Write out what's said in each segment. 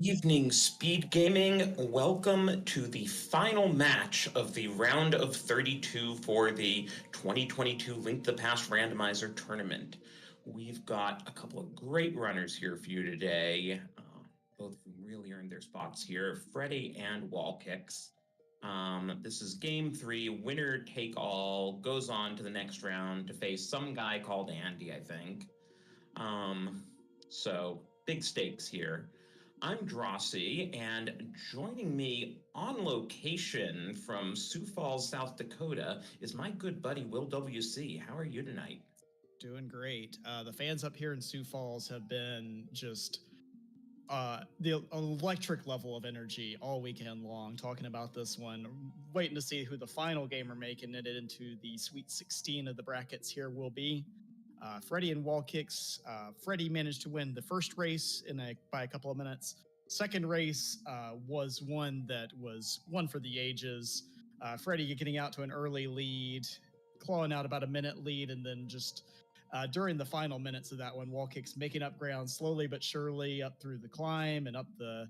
Evening Speed Gaming. Welcome to the final match of the round of 32 for the 2022 Link to the Past Randomizer Tournament. We've got a couple of great runners here for you today. Both of them really earned their spots here, Freddie and Wall Kicks. This is game three, winner take all, goes on to the next round to face some guy called Andy, I think. So big stakes here. I'm Drosy, and joining me on location from Sioux Falls, South Dakota, is my good buddy Will WC. How are you tonight? Doing great. The fans up here in Sioux Falls have been just the electric level of energy all weekend long, talking about this one, waiting to see who the final gamer making it into the Sweet 16 of the brackets here will be. Freddie and Wall Kicks. Freddie managed to win the first race by a couple of minutes. Second race was one that was one for the ages. Freddie getting out to an early lead, clawing out about a minute lead, and then just during the final minutes of that one, Wall Kicks making up ground slowly but surely up through the climb and up the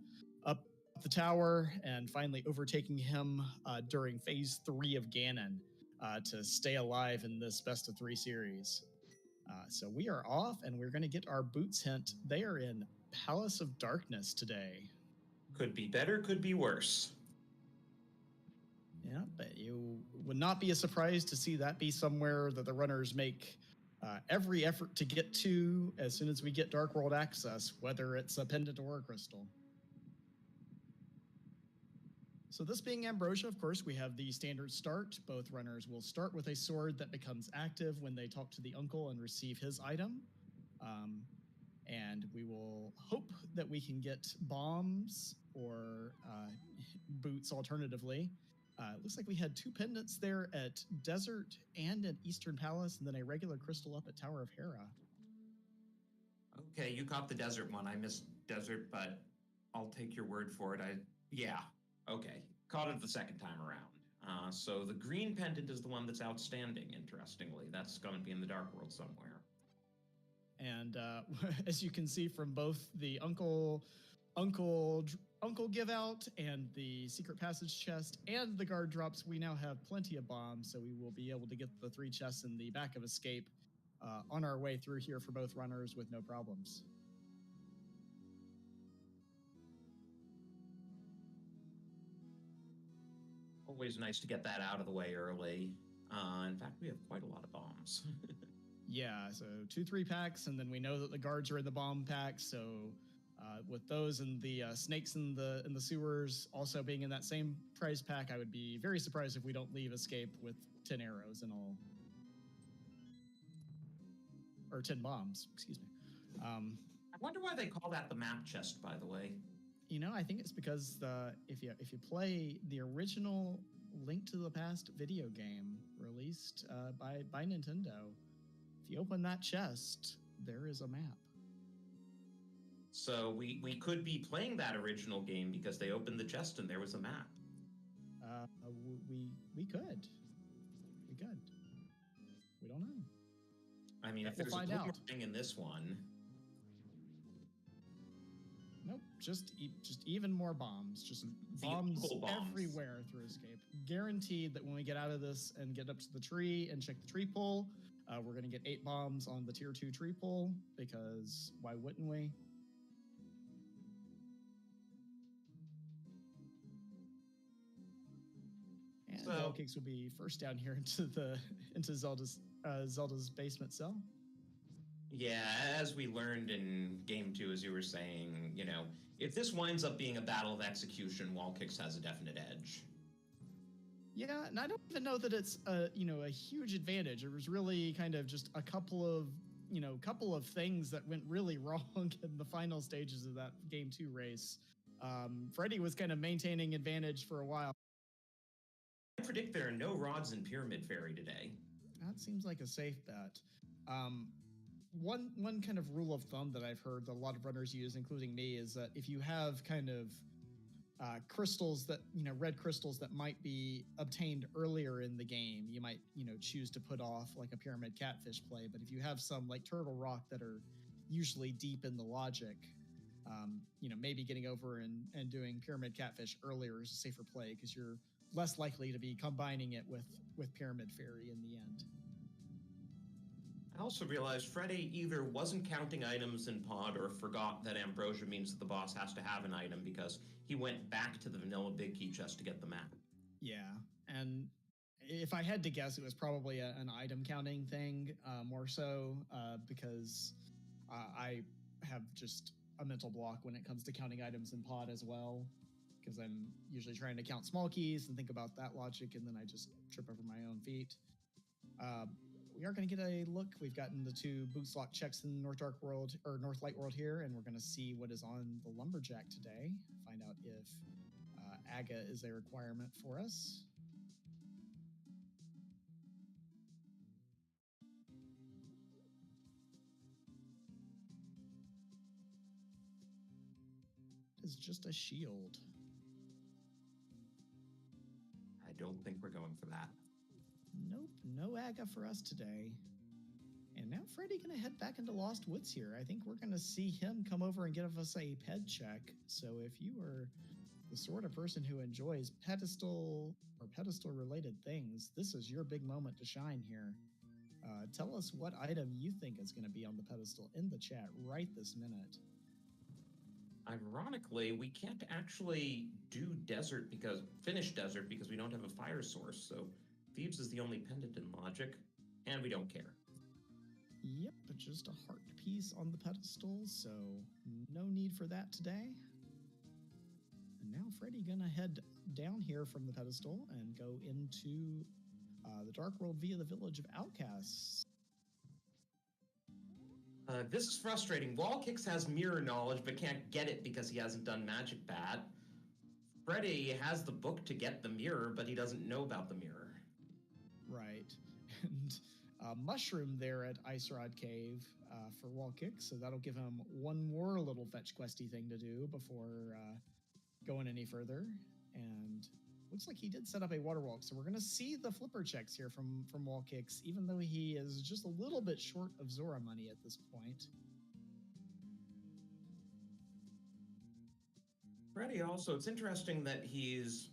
tower, and finally overtaking him during phase 3 of Ganon to stay alive in this best of 3 series. So we are off, and we're going to get our boots hint. They are in Palace of Darkness today. Could be better, could be worse. Yeah, but you would not be a surprise to see that be somewhere that the runners make every effort to get to as soon as we get Dark World access, whether it's a pendant or a crystal. So this being Ambrosia, of course, we have the standard start. Both runners will start with a sword that becomes active when they talk to the uncle and receive his item. And we will hope that we can get bombs or boots alternatively. It looks like we had 2 pendants there at Desert and at Eastern Palace, and then a regular crystal up at Tower of Hera. Okay, you caught the Desert one. I missed Desert, but I'll take your word for it. Okay. Caught it the second time around. So the green pendant is the one that's outstanding, interestingly. That's going to be in the Dark World somewhere. And as you can see from both the Uncle give out and the secret passage chest and the guard drops, we now have plenty of bombs, so we will be able to get the 3 chests in the back of Escape on our way through here for both runners with no problems. Always nice to get that out of the way early. In fact, we have quite a lot of bombs. Yeah, so 2 3-packs, and then we know that the guards are in the bomb packs, so with those and the snakes in the sewers also being in that same prize pack, I would be very surprised if we don't leave Escape with 10 arrows in all. Or 10 bombs, excuse me. I wonder why they call that the map chest, by the way. You know, I think it's because if you play the original Link to the Past video game released by Nintendo, if you open that chest, there is a map. So we could be playing that original game because they opened the chest and there was a map. We could. We don't know. I mean, if there's a bloomer thing in this one. Nope, just even more bombs. Just bombs everywhere through Escape. Guaranteed that when we get out of this and get up to the tree and check the tree pull, we're going to get 8 bombs on the tier 2 tree pull, because why wouldn't we? And Wall Kicks will be first down here into Zelda's basement cell. Yeah, as we learned in game 2, as you were saying, if this winds up being a battle of execution, Wall Kicks has a definite edge. Yeah, and I don't even know that it's a huge advantage. It was really kind of just a couple of things that went really wrong in the final stages of that game 2 race. Freddie was kind of maintaining advantage for a while. I predict there are no rods in Pyramid Fairy today. That seems like a safe bet. One kind of rule of thumb that I've heard that a lot of runners use, including me, is that if you have kind of crystals that, red crystals that might be obtained earlier in the game, you might, choose to put off like a Pyramid Catfish play. But if you have some like Turtle Rock that are usually deep in the logic, maybe getting over and doing Pyramid Catfish earlier is a safer play because you're less likely to be combining it with Pyramid Fairy in the end. I also realized Freddy either wasn't counting items in pod or forgot that Ambrosia means that the boss has to have an item because he went back to the vanilla big key chest to get the map. Yeah, and if I had to guess, it was probably an item counting thing, more so, because I have just a mental block when it comes to counting items in pod as well, because I'm usually trying to count small keys and think about that logic, and then I just trip over my own feet. We are going to get a look. We've gotten the 2 boots lock checks in North Dark World or North Light World here, and we're going to see what is on the Lumberjack today. Find out if Aga is a requirement for us. It's just a shield. I don't think we're going for that. Nope, no Aga for us today. And now Freddy gonna head back into Lost Woods here. I think we're gonna see him come over and give us a ped check. So if you are the sort of person who enjoys pedestal or pedestal related things, this is your big moment to shine here. Tell us what item you think is going to be on the pedestal in the chat right this minute. Ironically, we can't actually do finish desert because we don't have a fire source, so Thebes is the only pendant in logic, and we don't care. Yep, just a heart piece on the pedestal, so no need for that today. And now Freddy gonna head down here from the pedestal and go into the Dark World via the Village of Outcasts. This is frustrating. Wallkicks has mirror knowledge, but can't get it because he hasn't done Magic Bat. Freddy has the book to get the mirror, but he doesn't know about the mirror. Right. And Mushroom there at Ice Rod Cave for Wallkick, so that'll give him one more little fetch questy thing to do before going any further. And looks like he did set up a water walk, so we're going to see the flipper checks here from Wallkicks, even though he is just a little bit short of Zora money at this point. Freddy also, it's interesting that he's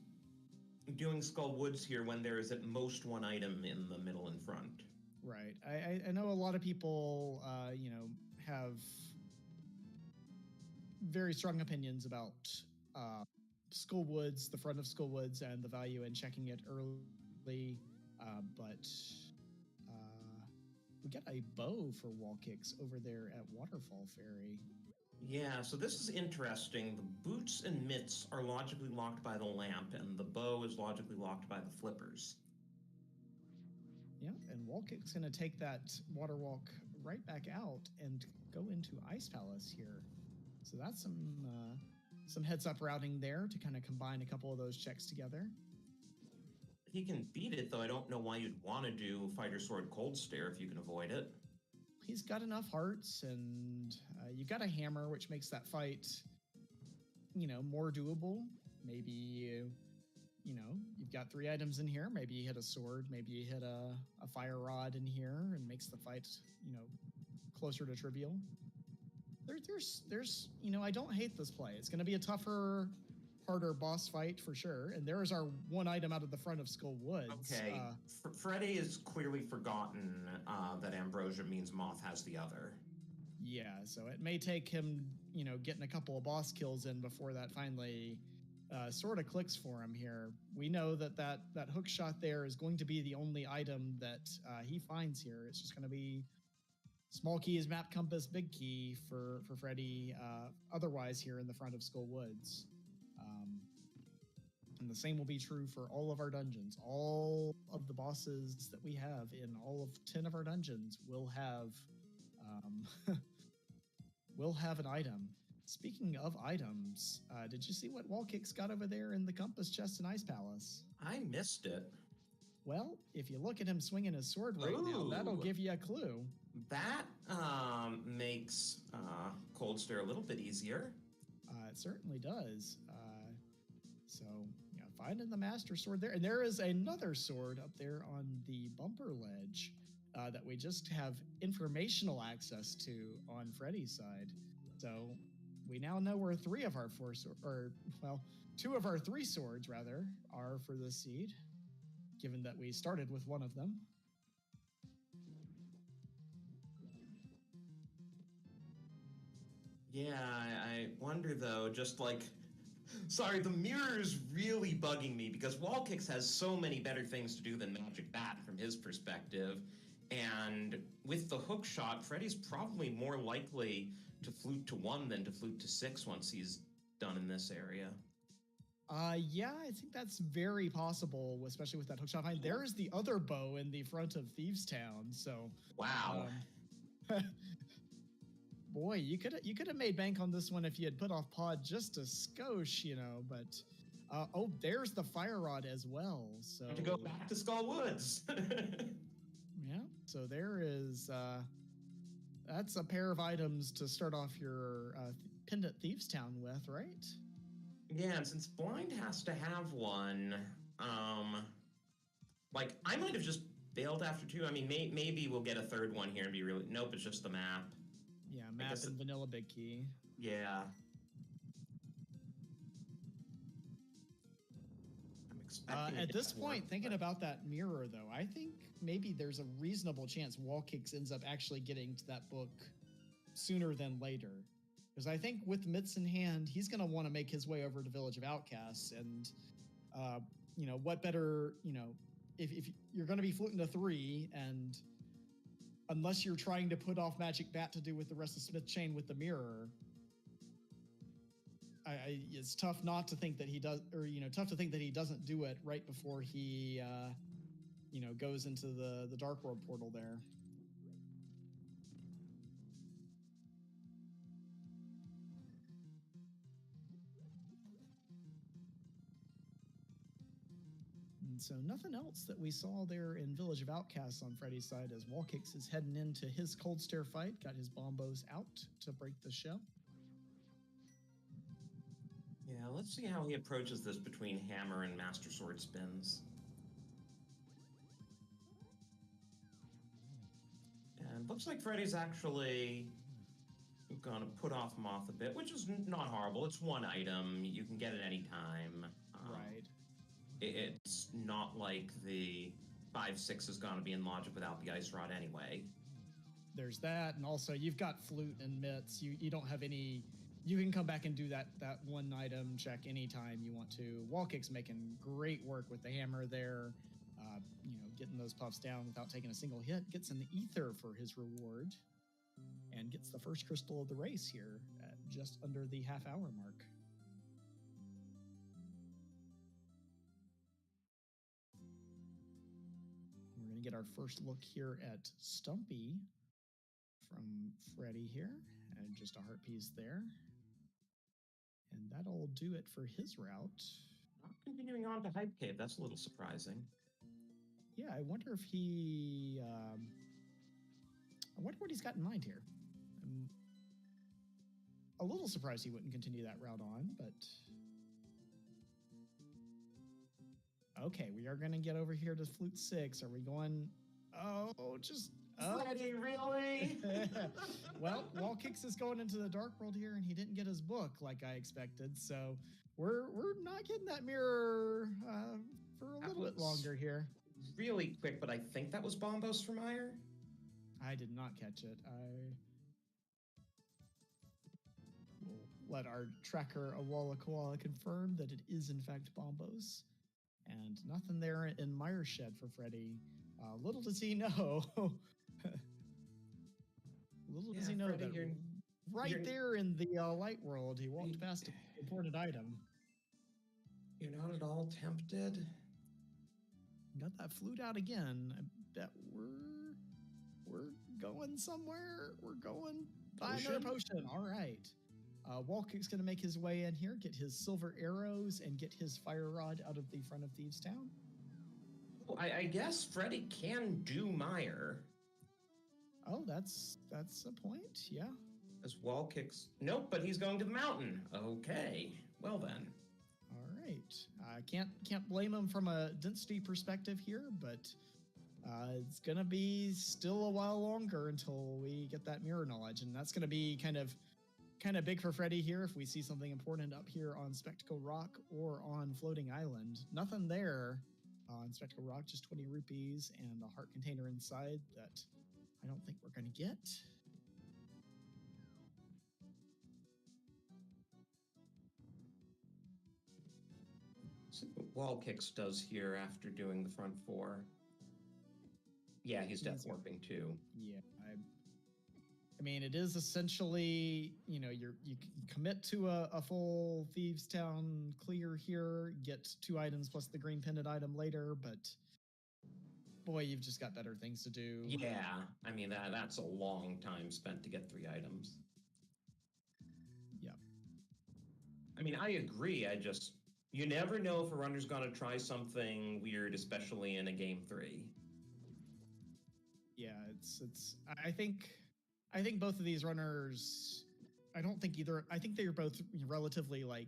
doing Skull Woods here when there is at most one item in the middle and front. Right. I know a lot of people, have very strong opinions about Skull Woods, the front of Skull Woods, and the value in checking it early. But we got a bow for Wallkicks over there at Waterfall Ferry. Yeah, so this is interesting. The boots and mitts are logically locked by the lamp, and the bow is logically locked by the flippers. Yeah, and Wallkick's going to take that water walk right back out and go into Ice Palace here. So that's some heads-up routing there to kind of combine a couple of those checks together. He can beat it, though I don't know why you'd want to do Fighter Sword Cold Stare if you can avoid it. He's got enough hearts, and you've got a hammer, which makes that fight, more doable. Maybe, you've got 3 items in here. Maybe you hit a sword. Maybe you hit a fire rod in here and makes the fight, closer to trivial. There's I don't hate this play. It's going to be a tougher, harder boss fight for sure. And there is our one item out of the front of Skull Woods. Okay, Freddy has clearly forgotten that Ambrosia means Moth has the other. Yeah, so it may take him, getting a couple of boss kills in before that finally sort of clicks for him here. We know that hook shot there is going to be the only item that he finds here. It's just going to be small key is map compass, big key for Freddy. Otherwise, here in the front of Skull Woods, and the same will be true for all of our dungeons. All of the bosses that we have in all of 10 of our dungeons will have will have an item. Speaking of items, did you see what Wallkick's got over there in the compass chest in Ice Palace? I missed it. Well, if you look at him swinging his sword right now, that'll give you a clue. That makes Cold Stare a little bit easier. It certainly does. Finding the Master Sword there. And there is another sword up there on the bumper ledge that we just have informational access to on Freddy's side. So we now know where three of our four two of our three swords rather are for this seed, given that we started with one of them. Yeah, I wonder though, just like, sorry, the mirror is really bugging me because Wallkicks has so many better things to do than Magic Bat from his perspective. And with the hook shot, Freddy's probably more likely to flute to 1 than to flute to 6 once he's done in this area. Yeah, I think that's very possible, especially with that hookshot find. There is the other bow in the front of Thieves Town, so wow. Boy, you could have made bank on this one if you had put off Pod just a skosh, but oh, there's the fire rod as well. So to go back to Skull Woods. Yeah, so there is that's a pair of items to start off your Pendant Thieves Town with, right? Yeah, and since Blind has to have one, like, I might have just failed after 2. I mean, maybe we'll get a third one here and be really... Nope, it's just the map. Yeah, map and vanilla big key. Yeah. I'm expecting at this point, thinking about that mirror, though, I think maybe there's a reasonable chance Wallkicks ends up actually getting to that book sooner than later. Because I think with mitts in hand, he's going to want to make his way over to Village of Outcasts. And, what better, if you're going to be fluting to 3, and unless you're trying to put off Magic Bat to do with the rest of Smith Chain with the mirror, it's tough not to think that he does, or, tough to think that he doesn't do it right before he, goes into the Dark World portal there. And so nothing else that we saw there in Village of Outcasts on Freddy's side as Wallkicks is heading into his Cold Stare fight, got his bombos out to break the shell. Yeah, let's see how he approaches this between Hammer and Master Sword spins. And looks like Freddy's actually gonna put off Moth a bit, which is not horrible. It's one item. You can get it any time. Right. It's not like the 5/6 is gonna be in logic without the Ice Rod anyway. There's that, and also you've got flute and mitts. You don't have any... You can come back and do that one item check anytime you want to. Wallkick's making great work with the hammer there. Getting those puffs down without taking a single hit. Gets an ether for his reward. And gets the first crystal of the race here at just under the half-hour mark. We're going to get our first look here at Stumpy from Freddy here. And just a heart piece there. And that'll do it for his route. Not continuing on to Hype Cave. That's a little surprising. Yeah, I wonder if he... I wonder what he's got in mind here. I'm a little surprised he wouldn't continue that route on, but... Okay, we are going to get over here to Flute 6. Are we going... Oh, just... Freddy, really? Well, Wallkicks is going into the Dark World here, and he didn't get his book like I expected, so we're not getting that mirror for a little bit longer here. Really quick, but I think that was Bombos for Meyer? I did not catch it. I will let our tracker Awala Koala confirm that it is in fact Bombos. And nothing there in Meyer's shed for Freddy. Little does he know. Little does he know Freddy, that right there in the light world, he walked past an important item. You're not at all tempted? Got that flute out again. I bet we're going somewhere. We're going by another potion. All right. Wallkick's going to make his way in here, get his silver arrows, and get his fire rod out of the front of Thieves Town. Well, I guess Freddy can do Meyer. Oh, that's a point, yeah. As Wallkick's... Nope, but he's going to the mountain. Okay, well then. All right. I can't blame him from a density perspective here, but it's going to be still a while longer until we get that mirror knowledge, and that's going to be kind of kind of big for Freddy here if we see something important up here on Spectacle Rock or on Floating Island. Nothing there on Spectacle Rock, just 20 rupees and a heart container inside that I don't think we're going to get. See what Wall Kicks does here after doing the front four. Yeah, he's death warping too. Yeah, I mean, it is essentially, you know, you commit to a full Thieves Town clear here, get 2 items plus the green pendant item later, but boy, you've just got better things to do. Yeah, I mean, that's a long time spent to get 3 items. Yeah. I mean, I agree. You never know if a runner's going to try something weird, especially in a game 3. Yeah, I think both of these runners, I think they're both relatively like,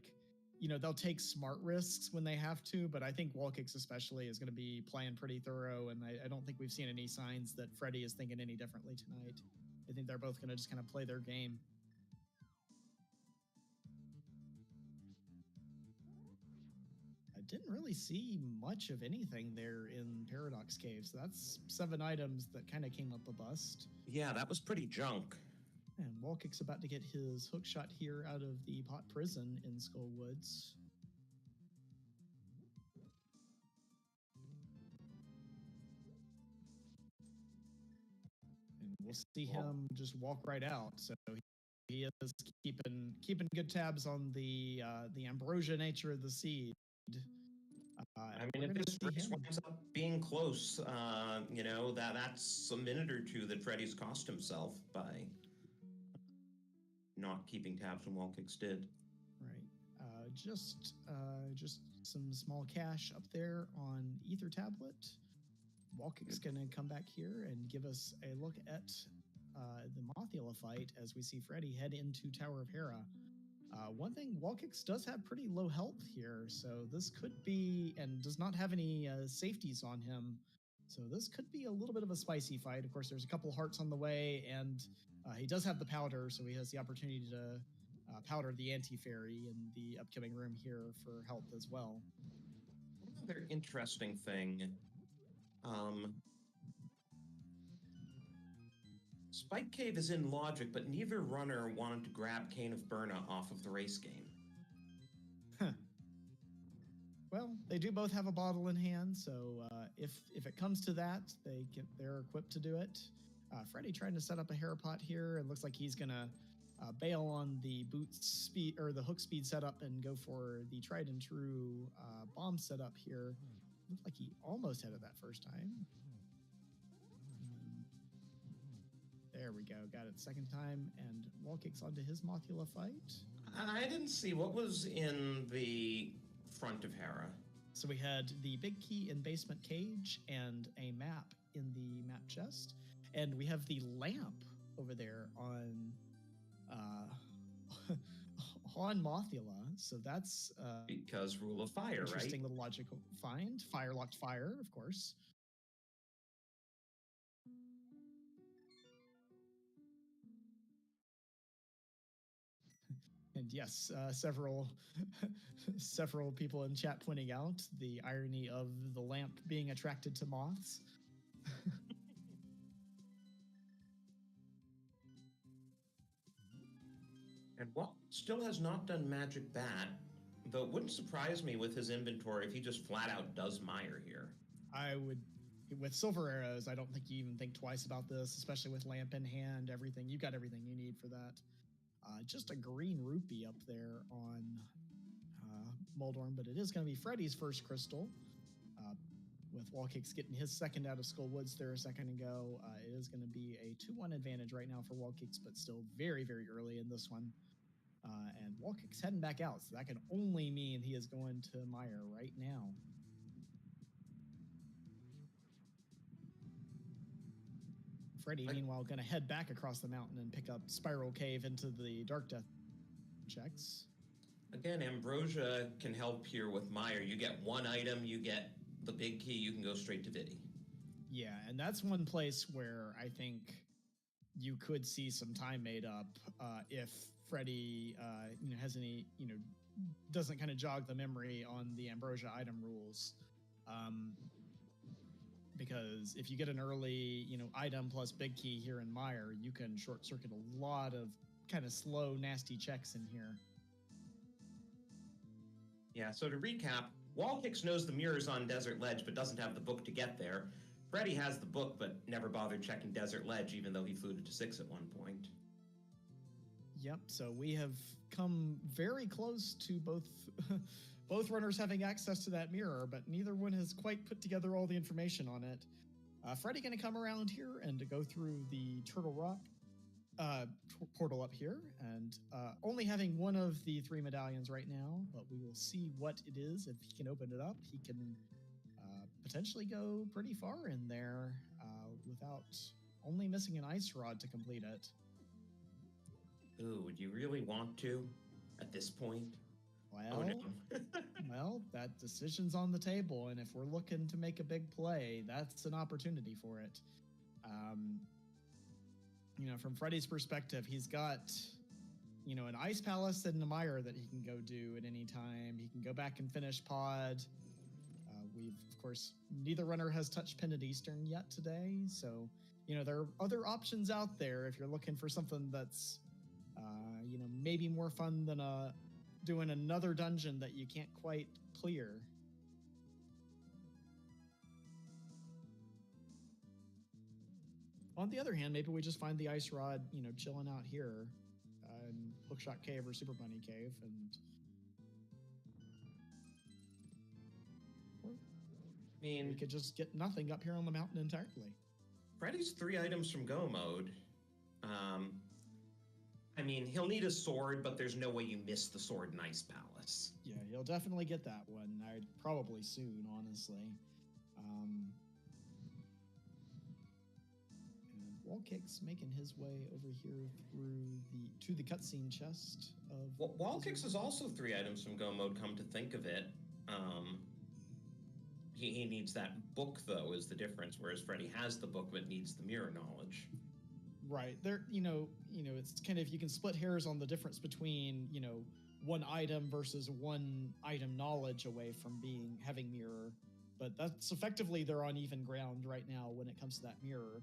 you know, they'll take smart risks when they have to, but I think Wall Kicks especially is going to be playing pretty thorough, and I don't think we've seen any signs that Freddy is thinking any differently tonight. I think they're both going to just kind of play their game. I didn't really see much of anything there in Paradox Cave, so that's 7 items that kind of came up a bust. Yeah, that was pretty junk. And Wall Kick's about to get his hook shot here out of the pot prison in Skull Woods. And we'll see him just walk right out. So he is keeping good tabs on the ambrosia nature of the seed. I mean, if this race winds up being close, you know, that's a minute or two that Freddy's cost himself by not keeping tabs when Wall Kicks did. Right. Just some small cash up there on Ether Tablet. Wall Kick's going to come back here and give us a look at the Mothula fight as we see Freddy head into Tower of Hera. One thing, Wall Kicks does have pretty low health here, so this could be, and does not have any safeties on him, so this could be a little bit of a spicy fight. Of course, there's a couple hearts on the way, and he does have the powder, so he has the opportunity to powder the anti-fairy in the upcoming room here for health as well. Another interesting thing, Spike Cave is in logic, but neither runner wanted to grab Cane of Burna off of the race game. Huh. Well, they do both have a bottle in hand, so if it comes to that, they're equipped to do it. Freddy trying to set up a hair pot here. It looks like he's gonna bail on the boot speed or the hook speed setup and go for the tried and true bomb setup here. Looked like he almost had it that first time. There we go. Got it second time, and Wall Kicks onto his Mothula fight. I didn't see what was in the front of Hera. So we had the big key in basement cage and a map in the map chest, and we have the lamp over there on on Mothula. So that's because rule of fire, interesting right? Little logical find. Fire locked fire, of course. And yes, several people in chat pointing out the irony of the lamp being attracted to moths. And Walt still has not done Magic Bat, though it wouldn't surprise me with his inventory if he just flat out does Mire here. I would, with silver arrows, I don't think you even think twice about this, especially with lamp in hand, everything. You've got everything you need for that. Just a green rupee up there on Moldorm, but it is going to be Freddy's first crystal. With Wall Kicks getting his second out of Skull Woods there a second ago, it is going to be a 2-1 advantage right now for Wall Kicks, but still very, very early in this one. And Wall Kicks heading back out, so that can only mean he is going to Mire right now. Freddy, meanwhile, going to head back across the mountain and pick up Spiral Cave into the Dark Death checks. Again, Ambrosia can help here with Mire. You get one item, you get the big key, you can go straight to Viddy. Yeah, and that's one place where I think you could see some time made up if Freddy, has any, doesn't kind of jog the memory on the Ambrosia item rules. Because if you get an early, item plus big key here in Mire, you can short circuit a lot of kind of slow, nasty checks in here. Yeah, so to recap, Wallkicks knows the mirror's on Desert Ledge but doesn't have the book to get there. Freddy has the book but never bothered checking Desert Ledge even though he flew to 6 at one point. Yep, so we have come very close to both runners having access to that mirror, but neither one has quite put together all the information on it. Freddy going to come around here and to go through the Turtle Rock portal up here, and only having one of the 3 medallions right now, but we will see what it is. If he can open it up, he can potentially go pretty far in there without only missing an ice rod to complete it. Ooh, would you really want to at this point? Well, well, that decision's on the table, and if we're looking to make a big play, that's an opportunity for it. From Freddy's perspective, he's got, an ice palace and a mire that he can go do at any time. He can go back and finish pod. Of course, neither runner has touched Pendant Eastern yet today, so, there are other options out there if you're looking for something that's, maybe more fun than doing another dungeon that you can't quite clear. On the other hand, maybe we just find the ice rod, chilling out here in Hookshot Cave or Super Bunny Cave, and we could just get nothing up here on the mountain entirely. Freddy's 3 items from Go mode. He'll need a sword, but there's no way you miss the sword in Ice Palace. Yeah, he'll definitely get that one. Probably soon, honestly. And Wallkicks making his way over here to the cutscene chest of. Wallkicks is also 3 items from Go mode. Come to think of it, he needs that book though. Is the difference? Whereas Freddy has the book but needs the mirror knowledge. Right. There, it's kind of, you can split hairs on the difference between, one item versus one item knowledge away from having mirror. But that's effectively, they're on even ground right now when it comes to that mirror.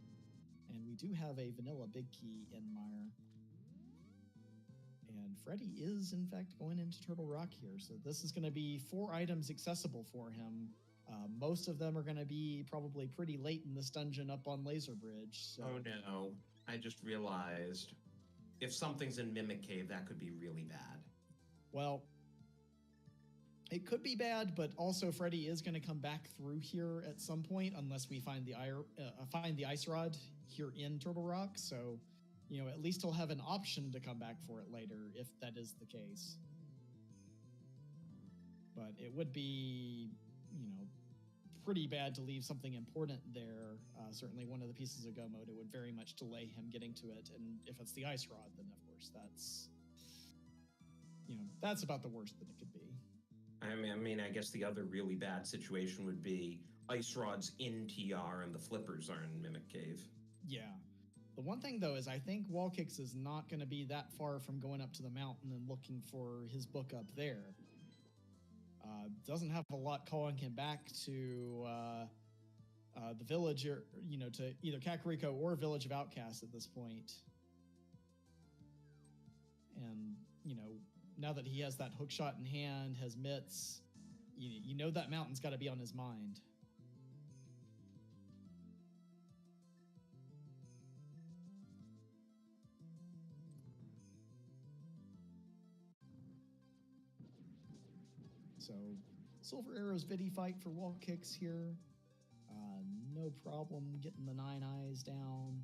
And we do have a vanilla big key in Mire. And Freddy is, in fact, going into Turtle Rock here. So this is going to be 4 items accessible for him. Most of them are going to be probably pretty late in this dungeon up on Laser Bridge. So. Oh no. I just realized if something's in Mimic Cave, that could be really bad. Well, it could be bad, but also Freddy is going to come back through here at some point unless we find the ice rod here in Turtle Rock. So, at least he'll have an option to come back for it later if that is the case. But it would be, pretty bad to leave something important there. Certainly one of the pieces of Go mode, it would very much delay him getting to it. And if it's the ice rod, then of course that's about the worst that it could be. I guess the other really bad situation would be ice rods in TR and the flippers are in Mimic Cave. Yeah. The one thing though is I think Wallkicks is not going to be that far from going up to the mountain and looking for his book up there. Doesn't have a lot calling him back to the village, or, to either Kakariko or Village of Outcasts at this point. And, now that he has that hook shot in hand, has mitts, that mountain's got to be on his mind. So, Silver Arrow's Viddy fight for Wallkicks here. No problem getting the 9 eyes down.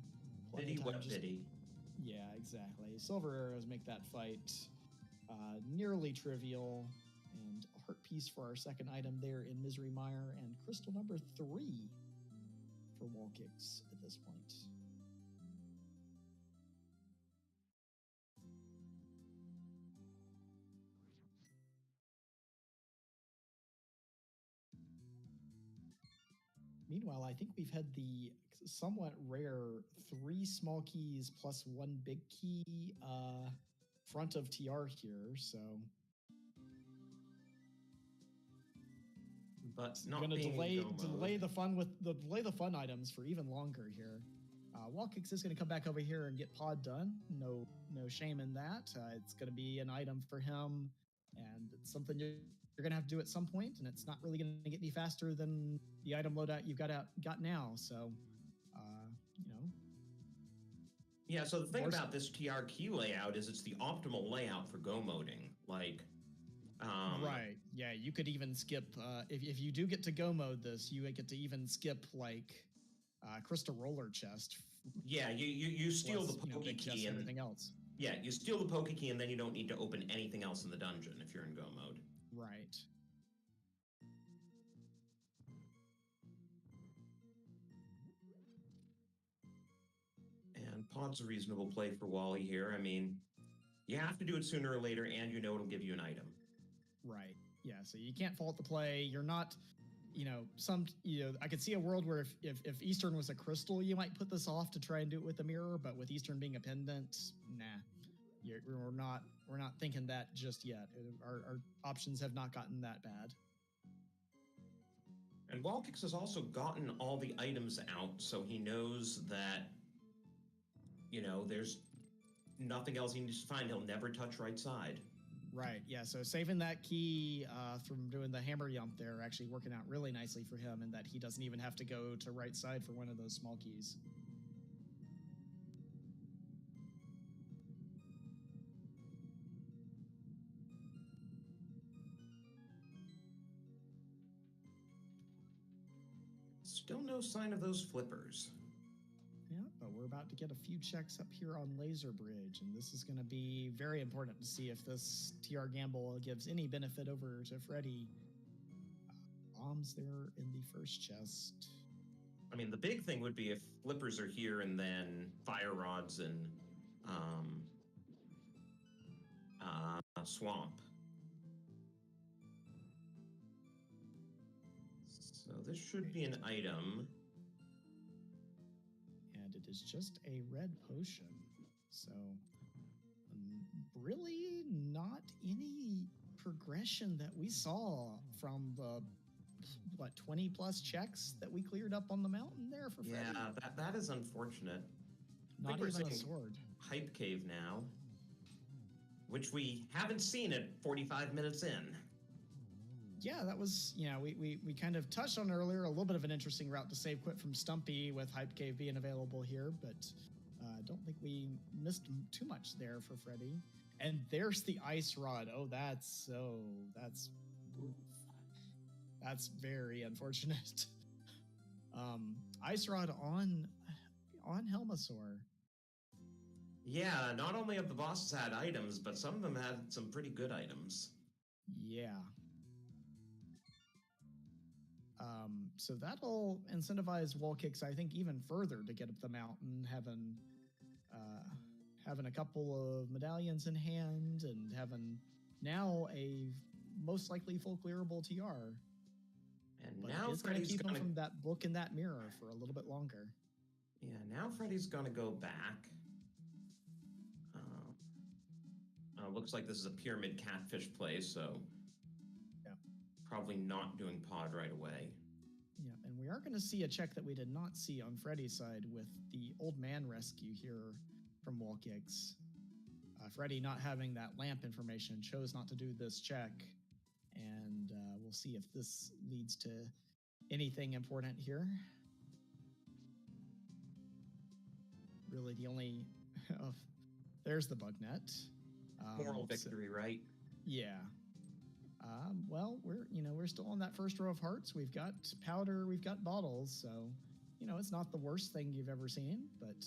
Viddy, what Viddy? Yeah, exactly. Silver Arrows make that fight nearly trivial. And a heart piece for our second item there in Misery Mire, and crystal number 3 for Wallkicks at this point. Meanwhile, I think we've had the somewhat rare 3 small keys plus 1 big key front of TR here, so But not going to being delay in go mode. delay the fun items for even longer here. Wallkicks is going to come back over here and get pod done. No shame in that. It's going to be an item for him, and it's something you're going to have to do at some point, and it's not really going to get any faster than the item loadout you've got now. So, you know. Yeah, so the thing about this TR key layout is it's the optimal layout for go moding. Like, right. Yeah, you could even skip, if you do get to go mode this, you would get to even skip, like, Crystal Roller Chest. Yeah, you steal plus, the Poke key and everything else. Yeah, you steal the Poke key and then you don't need to open anything else in the dungeon if you're in go mode. Right. And pod's a reasonable play for Wally here. I mean, you have to do it sooner or later, and you know it'll give you an item. Right. Yeah, so you can't fault the play. You're not, I could see a world where if Eastern was a crystal, you might put this off to try and do it with a mirror, but with Eastern being a pendant, nah. We're not thinking that just yet. Our options have not gotten that bad. And Wallkicks has also gotten all the items out, so he knows that, there's nothing else he needs to find. He'll never touch right side. Right, yeah, so saving that key from doing the hammer jump there actually working out really nicely for him, and that he doesn't even have to go to right side for one of those small keys. Still no sign of those flippers. Yeah, but we're about to get a few checks up here on Laser Bridge, and this is going to be very important to see if this TR gamble gives any benefit over to Freddy. Bombs there in the first chest. I mean, the big thing would be if flippers are here and then fire rods and swamp. So this should be an item. And it is just a red potion. So really not any progression that we saw from the 20 plus checks that we cleared up on the mountain there for Freddy. Yeah, that is unfortunate. Not even a sword. Hype cave now, which we haven't seen at 45 minutes in. Yeah, that was, we kind of touched on earlier, a little bit of an interesting route to save quit from Stumpy with Hype Cave being available here, but I don't think we missed too much there for Freddy. And there's the Ice Rod. Oh, that's very unfortunate. Ice Rod on Helmasaur. Yeah, not only have the bosses had items, but some of them had some pretty good items. Yeah. So that'll incentivize Wallkicks, I think, even further to get up the mountain, having a couple of medallions in hand and having now a most likely full clearable TR. And but now it's going to keep him from that book and that mirror for a little bit longer. Yeah, now Freddy's going to go back. Looks like this is a pyramid catfish play, so yeah, probably not doing pod right away. Yeah, and we are going to see a check that we did not see on Freddy's side with the old man rescue here from Wallkicks. Freddy, not having that lamp information, chose not to do this check, and we'll see if this leads to anything important here. Really, the only... there's the bug net. Moral victory, right? Yeah. Well, we're still on that first row of hearts. We've got powder, we've got bottles, so it's not the worst thing you've ever seen, but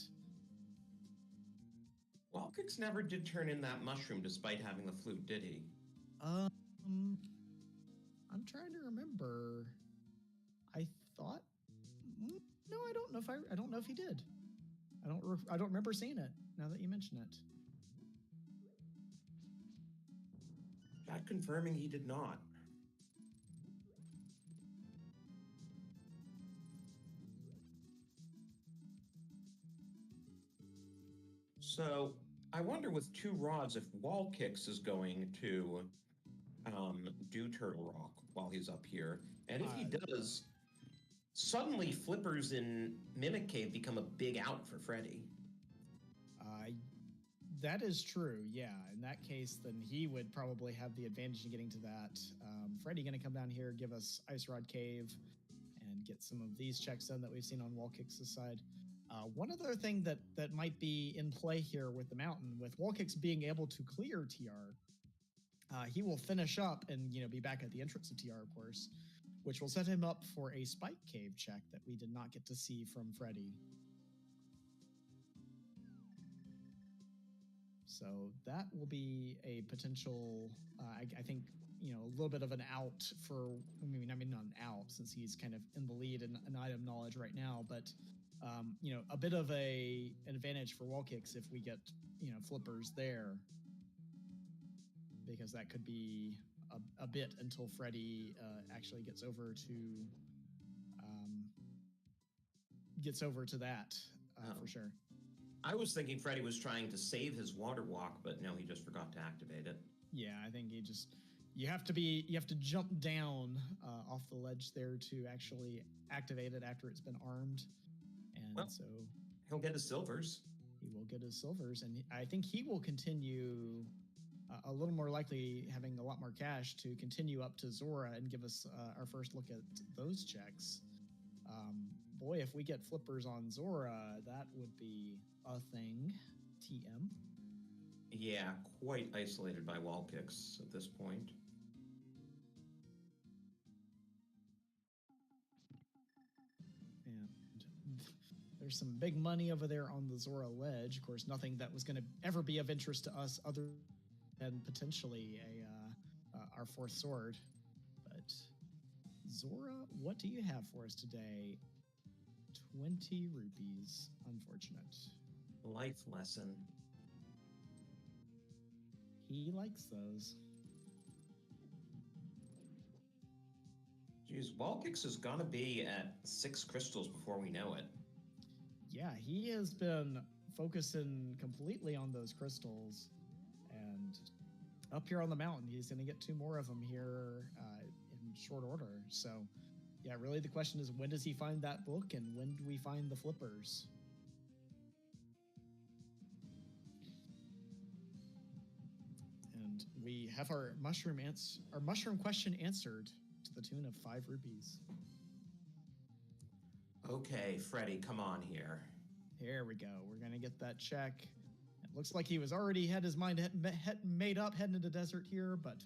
Wallkicks never did turn in that mushroom despite having the flute, did he? I'm trying to remember. I thought no, I don't know if he did. I don't remember seeing it now that you mention it. Chat confirming he did not. So, I wonder with two rods if Wall Kicks is going to do Turtle Rock while he's up here. And if he does, suddenly Flippers in Mimic Cave become a big out for Freddy. That is true, yeah. In that case, then he would probably have the advantage in getting to that. Freddy going to come down here, give us Ice Rod Cave, and get some of these checks done that we've seen on Wall Kicks' side. One other thing that might be in play here with the Mountain, with Wall Kicks being able to clear TR, he will finish up and be back at the entrance of TR, of course, which will set him up for a Spike Cave check that we did not get to see from Freddy. So that will be a potential, I think, a little bit of an out for, not an out since he's kind of in the lead in item knowledge right now, but, a bit of an advantage for Wall Kicks if we get, Flippers there, because that could be a bit until Freddy actually gets over to that for sure. I was thinking Freddy was trying to save his water walk, but no, he just forgot to activate it. Yeah, I think you have to jump down off the ledge there to actually activate it after it's been armed. And so he'll get his silvers. He will get his silvers, and I think he will continue a little more likely having a lot more cash to continue up to Zora and give us our first look at those checks. Boy, if we get Flippers on Zora, that would be a thing. TM. Yeah, quite isolated by Wall Kicks at this point. And there's some big money over there on the Zora ledge. Of course, nothing that was going to ever be of interest to us other than potentially our fourth sword. But Zora, what do you have for us today? 20 rupees. Unfortunate. Life lesson. He likes those. Geez, Wall Kicks is gonna be at 6 crystals before we know it. Yeah, he has been focusing completely on those crystals. And up here on the mountain, he's going to get 2 more of them here in short order. So, yeah, really the question is, when does he find that book and when do we find the Flippers? And we have our mushroom question answered to the tune of 5 rupees. Okay, Freddy, come on here. Here we go. We're going to get that check. It looks like he was already had his mind made up heading into desert here, but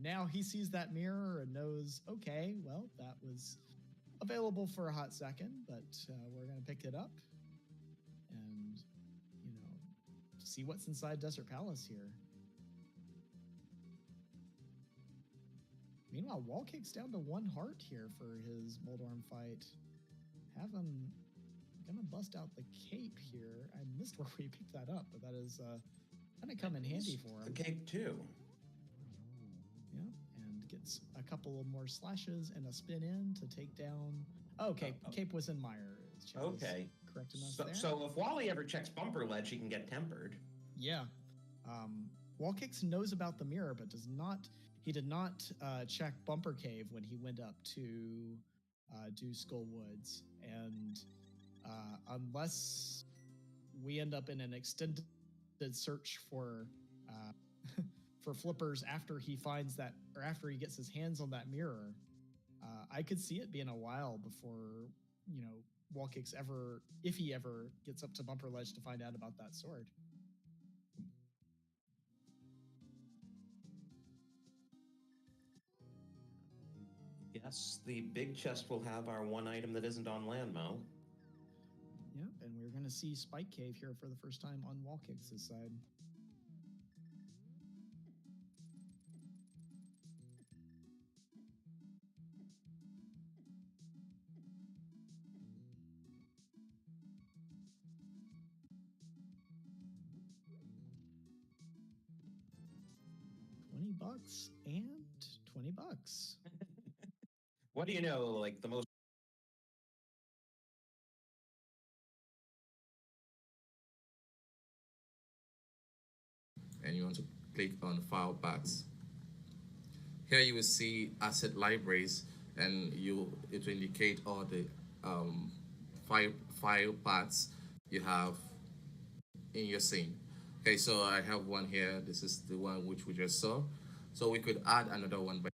now he sees that mirror and knows, okay, well, that was available for a hot second, but we're going to pick it up and, see what's inside Desert Palace here. Meanwhile, Wall Kick's down to 1 heart here for his Moldorm fight. Gonna bust out the cape here. I missed where we picked that up, but that is gonna come in handy for him. The cape too. Yeah, and gets a couple of more slashes and a spin in to take down. Oh, cape was in Meyer. Okay. Correcting us there. So if Wally ever checks Bumper Ledge, he can get tempered. Yeah. Wall Kicks knows about the mirror, but he did not check Bumper Cave when he went up to do Skull Woods. And unless we end up in an extended search for Flippers after he finds that, or after he gets his hands on that mirror, I could see it being a while before, Wall Kicks ever, if he ever gets up to Bumper Ledge to find out about that sword. Yes, the big chest will have our 1 item that isn't on Landmo. Yep, and we're going to see Spike Cave here for the first time on Wall Kicks this side. $20 and $20. What do you know? Like the most and you want to click on file paths. Here you will see asset libraries, and it will indicate all the um, file file paths you have in your scene. Okay, so I have one here. This is the one which we just saw. So we could add another one by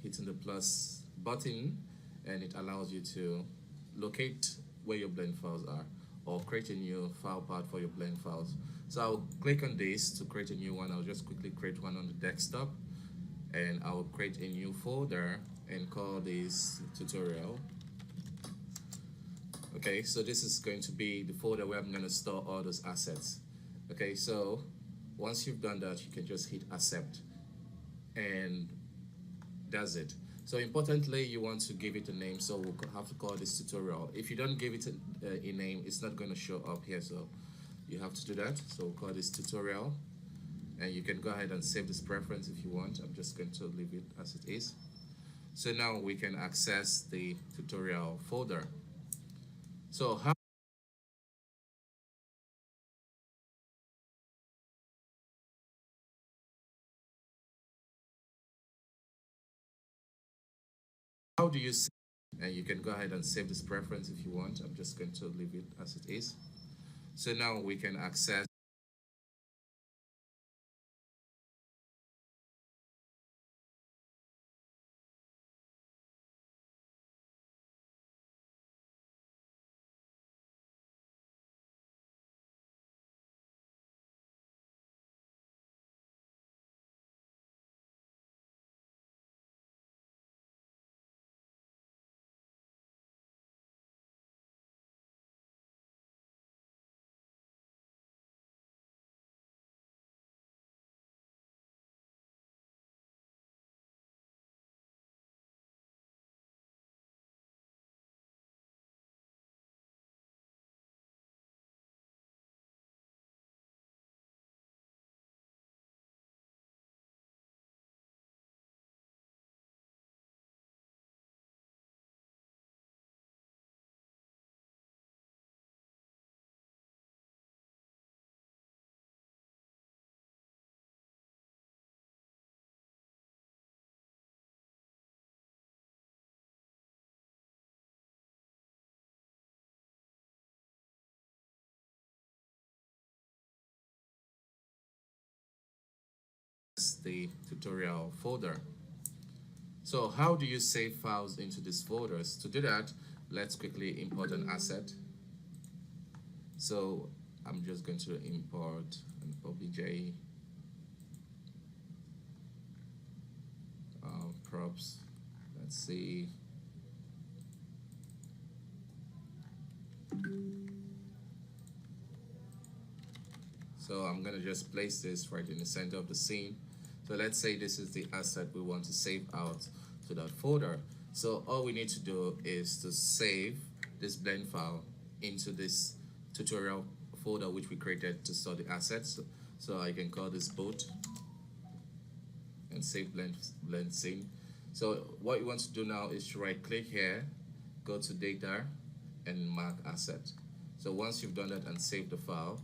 hitting the plus button, and it allows you to locate where your blend files are or create a new file path for your blend files. So I'll click on this to create a new one. I'll just quickly create one on the desktop, and I'll create a new folder and call this tutorial. Okay, so this is going to be the folder where I'm going to store all those assets. Okay, so once you've done that, you can just hit accept, and that's it. So importantly, you want to give it a name, so we'll have to call this tutorial. If you don't give it a name, it's not going to show up here, so you have to do that. So we'll call this tutorial, and you can go ahead and save this preference if you want. I'm just going to leave it as it is. So now we can access the tutorial folder. So how do you save? And you can go ahead and save this preference if you want. I'm just going to leave it as it is. So now we can access the tutorial folder. So how do you save files into these folders? To do that, let's quickly import an asset. So I'm just going to import an obj props. Let's see. So I'm gonna just place this right in the center of the scene. So let's say this is the asset we want to save out to that folder. So all we need to do is to save this blend file into this tutorial folder which we created to store the assets. So I can call this boot and save blend scene. So what you want to do now is to right click here, go to data and mark asset. So once you've done that and saved the file,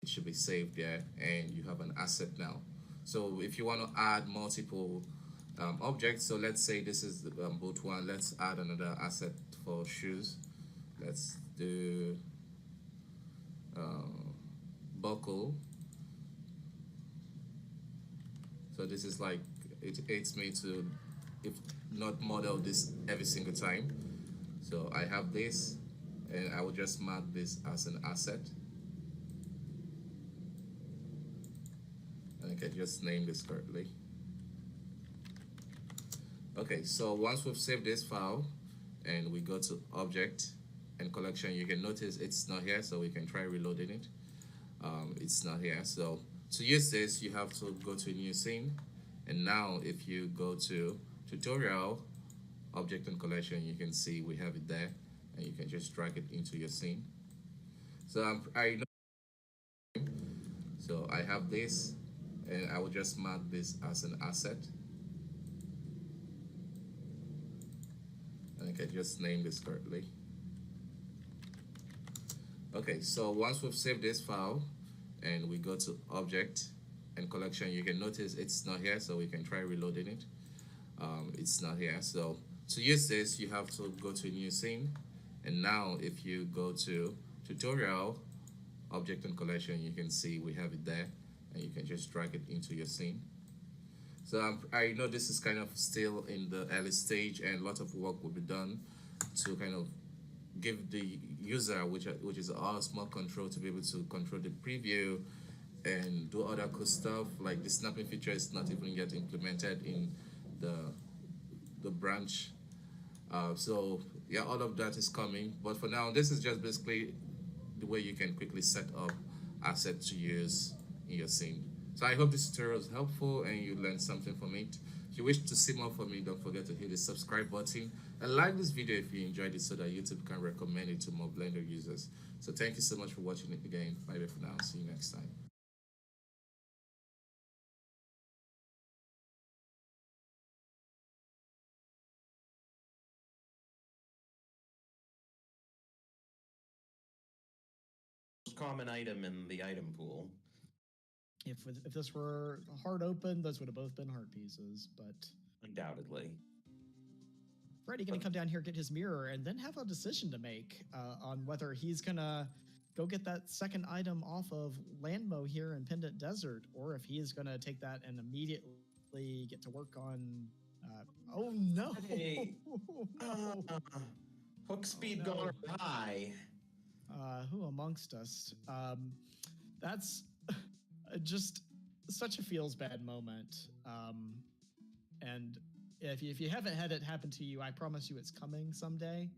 it should be saved there and you have an asset now. So if you want to add multiple objects, so let's say this is the boot one, let's add another asset for shoes. Let's do buckle. So this is like, it aids me to, if not model this every single time. So I have this and I will just mark this as an asset. And I can just name this correctly. Okay, so once we've saved this file and we go to object and collection, you can notice it's not here, so we can try reloading it. It's not here. So to use this, you have to go to a new scene. And now if you go to tutorial, object and collection, you can see we have it there and you can just drag it into your scene. So I know, so I have this and I will just mark this as an asset. And I can just name this correctly. Okay, so once we've saved this file and we go to object and collection, you can notice it's not here, so we can try reloading it. It's not here. So to use this, you have to go to a new scene. And now if you go to tutorial, object and collection, you can see we have it there and you can just drag it into your scene. So I know this is kind of still in the early stage and a lot of work will be done to kind of give the user, which is us, more control to be able to control the preview and do other cool stuff. Like the snapping feature is not even yet implemented in the branch. So yeah, all of that is coming. But for now, this is just basically the way you can quickly set up assets to use in your scene. So I hope this tutorial was helpful and you learned something from it. If you wish to see more from me, don't forget to hit the subscribe button and like this video if you enjoyed it so that YouTube can recommend it to more Blender users. So thank you so much for watching it again. Bye bye for now. See you next time. Most common item in the item pool. If this were hard open, those would have both been heart pieces, but Undoubtedly. Freddy gonna come down here, get his mirror, and then have a decision to make on whether he's gonna go get that second item off of Landmo here in Pendant Desert, or if he is gonna take that and immediately get to work on. Oh no! Hey. No. Hook speed no. gone awry. Who amongst us? That's just such a feels bad moment. And if you haven't had it happen to you, I promise you it's coming someday.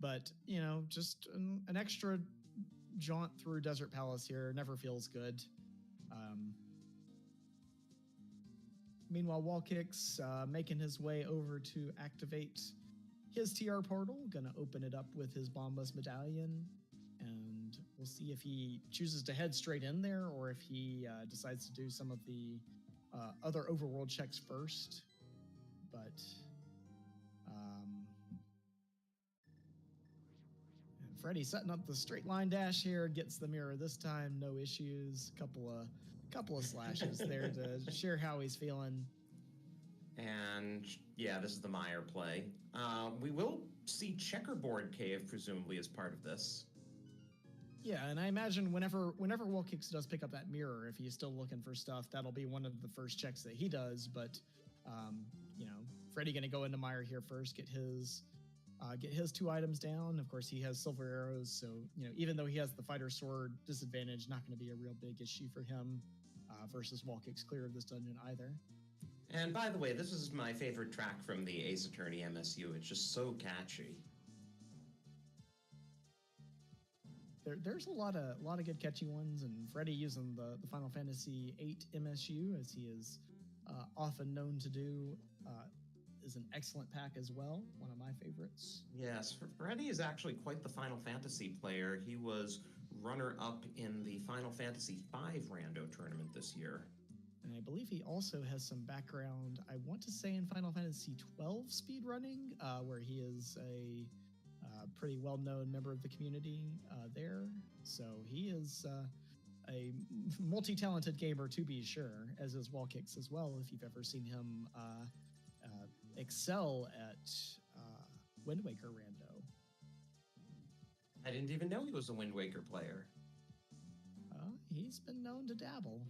But, you know, just an extra jaunt through Desert Palace here never feels good. Meanwhile, Wallkicks making his way over to activate his TR portal, gonna open it up with his Bombless Medallion, and we'll see if he chooses to head straight in there or if he decides to do some of the other overworld checks first. But Freddy setting up the straight line dash here, gets the mirror this time, no issues. Couple of slashes there to share how he's feeling. And yeah, this is the Meyer play. We will see Checkerboard Cave presumably as part of this. Yeah, and I imagine whenever Wallkicks does pick up that mirror, if he's still looking for stuff, that'll be one of the first checks that he does. But you know, Freddy gonna go into Meyer here first, get his 2 items down. Of course, he has silver arrows, so you know, even though he has the fighter sword disadvantage, not going to be a real big issue for him versus Wallkicks clear of this dungeon either. And by the way, this is my favorite track from the Ace Attorney MSU. It's just so catchy. There's a lot of good catchy ones, and Freddy using the Final Fantasy VIII MSU, as he is often known to do, is an excellent pack as well. One of my favorites. Yes, Freddy is actually quite the Final Fantasy player. He was runner-up in the Final Fantasy V Rando tournament this year. And I believe he also has some background, I want to say, in Final Fantasy XII speedrunning, where he is a pretty well-known member of the community there. So he is a multi-talented gamer, to be sure, as is Wallkicks as well, if you've ever seen him excel at Wind Waker Rando. I didn't even know he was a Wind Waker player. He's been known to dabble.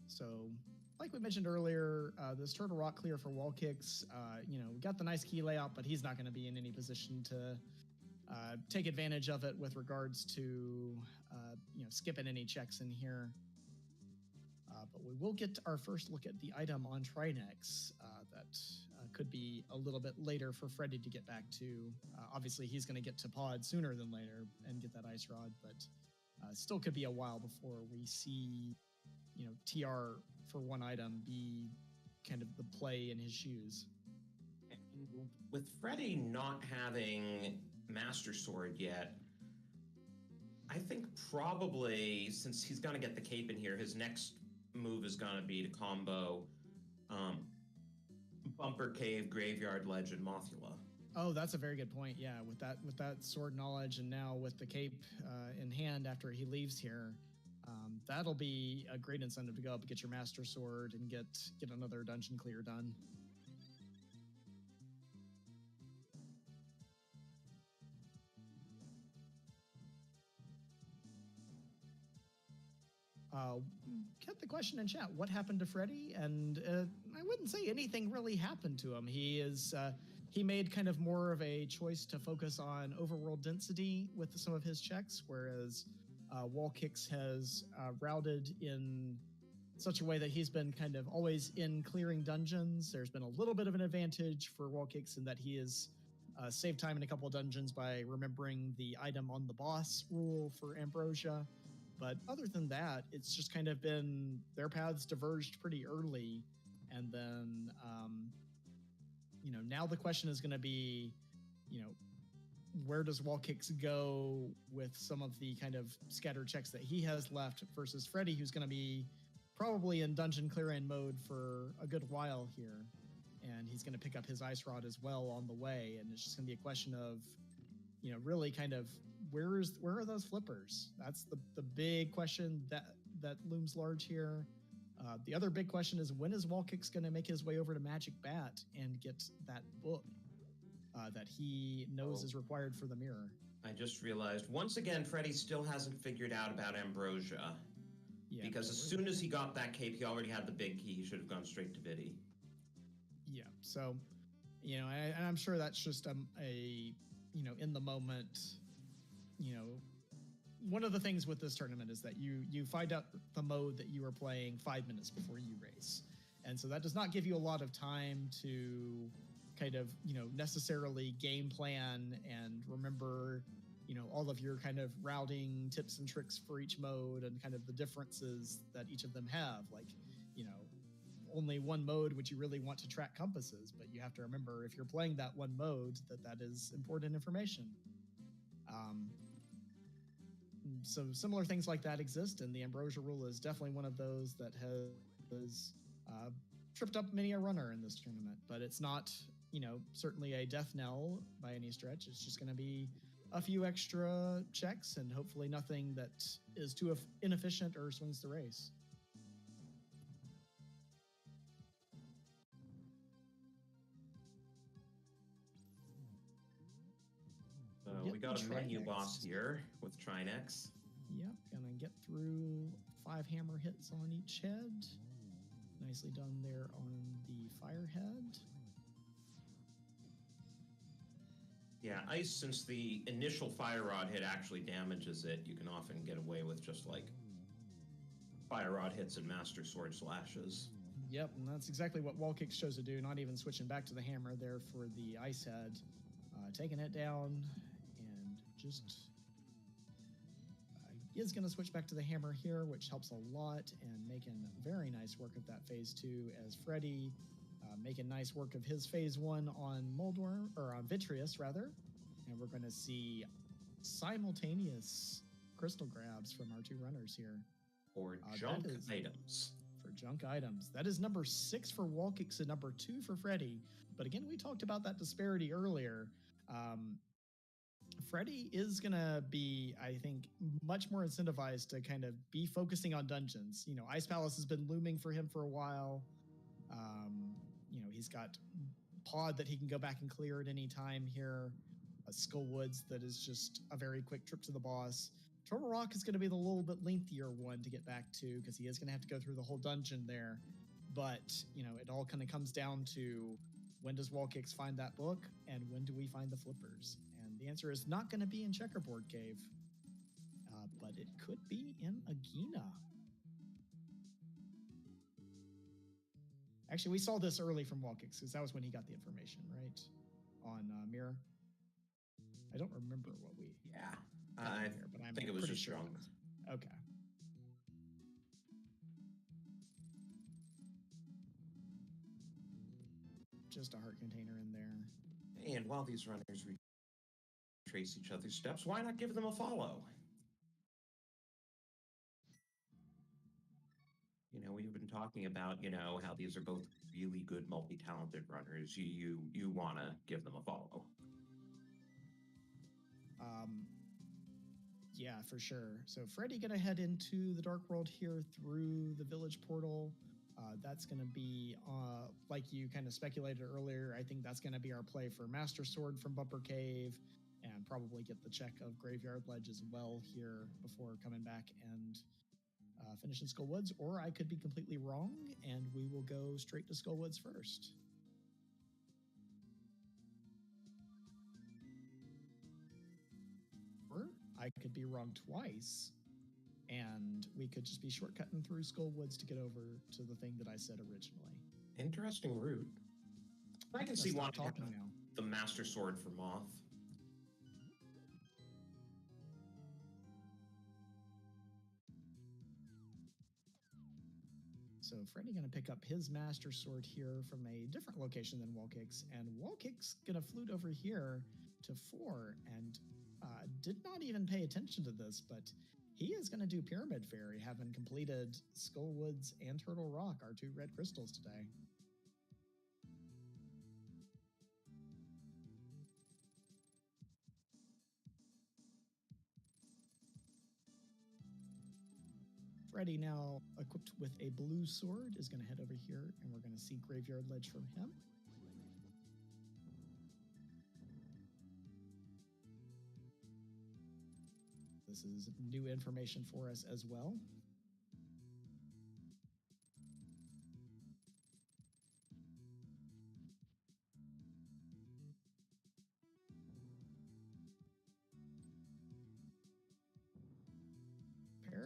So, like we mentioned earlier, this Turtle Rock clear for Wallkicks, you know, we got the nice key layout, but he's not going to be in any position to take advantage of it with regards to, you know, skipping any checks in here. But we will get our first look at the item on Trinex that could be a little bit later for Freddy to get back to. Obviously, he's going to get to Pod sooner than later and get that Ice Rod, but still could be a while before we see, you know, TR for one item be kind of the play in his shoes. And with Freddy not having Master Sword yet, I think probably, since he's going to get the cape in here, his next move is going to be to combo Bumper Cave, Graveyard Legend, Mothula. Oh, that's a very good point. Yeah, with that sword knowledge, and now with the cape in hand after he leaves here, that'll be a great incentive to go up and get your Master Sword and get another dungeon clear done. Get the question in chat. What happened to Freddy? And I wouldn't say anything really happened to him. He made kind of more of a choice to focus on overworld density with some of his checks, whereas Wallkicks has routed in such a way that he's been kind of always in clearing dungeons. There's been a little bit of an advantage for Wallkicks in that he has saved time in a couple of dungeons by remembering the item on the boss rule for Ambrosia. But other than that, it's just kind of been their paths diverged pretty early. And then, you know, now the question is going to be, you know, where does Wallkicks go with some of the kind of scatter checks that he has left versus Freddy, who's going to be probably in dungeon clearing mode for a good while here. And he's going to pick up his Ice Rod as well on the way. And it's just going to be a question of, you know, really kind of where are those flippers? That's the big question that looms large here. The other big question is, when is Wallkicks going to make his way over to Magic Bat and get that book that he knows is required for the mirror? I just realized, once again, Freddy still hasn't figured out about Ambrosia. Yeah, because as soon as he got that cape, he already had the big key. He should have gone straight to Biddy. Yeah, so, you know, and I'm sure that's just a you know, in the moment, you know, one of the things with this tournament is that you find out the mode that you are playing 5 minutes before you race. And so that does not give you a lot of time to kind of, necessarily game plan and remember, all of your kind of routing tips and tricks for each mode and kind of the differences that each of them have. Like, only one mode would you really want to track compasses, but you have to remember if you're playing that one mode that is important information. So similar things like that exist, and the Ambrosia rule is definitely one of those that has tripped up many a runner in this tournament. But it's not, certainly a death knell by any stretch. It's just going to be a few extra checks and hopefully nothing that is too inefficient or swings the race. We got a menu boss here with Trinex. Yep, gonna get through 5 hammer hits on each head. Nicely done there on the fire head. Yeah, ice, since the initial fire rod hit actually damages it, you can often get away with just like fire rod hits and master sword slashes. Yep, and that's exactly what Wall Kicks chose to do, not even switching back to the hammer there for the ice head. Taking it down and just is going to switch back to the hammer here, which helps a lot, and making very nice work of that phase 2 as Freddy making nice work of his phase 1 on Moldworm, or on Vitreous rather, and we're going to see simultaneous crystal grabs from our 2 runners here. Or junk items. For junk items. That is number 6 for Wall Kicks and number 2 for Freddy. But again, we talked about that disparity earlier. Freddy is going to be, I think, much more incentivized to kind of be focusing on dungeons. Ice Palace has been looming for him for a while. He's got Pod that he can go back and clear at any time here. Skull Woods that is just a very quick trip to the boss. Turtle Rock is going to be the little bit lengthier one to get back to because he is going to have to go through the whole dungeon there. But, it all kind of comes down to when does Wall Kicks find that book and when do we find the flippers? And the answer is not going to be in Checkerboard Cave, but it could be in Agena. Actually, we saw this early from Wall Kicks because that was when he got the information, right? On Mirror. I don't remember what we... Yeah. I think it was just sure junk. Okay. Just a heart container in there. And while these runners retrace each other's steps, why not give them a follow? We've been talking about, how these are both really good multi-talented runners. You want to give them a follow. Yeah, for sure. So Freddy going to head into the Dark World here through the village portal. That's going to be, like you kind of speculated earlier, I think that's going to be our play for Master Sword from Bumper Cave and probably get the check of Graveyard Ledge as well here before coming back and finishing Skull Woods. Or I could be completely wrong and we will go straight to Skull Woods first. Or I could be wrong twice, and we could just be shortcutting through Skull Woods to get over to the thing that I said originally. Interesting route. I can see wanting talking now. The Master Sword for Moth. So Freddy going to pick up his Master Sword here from a different location than Wall Kicks, and Wall Kicks going to flute over here to 4, and did not even pay attention to this, but he is going to do Pyramid Fairy, having completed Skull Woods and Turtle Rock, our 2 red crystals today. Freddy, now equipped with a blue sword, is going to head over here, and we're going to see Graveyard Ledge from him. This is new information for us as well.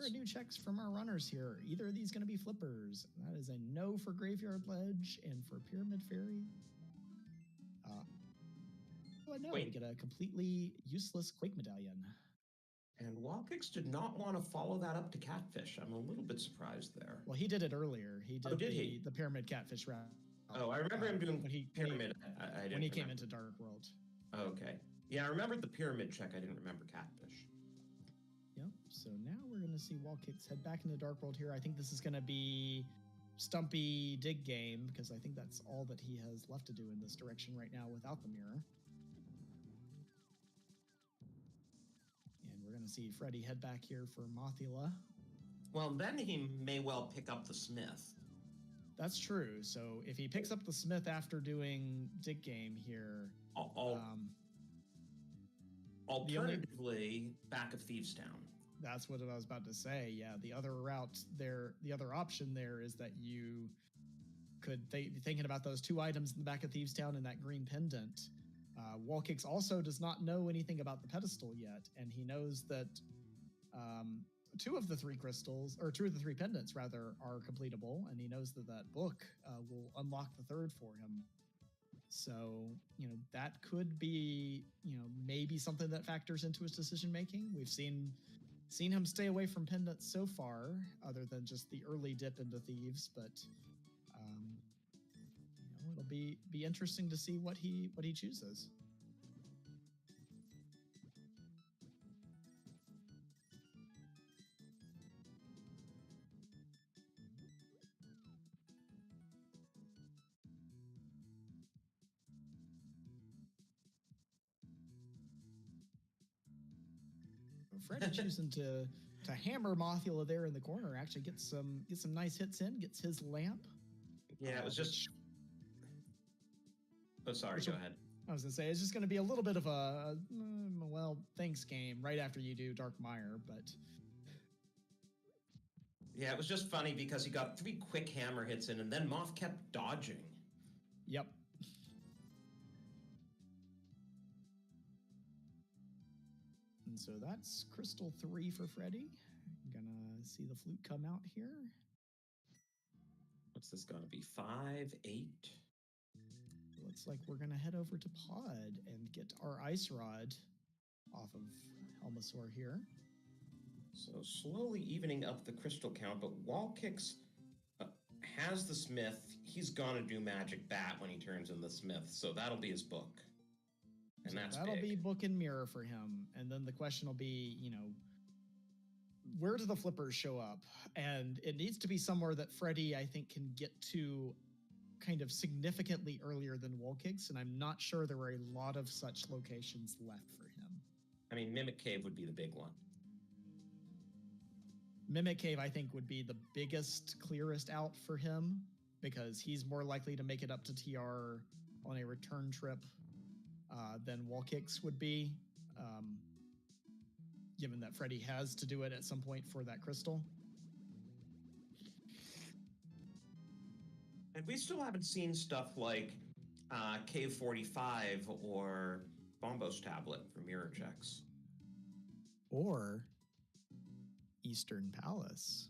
are new checks from our runners here. Either of these going to be flippers. That is a no for Graveyard Ledge and for Pyramid Fairy. But no, we get a completely useless Quake Medallion. And Wildkicks did not want to follow that up to Catfish. I'm a little bit surprised there. Well, he did it earlier. He did, he? The Pyramid Catfish route. Oh, I remember him doing Pyramid. I didn't when he came into Dark World. Okay. Yeah, I remembered the Pyramid check. I didn't remember Catfish. Yep. So now we're going to see Wildkicks head back into Dark World here. I think this is going to be Stumpy Dig Game, because I think that's all that he has left to do in this direction right now without the mirror. And we're going to see Freddy head back here for Mothula. Well, then he may well pick up the Smith. That's true. So if he picks up the Smith after doing Dig Game here... Alternatively, back of Thieves Town. That's what I was about to say. Yeah, the other route there, the other option there is that you could be thinking about those two items in the back of Thieves Town and that green pendant. Wallkicks also does not know anything about the pedestal yet, and he knows that two of the three pendants rather are completable, and he knows that that book will unlock the third for him. So, that could be, maybe something that factors into his decision making. We've seen him stay away from pendants so far, other than just the early dip into Thieves. But, it'll be interesting to see what he chooses. Freddy choosing to hammer Mothula there in the corner, actually get some nice hits in, gets his lamp. Yeah, it was just... Oh, sorry, go ahead. I was going to say, it's just going to be a little bit of a, thanks game right after you do Dark Mire, but... Yeah, it was just funny because he got 3 quick hammer hits in, and then Moth kept dodging. Yep. And so that's Crystal 3 for Freddy. Gonna see the flute come out here. What's this gonna be? 5, 8? Looks like we're gonna head over to Pod and get our Ice Rod off of Helmasaur here. So slowly evening up the crystal count, but Wallkicks has the Smith. He's gonna do Magic Bat when he turns in the Smith, so that'll be his book. And so that's that'll big. be book and mirror for him. And then the question will be, where do the flippers show up? And it needs to be somewhere that Freddy, I think, can get to kind of significantly earlier than Wallkicks, and I'm not sure there are a lot of such locations left for him. I mean, Mimic Cave would be the big one. Mimic Cave, I think, would be the biggest, clearest out for him, because he's more likely to make it up to TR on a return trip than Wallkicks would be, given that Freddy has to do it at some point for that crystal. And we still haven't seen stuff like Cave 45 or Bombos Tablet for mirror checks. Or Eastern Palace.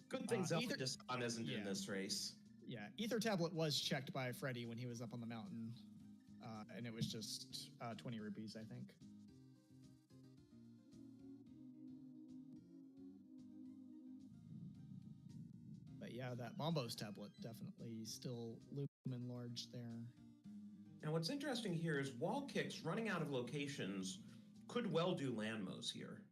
Good thing Zelda Dasan isn't in this race. Yeah, Ether Tablet was checked by Freddy when he was up on the mountain, and it was just 20 rupees, I think. But yeah, that Bombos Tablet definitely still looming large there. Now, what's interesting here is Wallkicks running out of locations could well do Landmos here.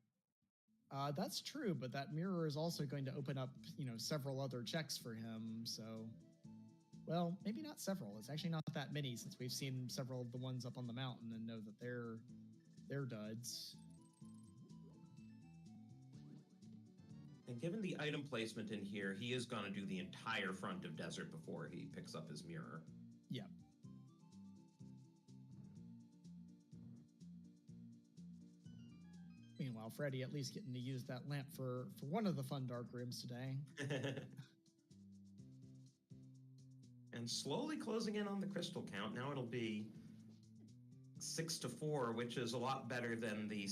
That's true, but that mirror is also going to open up, several other checks for him. So, well, maybe not several. It's actually not that many, since we've seen several of the ones up on the mountain and know that they're duds. And given the item placement in here, he is going to do the entire front of Desert before he picks up his mirror. Yep. Meanwhile, Freddy at least getting to use that lamp for one of the fun dark rooms today. And slowly closing in on the crystal count. Now it'll be 6-4, which is a lot better than the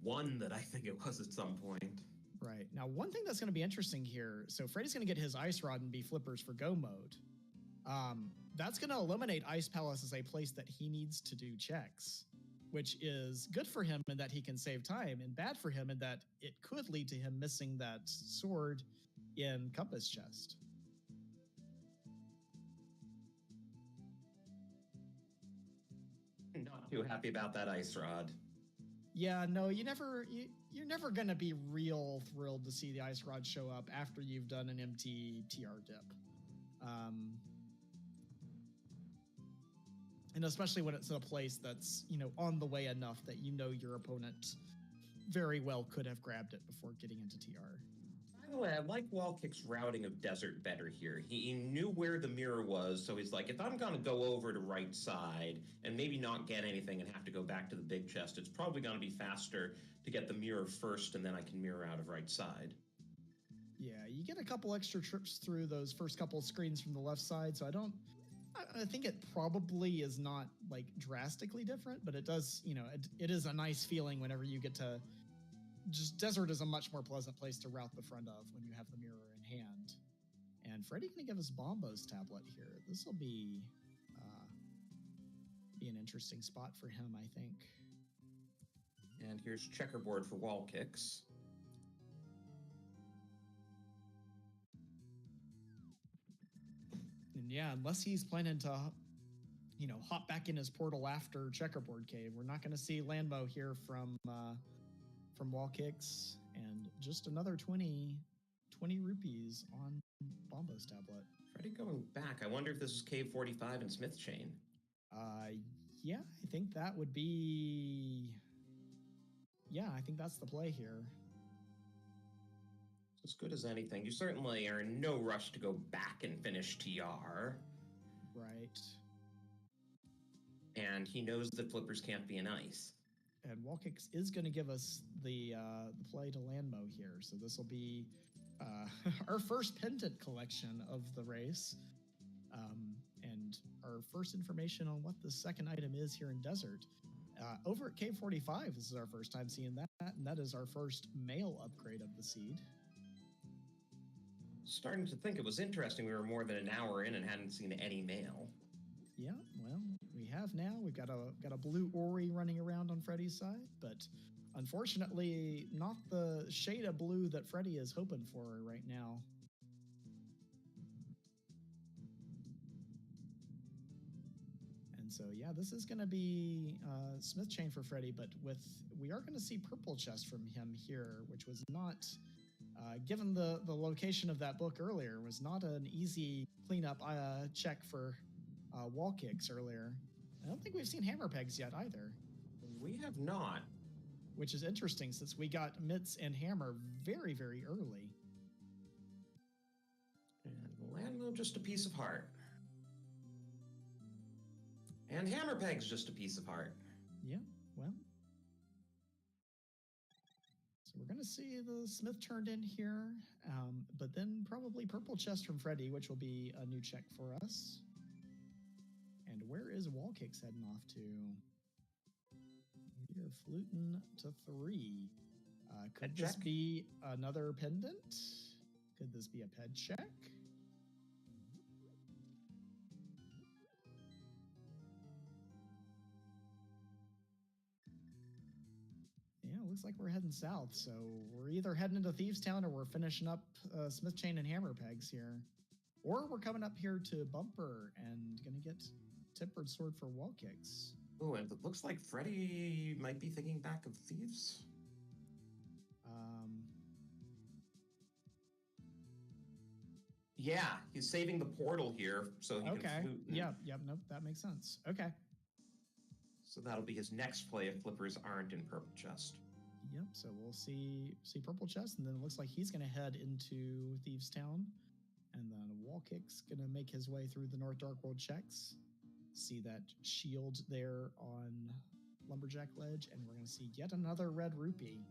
1 that I think it was at some point. Right. Now, one thing that's going to be interesting here, so Freddy's going to get his Ice Rod and be flippers for go mode. That's going to eliminate Ice Palace as a place that he needs to do checks, which is good for him in that he can save time, and bad for him in that it could lead to him missing that sword in Compass Chest. Not too happy about that Ice Rod. Yeah, no, you're never going to be real thrilled to see the Ice Rod show up after you've done an empty TR dip. And especially when it's in a place that's, on the way enough that your opponent very well could have grabbed it before getting into TR. By the way, I like Wallkick's routing of Desert better here. He knew where the mirror was, so he's like, if I'm going to go over to right side and maybe not get anything and have to go back to the big chest, it's probably going to be faster to get the mirror first, and then I can mirror out of right side. Yeah, you get a couple extra trips through those first couple of screens from the left side, so I think it probably is not like drastically different, but it does, it is a nice feeling whenever you get to just Desert is a much more pleasant place to route the front of when you have the mirror in hand. And Freddy going to give us Bombo's tablet here. This will be an interesting spot for him, I think. And here's checkerboard for Wallkicks. And yeah, unless he's planning to, hop back in his portal after Checkerboard Cave, we're not going to see Landmo here from Wallkicks, and just another 20 rupees on Bombo's tablet. Freddy going back. I wonder if this is Cave 45 and Smith Chain. Yeah, I think that would be... Yeah, I think that's the play here. As good as anything. You certainly are in no rush to go back and finish TR. Right. And he knows that flippers can't be in ice. And Wallkicks is going to give us the play to Landmo here. So this will be our first pendant collection of the race. And our first information on what the second item is here in Desert. Over at Cave 45, this is our first time seeing that. And that is our first male upgrade of the seed. Starting to think it was interesting we were more than an hour in and hadn't seen any mail. Yeah, well, we have now. We've got a blue Ori running around on Freddy's side, but unfortunately not the shade of blue that Freddy is hoping for right now. And so, yeah, this is going to be Smith Chain for Freddy, but we are going to see Purple Chest from him here, which was not... given the location of that book earlier, was not an easy cleanup check for Wallkicks earlier. I don't think we've seen Hammer Pegs yet either. We have not. Which is interesting since we got Mitts and Hammer very, very early. And Landmo, just a piece of heart. And Hammer Peg's just a piece of heart. Yeah, well... So we're going to see the Smith turned in here, but then probably Purple Chest from Freddy, which will be a new check for us. And where is Wallkicks heading off to? We are fluting to 3. Could this be another pendant? Could this be a ped check? Looks like we're heading south, so we're either heading into Thieves Town or we're finishing up Smith Chain and Hammer Pegs here. Or we're coming up here to Bumper and gonna get Tempered Sword for Wallkicks. Oh, and it looks like Freddy might be thinking back of Thieves. Yeah, he's saving the portal here so he can flute. Yep, nope, that makes sense. Okay. So that'll be his next play if flippers aren't in Purple Chest. Yep, so we'll see Purple Chest, and then it looks like he's going to head into Thieves Town, and then Wallkick's going to make his way through the North Dark World checks. See that shield there on Lumberjack Ledge, and we're going to see yet another red rupee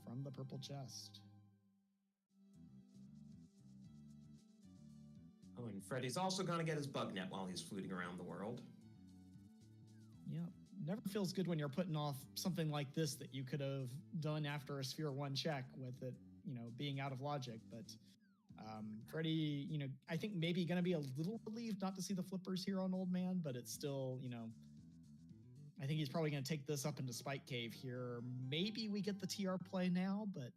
from the Purple Chest. Oh, and Freddy's also going to get his bug net while he's fluting around the world. Yeah, never feels good when you're putting off something like this that you could have done after a Sphere 1 check with it, being out of logic. But Freddy, I think maybe going to be a little relieved not to see the flippers here on Old Man, but it's still, I think he's probably going to take this up into Spike Cave here. Maybe we get the TR play now, but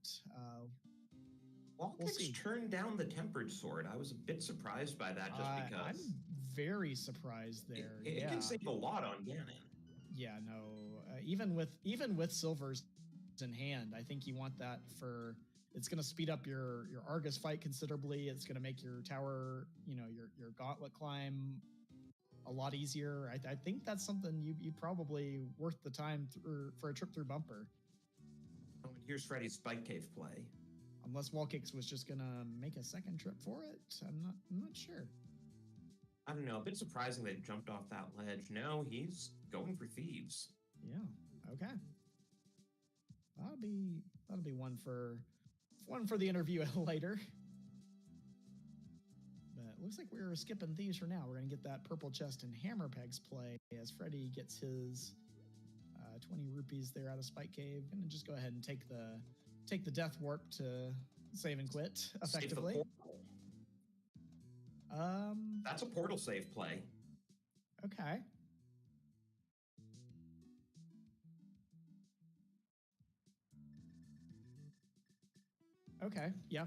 Wall Kicks turned down the Tempered Sword. I was a bit surprised by that just because. I'm very surprised there. It can save a lot on Ganon. Yeah, no. Even with silvers in hand, I think you want that for. It's going to speed up your Argus fight considerably. It's going to make your tower, your gauntlet climb a lot easier. I think that's something you probably worth the time for a trip through Bumper. Oh, and here's Freddy's Spike Cave play. Unless Wall Kicks was just going to make a second trip for it. I'm not sure. I don't know. A bit surprising that he jumped off that ledge. No, he's going for Thieves. Yeah. Okay. That'll be one for the interview later. But it looks like we're skipping Thieves for now. We're going to get that Purple Chest and Hammer Pegs play as Freddy gets his 20 rupees there out of Spike Cave. Going to just go ahead and take the Death Warp to save and quit effectively. Save the portal. That's a portal save play. Okay. Okay, yeah.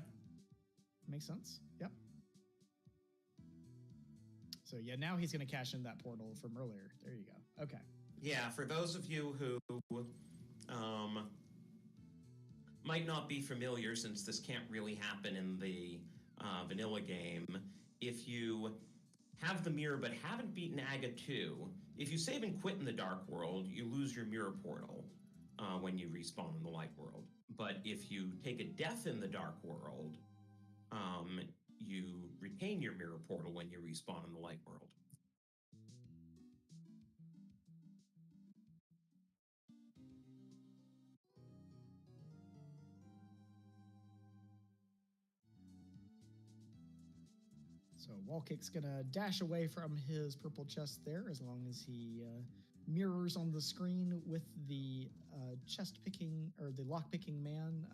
Makes sense. Yep. So yeah, now he's going to cash in that portal from earlier. There you go. Okay. Yeah, for those of you who might not be familiar, since this can't really happen in the vanilla game, if you have the mirror but haven't beaten Aga 2, if you save and quit in the Dark World, you lose your mirror portal when you respawn in the Light World. But if you take a death in the Dark World, you retain your mirror portal when you respawn in the Light World. So Wall Kick's gonna dash away from his purple chest there, as long as he mirrors on the screen with the chest picking or the lock picking man.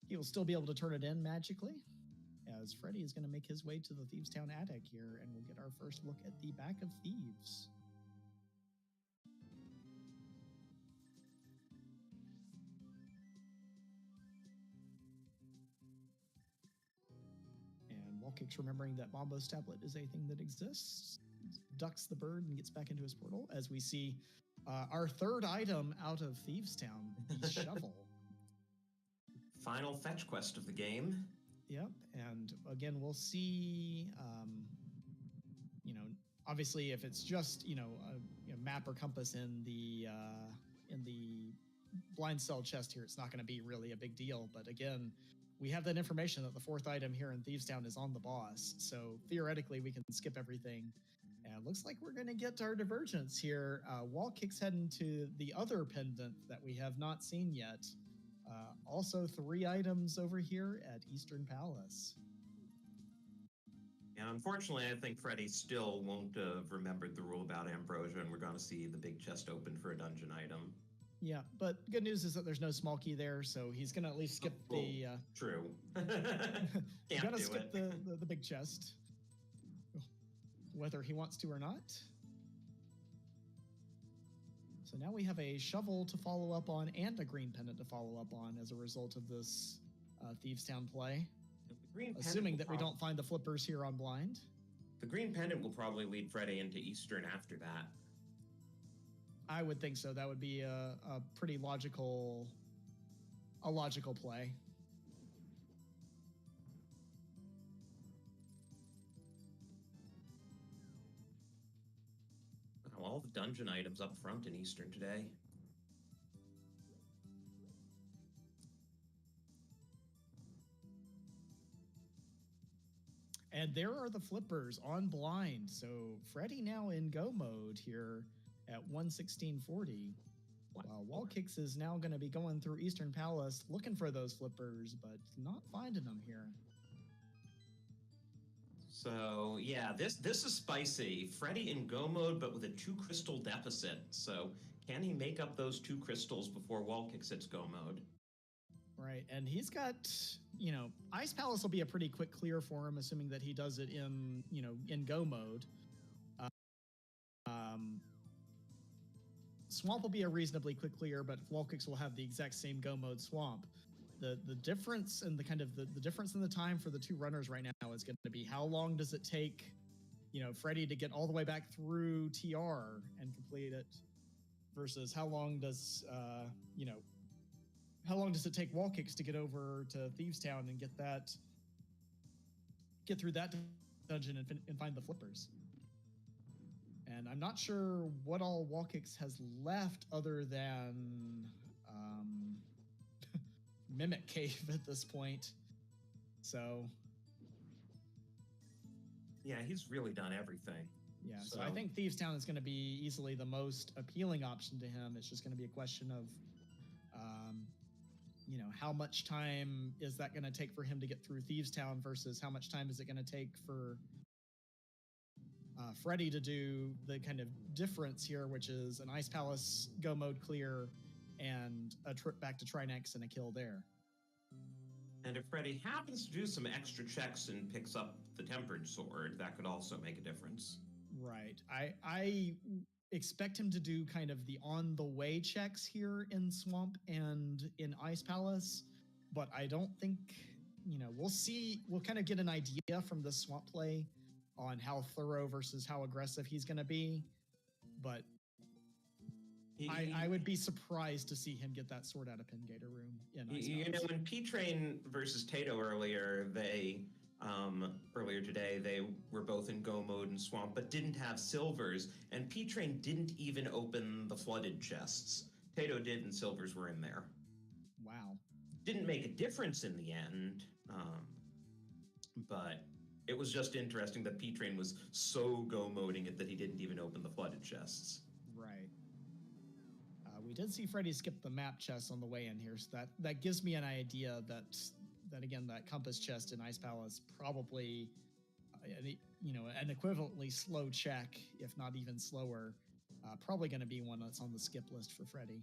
He will still be able to turn it in magically, as Freddy is going to make his way to the Thieves Town attic here, and we'll get our first look at the back of Thieves. And Wall Kick's remembering that Bombo's tablet is a thing that exists, ducks the bird and gets back into his portal, as we see our third item out of Thieves Town, the shovel. Final fetch quest of the game. Yep, and again, we'll see, obviously if it's just, a map or compass in the blind cell chest here, it's not going to be really a big deal. But again, we have that information that the fourth item here in Thieves Town is on the boss. So theoretically, we can skip everything. And it looks like we're going to get our divergence here. Wall Kick's heading to the other pendant that we have not seen yet. Also 3 items over here at Eastern Palace. And unfortunately, I think Freddy still won't have remembered the rule about Ambrosia, and we're going to see the big chest open for a dungeon item. Yeah, but good news is that there's no small key there, so he's going to at least skip the... True. He's going to skip the big chest, whether he wants to or not. So now we have a shovel to follow up on and a green pendant to follow up on as a result of this Thieves Town play. Assuming that we don't find the flippers here on blind. The green pendant will probably lead Freddy into Eastern after that. I would think so. That would be a pretty logical play. All the dungeon items up front in Eastern today. And there are the flippers on blind. So Freddy now in go mode here at 116.40. While Wall Kicks is now going to be going through Eastern Palace looking for those flippers, but not finding them here. So yeah, this is spicy. Freddy in go mode, but with a 2 crystal deficit. So can he make up those 2 crystals before Wall Kicks hits go mode? Right, and he's got, Ice Palace will be a pretty quick clear for him, assuming that he does it in go mode. Swamp will be a reasonably quick clear, but Wall Kicks will have the exact same go mode Swamp. The difference and the difference in the time for the two runners right now is going to be how long does it take, Freddy to get all the way back through TR and complete it, versus how long does it take Wall Kicks to get over to Thieves Town and get through that dungeon and find the flippers. And I'm not sure what all Wall Kicks has left other than Mimic Cave at this point. So yeah, he's really done everything. Yeah, so I think Thieves Town is going to be easily the most appealing option to him. It's just going to be a question of how much time is that going to take for him to get through Thieves Town versus how much time is it going to take for Freddy to do the kind of difference here, which is an Ice Palace go mode clear and a trip back to Trinex and a kill there. And if Freddy happens to do some extra checks and picks up the Tempered Sword, that could also make a difference. Right. I expect him to do kind of the on-the-way checks here in Swamp and in Ice Palace, but I don't think, we'll see. We'll kind of get an idea from the Swamp play on how thorough versus how aggressive he's going to be, but I would be surprised to see him get that sword out of Pingator Room in Ice Palace. When P-Train versus Tato earlier today, they were both in go mode and Swamp, but didn't have silvers, and P-Train didn't even open the flooded chests. Tato did, and silvers were in there. Wow. Didn't make a difference in the end, but it was just interesting that P-Train was so go-moding it that he didn't even open the flooded chests. Right. We did see Freddy skip the map chest on the way in here, so that gives me an idea that again, that compass chest in Ice Palace probably, an equivalently slow check, if not even slower, probably going to be one that's on the skip list for Freddy.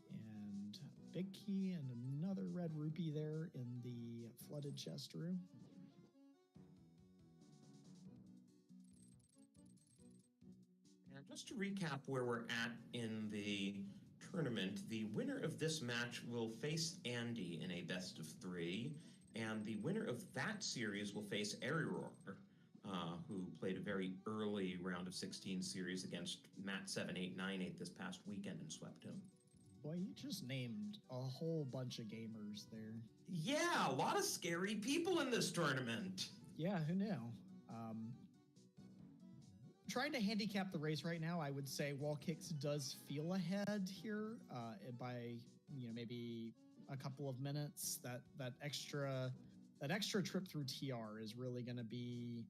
And big key and another red rupee there in the flooded chest room. And just to recap where we're at in the tournament, the winner of this match will face Andy in a best of 3, and the winner of that series will face Error, who played a very early round of 16 series against Matt 7898 this past weekend and swept him. Boy, you just named a whole bunch of gamers there. Yeah, a lot of scary people in this tournament. Yeah, who knew? Trying to handicap the race right now, I would say Wall Kicks does feel ahead here by maybe a couple of minutes. That extra trip through TR is really going to be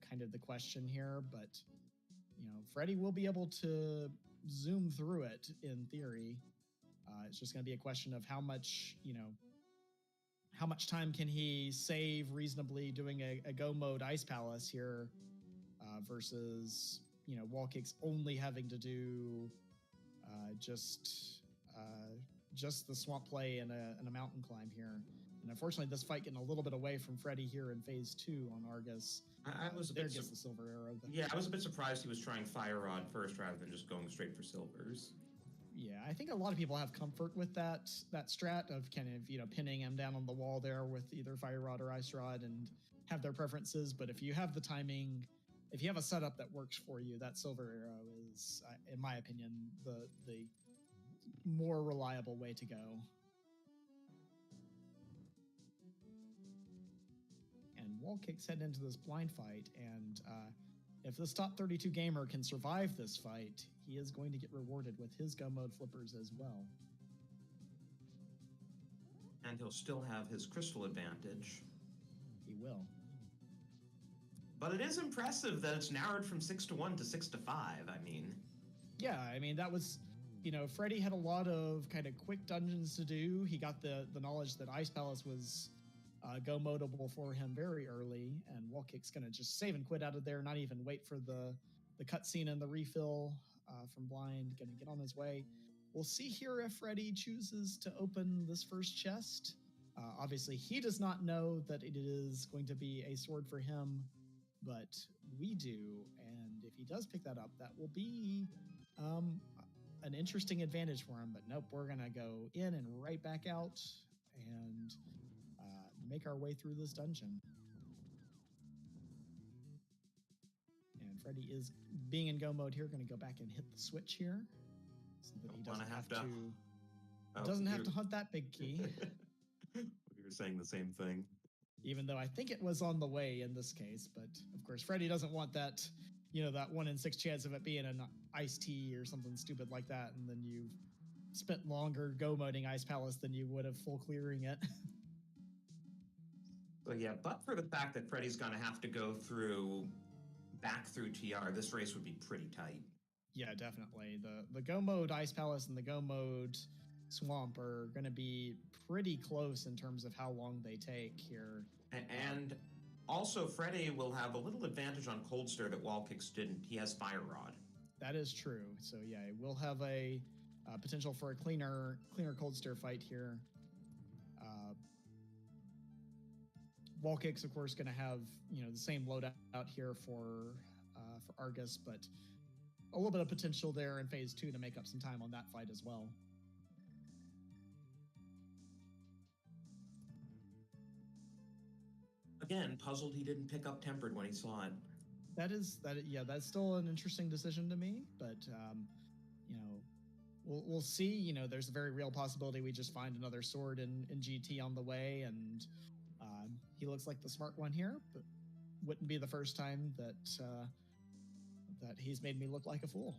kind of the question here. But Freddy will be able to zoom through it in theory. It's just going to be a question of how much time can he save reasonably doing a go mode Ice Palace here. Versus, Wall Kicks only having to do just the swamp play and a mountain climb here. And unfortunately, this fight getting a little bit away from Freddy here in phase 2 on Argus. I was a bit gets the silver arrow. I was a bit surprised he was trying Fire Rod first rather than just going straight for silvers. Yeah, I think a lot of people have comfort with that strat of kind of pinning him down on the wall there with either Fire Rod or Ice Rod and have their preferences. But if you have the timing, if you have a setup that works for you, that silver arrow is, in my opinion, the more reliable way to go. And Wall Kicks head into this blind fight, and if this top 32 gamer can survive this fight, he is going to get rewarded with his go mode flippers as well. And he'll still have his crystal advantage. He will. But it is impressive that it's narrowed from 6-1 to 6-5. Yeah, that was Freddy had a lot of kind of quick dungeons to do. He got the knowledge that Ice Palace was go modable for him very early, and Wallkick's gonna just save and quit out of there, not even wait for the cutscene and the refill from Blind. Gonna get on his way. We'll see here if Freddy chooses to open this first chest. Obviously, he does not know that it is going to be a sword for him, but we do. And if he does pick that up, that will be an interesting advantage for him. But nope, we're going to go in and right back out and make our way through this dungeon. And Freddy is, being in go mode here, going to go back and hit the switch here so that he doesn't have to hunt that big key. We were saying the same thing. Even though I think it was on the way in this case, but of course Freddy doesn't want that, that 1 in 6 chance of it being an iced tea or something stupid like that, and then you've spent longer go moding Ice Palace than you would have full clearing it. So yeah, but for the fact that Freddy's gonna have to go back through TR, this race would be pretty tight. Yeah, definitely. The go mode Ice Palace and the go mode Swamp are going to be pretty close in terms of how long they take here. And also, Freddy will have a little advantage on Cold Stir that Wallkicks didn't. He has Fire Rod. That is true. So yeah, we'll have a potential for a cleaner Cold Stir fight here. Wallkicks, of course, going to have the same loadout out here for Argus, but a little bit of potential there in phase 2 to make up some time on that fight as well. Again, puzzled he didn't pick up Tempered when he saw it. That's still an interesting decision to me, but we'll see. There's a very real possibility we just find another sword in GT on the way, and he looks like the smart one here, but wouldn't be the first time that he's made me look like a fool.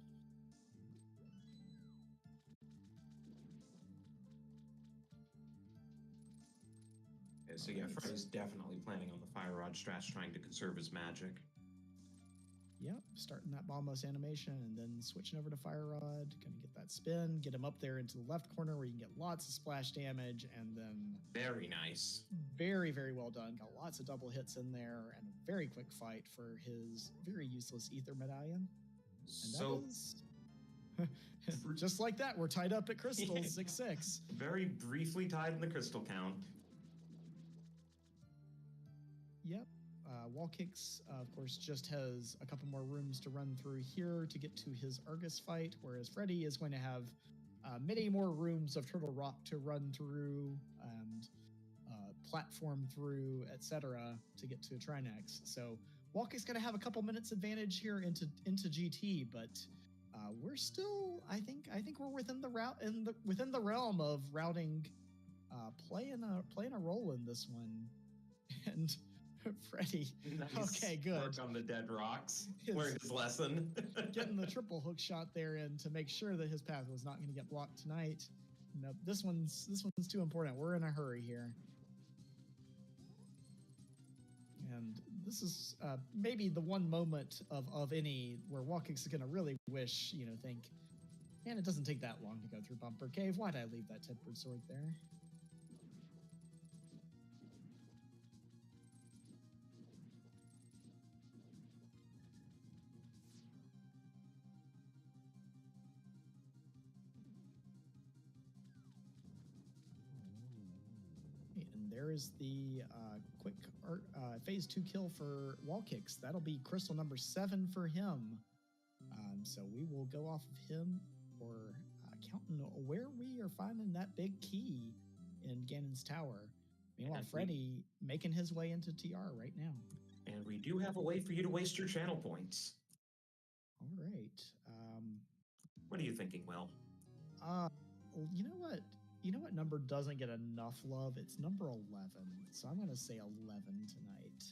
Okay, so yeah, Freddy's definitely planning on the Fire Rod strats, trying to conserve his magic. Yep, starting that Bombos animation and then switching over to Fire Rod. Gonna get that spin, get him up there into the left corner where you can get lots of splash damage, and then... Very nice. Very, very well done. Got lots of double hits in there, and a very quick fight for his very useless Ether Medallion. And that is... just like that, we're tied up at crystals, 6-6. Very briefly tied in the crystal count. Yep. Wallkicks, of course, just has a couple more rooms to run through here to get to his Argus fight, whereas Freddy is going to have many more rooms of Turtle Rock to run through and platform through, etc., to get to Trinex. So Wallkick's going to have a couple minutes advantage here into GT, but we're still, I think we're within the realm of routing, playing a role in this one, and. Freddy. Nice. Okay, good. Work on the dead rocks. Learned his lesson. Getting the triple hook shot there in to make sure that his path was not going to get blocked tonight. Nope, this one's too important. We're in a hurry here. And this is maybe the one moment of any where Wallkicks is going to really wish, think, man, it doesn't take that long to go through Bumper Cave. Why'd I leave that tempered sword there? There is the quick phase 2 kill for Wallkicks. That'll be crystal number 7 for him. So we will go off of him for counting where we are finding that big key in Ganon's Tower. Meanwhile, Freddy making his way into TR right now. And we do have a way for you to waste your channel points. All right. What are you thinking, Will? You know what? You know what number doesn't get enough love? It's number 11. So I'm going to say 11 tonight.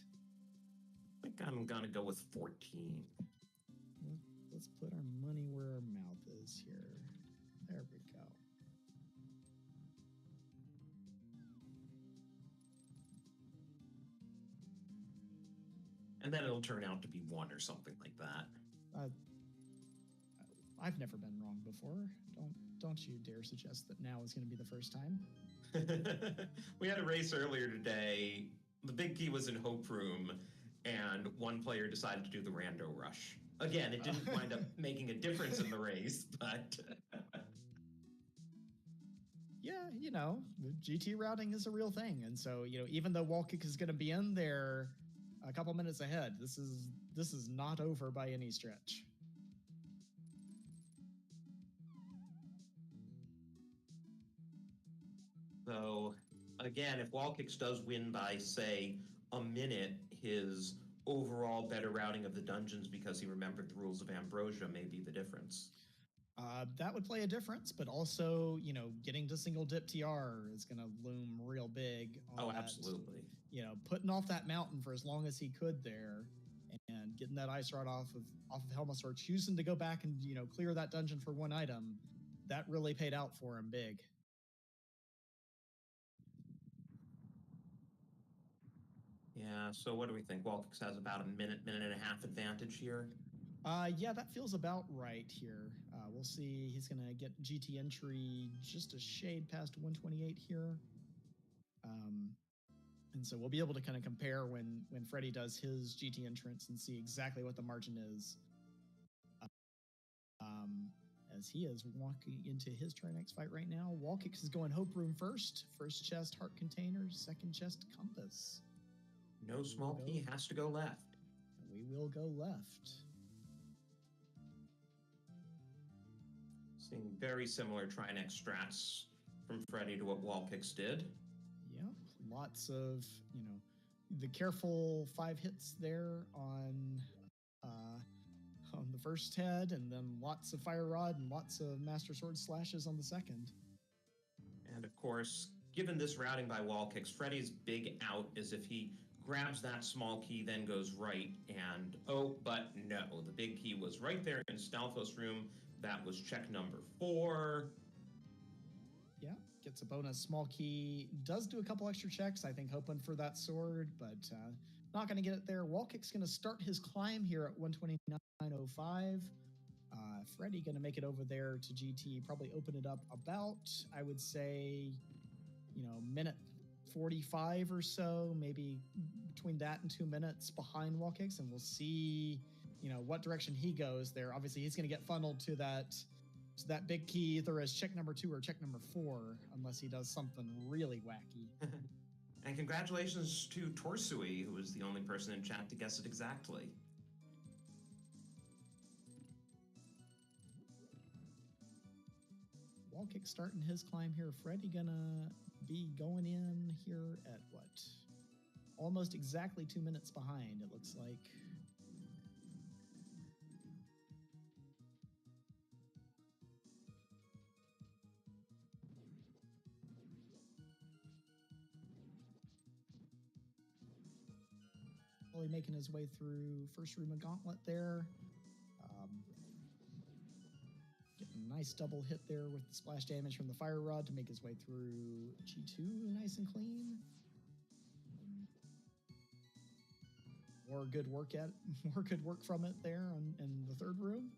I think I'm going to go with 14. Let's put our money where our mouth is here. There we go. And then it'll turn out to be 1 or something like that. I've never been wrong before. Don't you dare suggest that now is going to be the first time. We had a race earlier today. The big key was in Hope Room, and one player decided to do the rando rush. Again, it didn't wind up making a difference in the race, but yeah, the GT routing is a real thing, and so even though Walkick is going to be in there a couple minutes ahead, this is not over by any stretch. So, again, if Wallkicks does win by, say, a minute, his overall better routing of the dungeons because he remembered the rules of Ambrosia may be the difference. That would play a difference, but also, getting to single dip TR is going to loom real big. Oh, absolutely. Putting off that mountain for as long as he could there, and getting that ice rod off of Helmasaur, choosing to go back and clear that dungeon for one item, that really paid out for him big. Yeah, so what do we think? Wallkicks has about a minute and a half advantage here. Yeah, that feels about right here. We'll see. He's going to get GT entry just a shade past 128 here. And so we'll be able to kind of compare when Freddie does his GT entrance and see exactly what the margin is. As he is walking into his Trinex fight right now. Wallkicks is going Hope Room first. First chest, Heart Container. Second chest, Compass. No small key has to go left. We will go left. Seeing very similar Trinex strats from Freddie to what Wallkicks did. Yep, lots of, the careful 5 hits there on the first head, and then lots of Fire Rod and lots of Master Sword slashes on the second. And of course, given this routing by Wallkicks, Freddie's big out is if he grabs that small key, then goes right, and but no, the big key was right there in Stalfos' room. That was check number 4. Yeah, gets a bonus small key, does do a couple extra checks, I think, hoping for that sword, but not going to get it there. Wallkick's going to start his climb here at 129.05. Freddie going to make it over there to GT, probably open it up about, I would say, minute 45 or so, maybe between that and 2 minutes behind Wallkicks, and we'll see, what direction he goes there. Obviously, he's going to get funneled to that big key either as check number 2 or check number 4, unless he does something really wacky. And congratulations to Torsui, who was the only person in chat to guess it exactly. Wallkick starting his climb here. Freddie gonna be going in here at what? Almost exactly 2 minutes behind, it looks like. Making his way through first room of Gauntlet there. Getting a nice double hit there with the splash damage from the Fire Rod to make his way through G2 nice and clean. More good work from it there in the third room.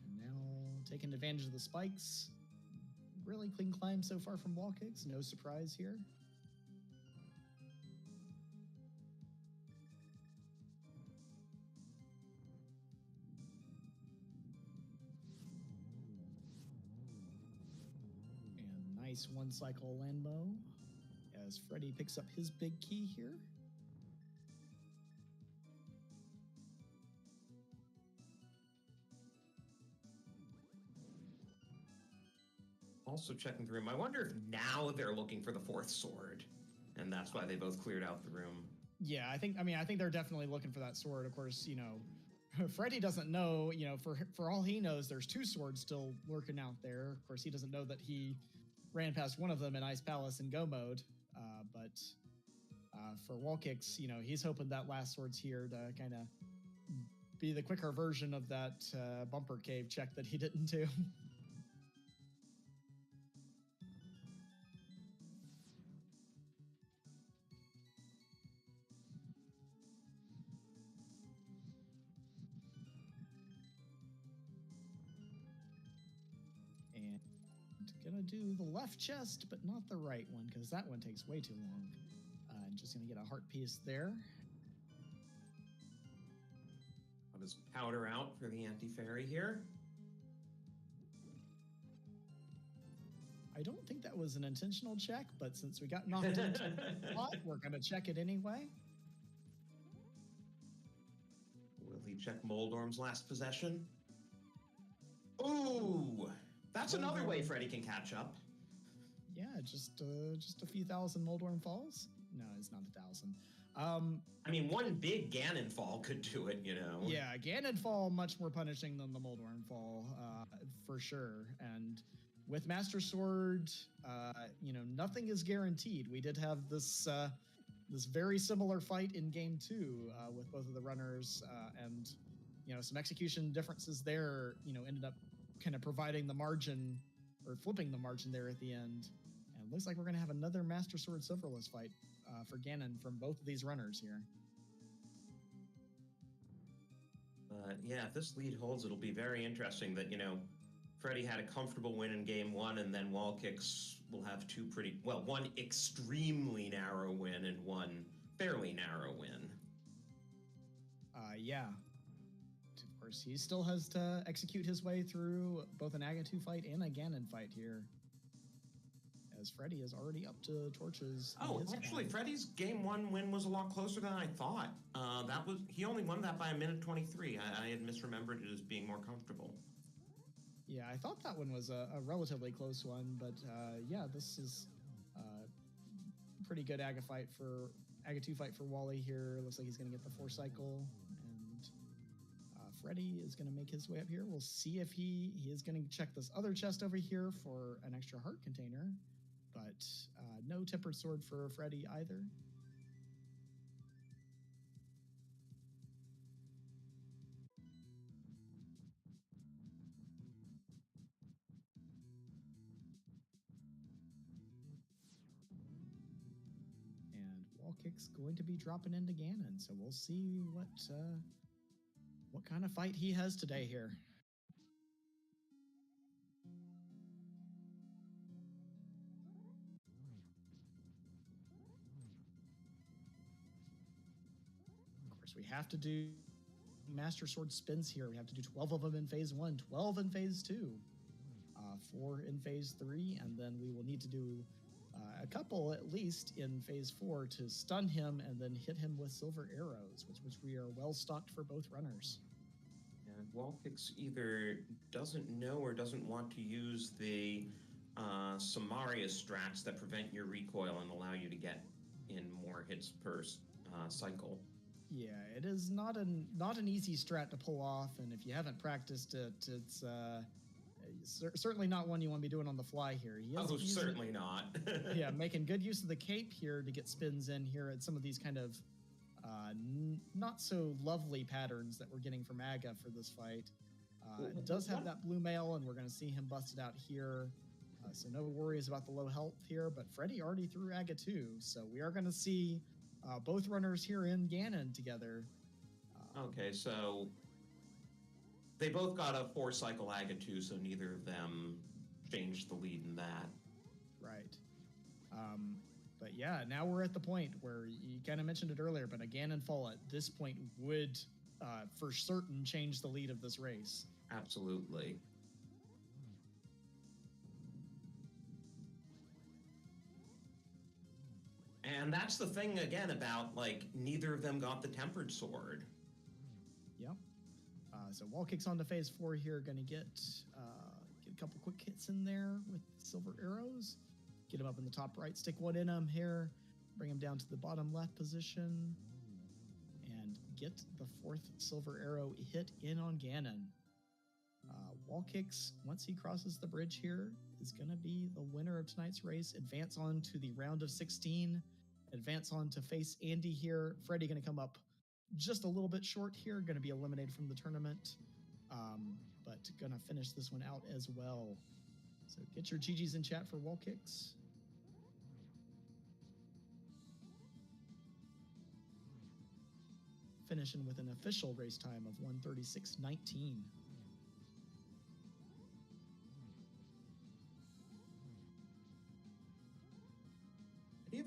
And now taking advantage of the spikes. Really clean climb so far from Wallkicks, no surprise here. Nice one cycle Landmo as Freddie picks up his big key here. Also checking the room. I wonder if now they're looking for the 4th sword, and that's why they both cleared out the room. Yeah, I think they're definitely looking for that sword. Of course, Freddie doesn't know, for all he knows, there's 2 swords still lurking out there. Of course, he doesn't know that he ran past one of them in Ice Palace in go mode, but for Wallkicks, he's hoping that last sword's here to kind of be the quicker version of that bumper cave check that he didn't do. And gonna do the left chest, but not the right one, because that one takes way too long. And just gonna get a heart piece there. Got his powder out for the anti-fairy here. I don't think that was an intentional check, but since we got knocked into the spot, we're gonna check it anyway. Will he check Moldorm's last possession? Ooh! That's another way Freddy can catch up. Yeah, just a few thousand Moldorm falls. No, it's not 1,000. I mean, one big Ganon fall could do it, you know. Yeah, Ganon fall much more punishing than the Moldorm fall, for sure. And with Master Sword, nothing is guaranteed. We did have this this very similar fight in Game 2 with both of the runners, and some execution differences there. Ended up kind of providing the margin or flipping the margin there at the end. And it looks like we're going to have another Master Sword Silverless fight for Ganon from both of these runners here. Yeah, if this lead holds, it'll be very interesting that, Freddy had a comfortable win in Game 1, and then Wall Kicks will have one extremely narrow win and one fairly narrow win. Yeah. Of course, he still has to execute his way through both an Agatu fight and a Ganon fight here, as Freddy is already up to torches. Oh, actually, Freddy's Game 1 win was a lot closer than I thought. He only won that by a minute 23. I had misremembered it as being more comfortable. Yeah, I thought that one was a relatively close one, but this is pretty good Agatu fight for Wally here. Looks like he's going to get the 4 cycle, and Freddy is going to make his way up here. We'll see if he is going to check this other chest over here for an extra heart container, but no tempered sword for Freddy either. Kick's going to be dropping into Ganon, so we'll see what kind of fight he has today here. Of course, we have to do Master Sword spins here. We have to do 12 of them in phase 1, 12 in phase 2, 4 in phase 3, and then we will need to do a couple at least in phase 4 to stun him and then hit him with silver arrows, which we are well stocked for both runners. And Wall Kicks either doesn't know or doesn't want to use the Samaria strats that prevent your recoil and allow you to get in more hits per cycle. Yeah, it is not an easy strat to pull off, and if you haven't practiced it, it's certainly not one you want to be doing on the fly here. Certainly not. Yeah, making good use of the cape here to get spins in here at some of these kind of not so lovely patterns that we're getting from Aga for this fight. It does have that blue mail, and we're going to see him busted out here. So no worries about the low health here, but Freddy already threw Aga too, so we are going to see both runners here in Ganon together. Okay, so they both got a 4-cycle Agatu, so neither of them changed the lead in that. Right. But yeah, now we're at the point where you kind of mentioned it earlier, but a Ganon fall at this point would for certain change the lead of this race. Absolutely. And that's the thing, again, about, neither of them got the tempered sword. Yep. So Wall Kicks on to phase 4 here, going to get a couple quick hits in there with silver arrows. Get him up in the top right, stick one in him here, bring him down to the bottom left position, and get the 4th silver arrow hit in on Ganon. Wall Kicks, once he crosses the bridge here, is going to be the winner of tonight's race, advance on to the round of 16, advance on to face Andy here. Freddy going to come up just a little bit short here, going to be eliminated from the tournament, but going to finish this one out as well. So get your GGs in chat for Wall Kicks. Finishing with an official race time of 1:36.19.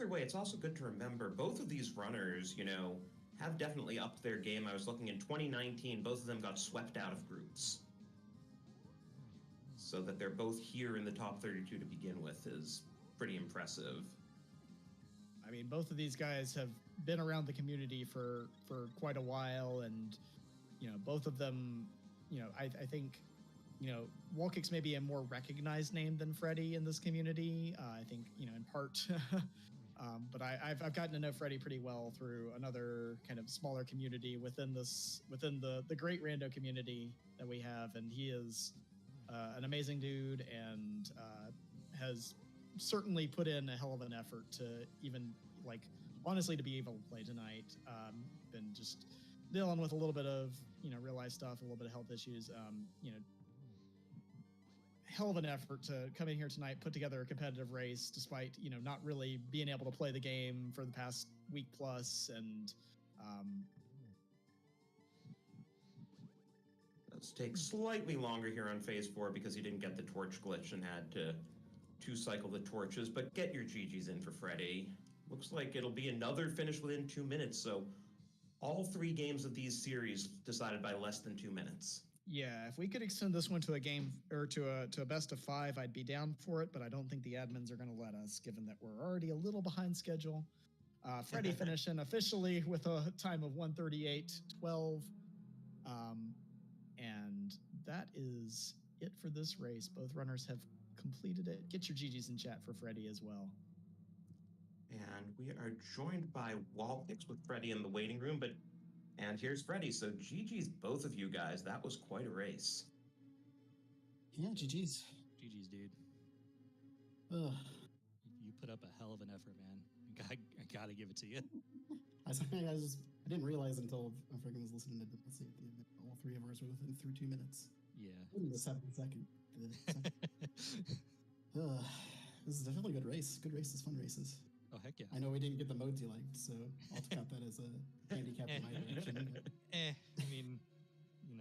either way, it's also good to remember both of these runners, have definitely upped their game. I was looking in 2019, both of them got swept out of groups. So that they're both here in the top 32 to begin with is pretty impressive. I mean, both of these guys have been around the community for quite a while, and both of them, I think, Wallkicks may be a more recognized name than Freddy in this community. I think, in part, but I've gotten to know Freddy pretty well through another kind of smaller community within the great rando community that we have, and he is an amazing dude and has certainly put in a hell of an effort to even, honestly, to be able to play tonight. Been just dealing with a little bit of, real life stuff, a little bit of health issues. Hell of an effort to come in here tonight, put together a competitive race, despite, not really being able to play the game for the past week plus. And let's take slightly longer here on phase 4 because he didn't get the torch glitch and had to cycle the torches, but get your GGs in for Freddy. Looks like it'll be another finish within 2 minutes, so all 3 games of these series decided by less than 2 minutes. Yeah, if we could extend this one to a game or to a best of 5, I'd be down for it, but I don't think the admins are going to let us, given that we're already a little behind schedule. Freddy finishing officially with a time of 1:38.12. And that is it for this race. Both runners have completed it. Get your GGs in chat for Freddy as well. And we are joined by Wallkicks with Freddy in the waiting room, and here's Freddy. So GG's both of you guys. That was quite a race. Yeah, GG's. GG's, dude. Ugh. You put up a hell of an effort, man. I gotta give it to you. I didn't realize until I freaking was listening to all 3 of ours were within 2 minutes. Yeah. In the 7th. This is definitely a good race. Good races, fun races. Oh, heck yeah. I know we didn't get the modes you liked, so I'll count that as a handicap in my direction. I mean,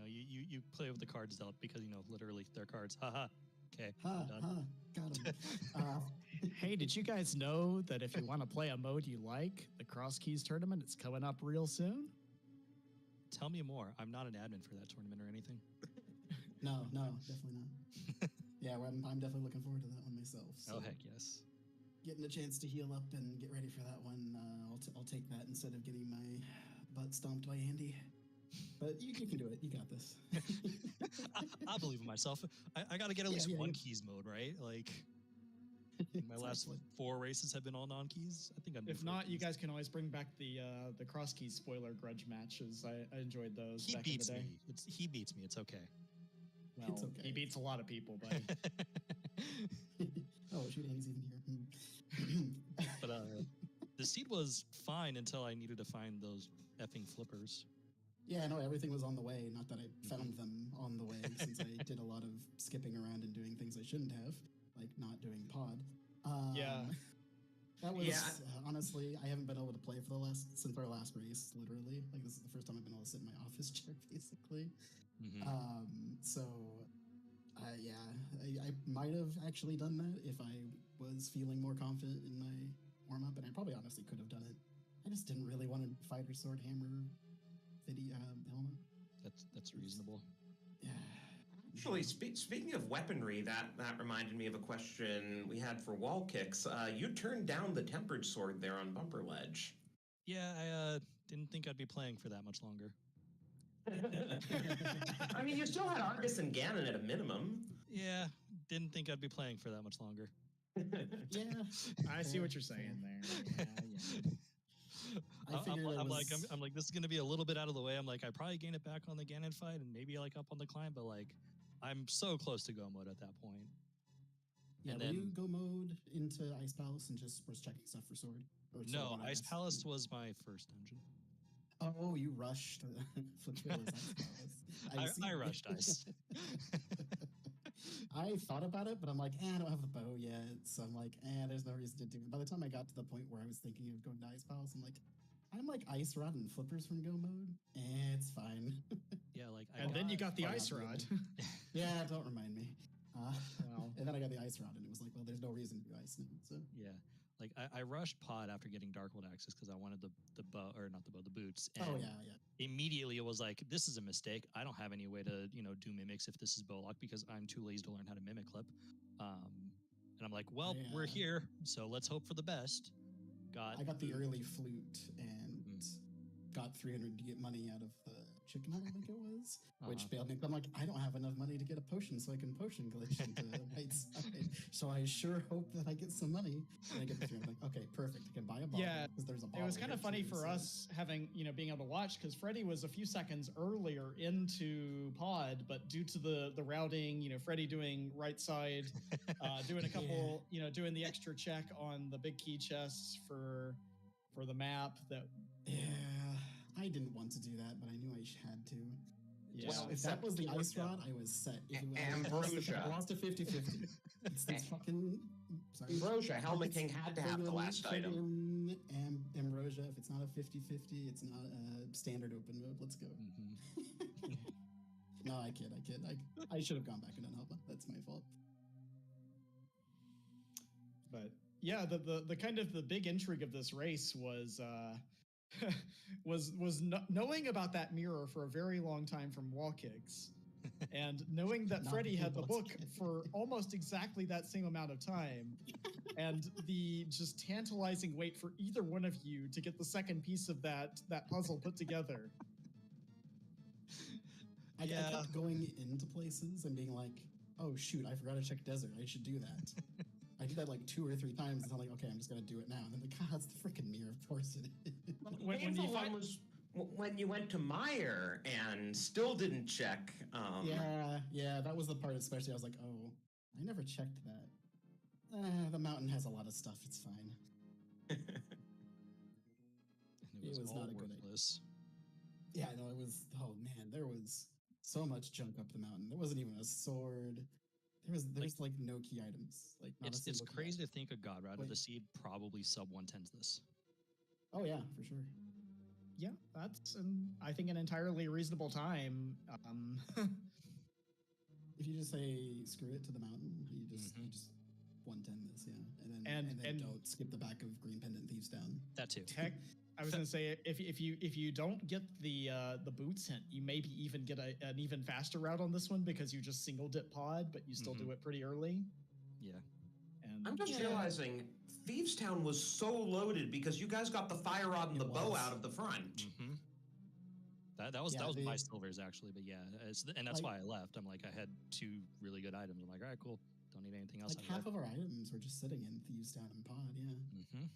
you play with the cards dealt because, literally their cards. Haha. Okay. Got him. Hey, did you guys know that if you want to play a mode you like, the Cross Keys tournament, it's coming up real soon? Tell me more. I'm not an admin for that tournament or anything. No, definitely not. Yeah, I'm definitely looking forward to that one myself. So. Oh, heck yes. Getting a chance to heal up and get ready for that one, I'll take that instead of getting my butt stomped by Andy. But you can do it. You got this. I believe in myself. I got to get at least one keys mode, right? Like, my last 4 races have been all non-keys. I think I'm. If not, you guys can always bring back the Cross Keys spoiler grudge matches. I enjoyed those. He back beats in the day. me. He beats me. It's okay. Well, it's okay. He beats a lot of people, buddy. Oh, shoot, Andy's even here. But the seed was fine until I needed to find those effing flippers. Yeah, no, everything was on the way. Not that I found them on the way, since I did a lot of skipping around and doing things I shouldn't have, like not doing pod. Yeah. That was, honestly, I haven't been able to play since our last race, literally. Like, this is the first time I've been able to sit in my office chair, basically. Mm-hmm. I might have actually done that if I was feeling more confident in my warm-up, and I probably honestly could have done it. I just didn't really want to fighter sword hammer helmet. That's reasonable. Yeah. Actually, speaking of weaponry, that reminded me of a question we had for Wallkicks. You turned down the tempered sword there on Bumper Ledge. Yeah, I didn't think I'd be playing for that much longer. I mean, you still had Argus and Ganon at a minimum. Yeah, didn't think I'd be playing for that much longer. Yeah. I see what you're saying there. Yeah. I'm like, this is gonna be a little bit out of the way. I'm like, I probably gain it back on the Ganon fight and maybe like up on the climb, but like, I'm so close to go mode at that point. Yeah, and will then, you go mode into Ice Palace and just was checking stuff for sword? No, Ice Palace was my first dungeon. Oh, you rushed Ice Palace. I rushed Ice. I thought about it, but I'm like, I don't have the bow yet. So I'm like, there's no reason to do it. By the time I got to the point where I was thinking of going to Ice Palace, I'm like Ice Rod and Flippers from Go mode. It's fine. Yeah, like, then you got the Ice Rod. Yeah, don't remind me. And then I got the Ice Rod, and it was like, well, there's no reason to do Ice now. So yeah, Like I rushed pod after getting Darkwood access because I wanted the bow, or not the bow, the boots. And Oh yeah. immediately it was like, this is a mistake. I don't have any way to do mimics if this is bow lock because I'm too lazy to learn how to mimic clip. And I'm like, well, we're here, so let's hope for the best. I got the early flute and got 300 to get money out of the chicken, I think it was, which failed me. I'm like, I don't have enough money to get a potion, so I can potion glitch into the right side. So I sure hope that I get some money. And I get the 300. I'm like, okay, perfect. I can buy a bottle. Yeah, because there's a bottle. It was kind of funny for us having, being able to watch, because Freddy was a few seconds earlier into pod, but due to the routing, Freddy doing right side, doing a couple, doing the extra check on the big key chests for the map that. Yeah. I didn't want to do that, but I knew I had to. Yeah. Well, if that was the ice rod, I was set. Ambrosia. I lost a 50-50. It's this fucking... Sorry. Ambrosia. Helmet King had to have the last item. Ambrosia. If it's not a 50-50, it's not a standard open mode. Let's go. Mm-hmm. No, I kid. I should have gone back and done Helmet. That's my fault. But yeah, the kind of the big intrigue of this race was... knowing about that mirror for a very long time from wall kicks, and knowing that Freddy had the book for almost exactly that same amount of time, and the just tantalizing wait for either one of you to get the second piece of that puzzle put together. I kept going into places and being like, oh shoot, I forgot to check desert. I should do that. I did that like 2 or 3 times until I'm like, okay, I'm just gonna do it now. And then like, God, that's the freaking mirror. Of course it is. When you went to Meyer and still didn't check. Yeah, that was the part especially. I was like, oh, I never checked that. The mountain has a lot of stuff. It's fine. And it was not a good idea. Yeah, no, it was. Oh man, there was so much junk up the mountain. There wasn't even a sword. There's like no key items. Like it's crazy to think a God Ride of the Seed probably sub 110s this. Oh yeah, for sure. Yeah, that's I think an entirely reasonable time. If you just say screw it to the mountain, you just 110 this, yeah, and then don't skip the back of Green Pendant Thieves Down. That too. I was gonna say if you don't get the boots hint, you maybe even get an even faster route on this one because you just single dip pod, but you still do it pretty early. Yeah. And I'm just realizing Thieves Town was so loaded because you guys got the fire rod and the bow out of the front. Mm-hmm. That was my silvers actually, but yeah, and that's why I left. I'm like, I had 2 really good items. I'm like, all right, cool. Don't need anything else. Like half of our items were just sitting in Thieves Town and pod, yeah. Mm-hmm.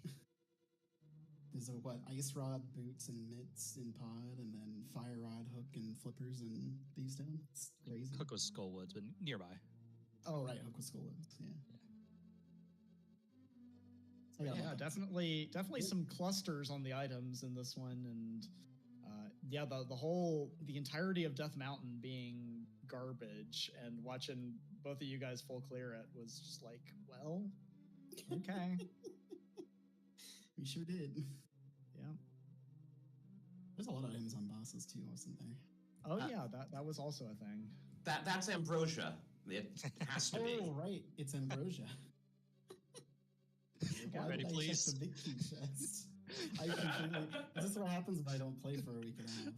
There's ice rod, boots, and mitts in pod, and then fire rod, hook, and flippers in Thieves Town. It's crazy. Hook was Skullwoods, but nearby. Oh right, hook was Skullwoods, yeah. Yeah, definitely some clusters on the items in this one, and the entirety of Death Mountain being garbage, and watching both of you guys full clear it was just like, well, okay. We sure did. Yeah. There's a lot of items on bosses too, wasn't there? Oh yeah, that was also a thing. That's Ambrosia. It has to be. Oh right, it's Ambrosia. Ready, please. The big key chest. This is what happens if I don't play for a week and a half.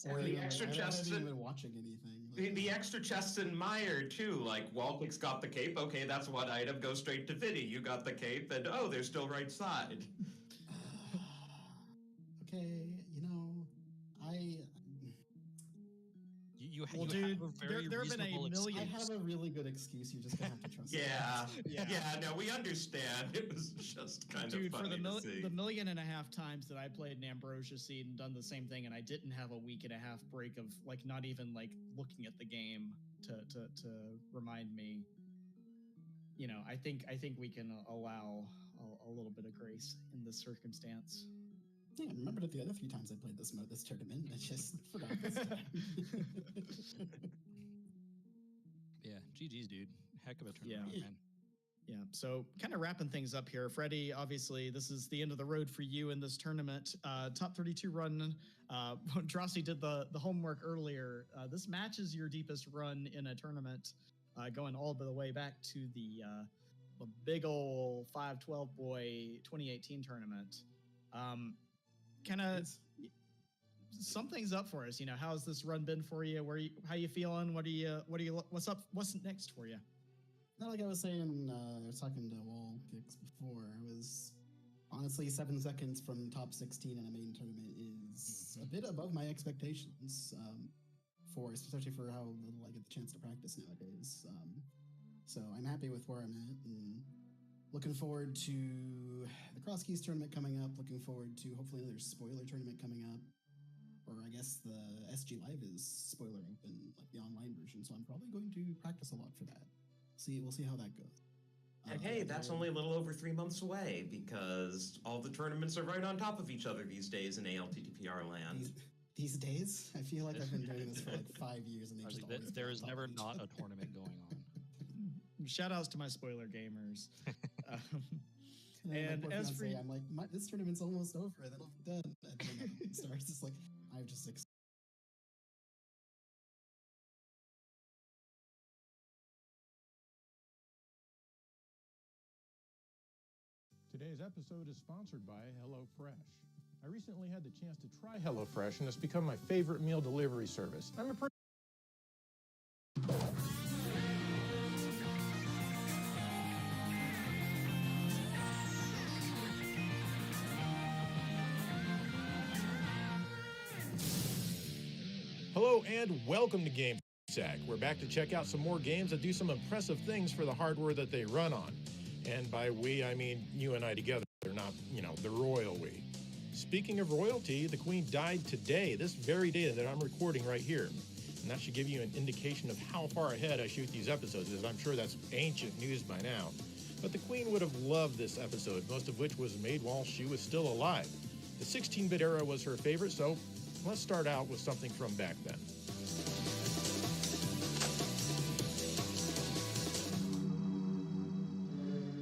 Or the extra chests. I haven't been watching anything. The extra chests in Meyer too. Like Wallkick's got the cape. Okay, that's one item. Go straight to Vinny. You got the cape, and they're still right side. Okay, You have a very there have been a million. I have a really good excuse. You're just gonna have to trust me. Yeah. No, we understand. It was just kind of funny to see. The 1.5 million times that I played an Ambrosia Seed and done the same thing, and I didn't have a week and a half break of like not even like looking at the game to remind me. I think we can allow a little bit of grace in this circumstance. Yeah, I remembered it the other few times I played this tournament. I just forgot this time. Yeah, GG's, dude. Heck of a tournament, man. Yeah, so kind of wrapping things up here. Freddie, obviously, this is the end of the road for you in this tournament. Top 32 run. Drossi did the homework earlier. This matches your deepest run in a tournament, going all the way back to the a big old 512 boy 2018 tournament. Kind of something's up for us. How's this run been for you? How you feeling? What's up? What's next for you? Not like I was saying, I was talking to Wall Kicks before. I was honestly 7 seconds from top 16 in a main tournament is a bit above my expectations, especially for how little I get the chance to practice nowadays. So I'm happy with where I'm at and looking forward to the Cross Keys tournament coming up. Looking forward to hopefully another spoiler tournament coming up. Or I guess the SG Live is spoiler open, like the online version. So I'm probably going to practice a lot for that. We'll see how that goes. And hey, that's only a little over 3 months away because all the tournaments are right on top of each other these days in ALTTPR land. These days? I feel like I've been doing this for like 5 years and there is never not a tournament going on. Shout outs to my spoiler gamers. And as for I'm like, this tournament's almost over, and then I'm done. And then it starts. It's like I've just Today's episode is sponsored by HelloFresh. I recently had the chance to try HelloFresh, and it's become my favorite meal delivery service. Hello and welcome to Game Sack. We're back to check out some more games that do some impressive things for the hardware that they run on. And by we, I mean you and I together. They're not, the royal we. Speaking of royalty, the Queen died today, this very day that I'm recording right here. And that should give you an indication of how far ahead I shoot these episodes, as I'm sure that's ancient news by now. But the Queen would have loved this episode, most of which was made while she was still alive. The 16-bit era was her favorite, so let's start out with something from back then.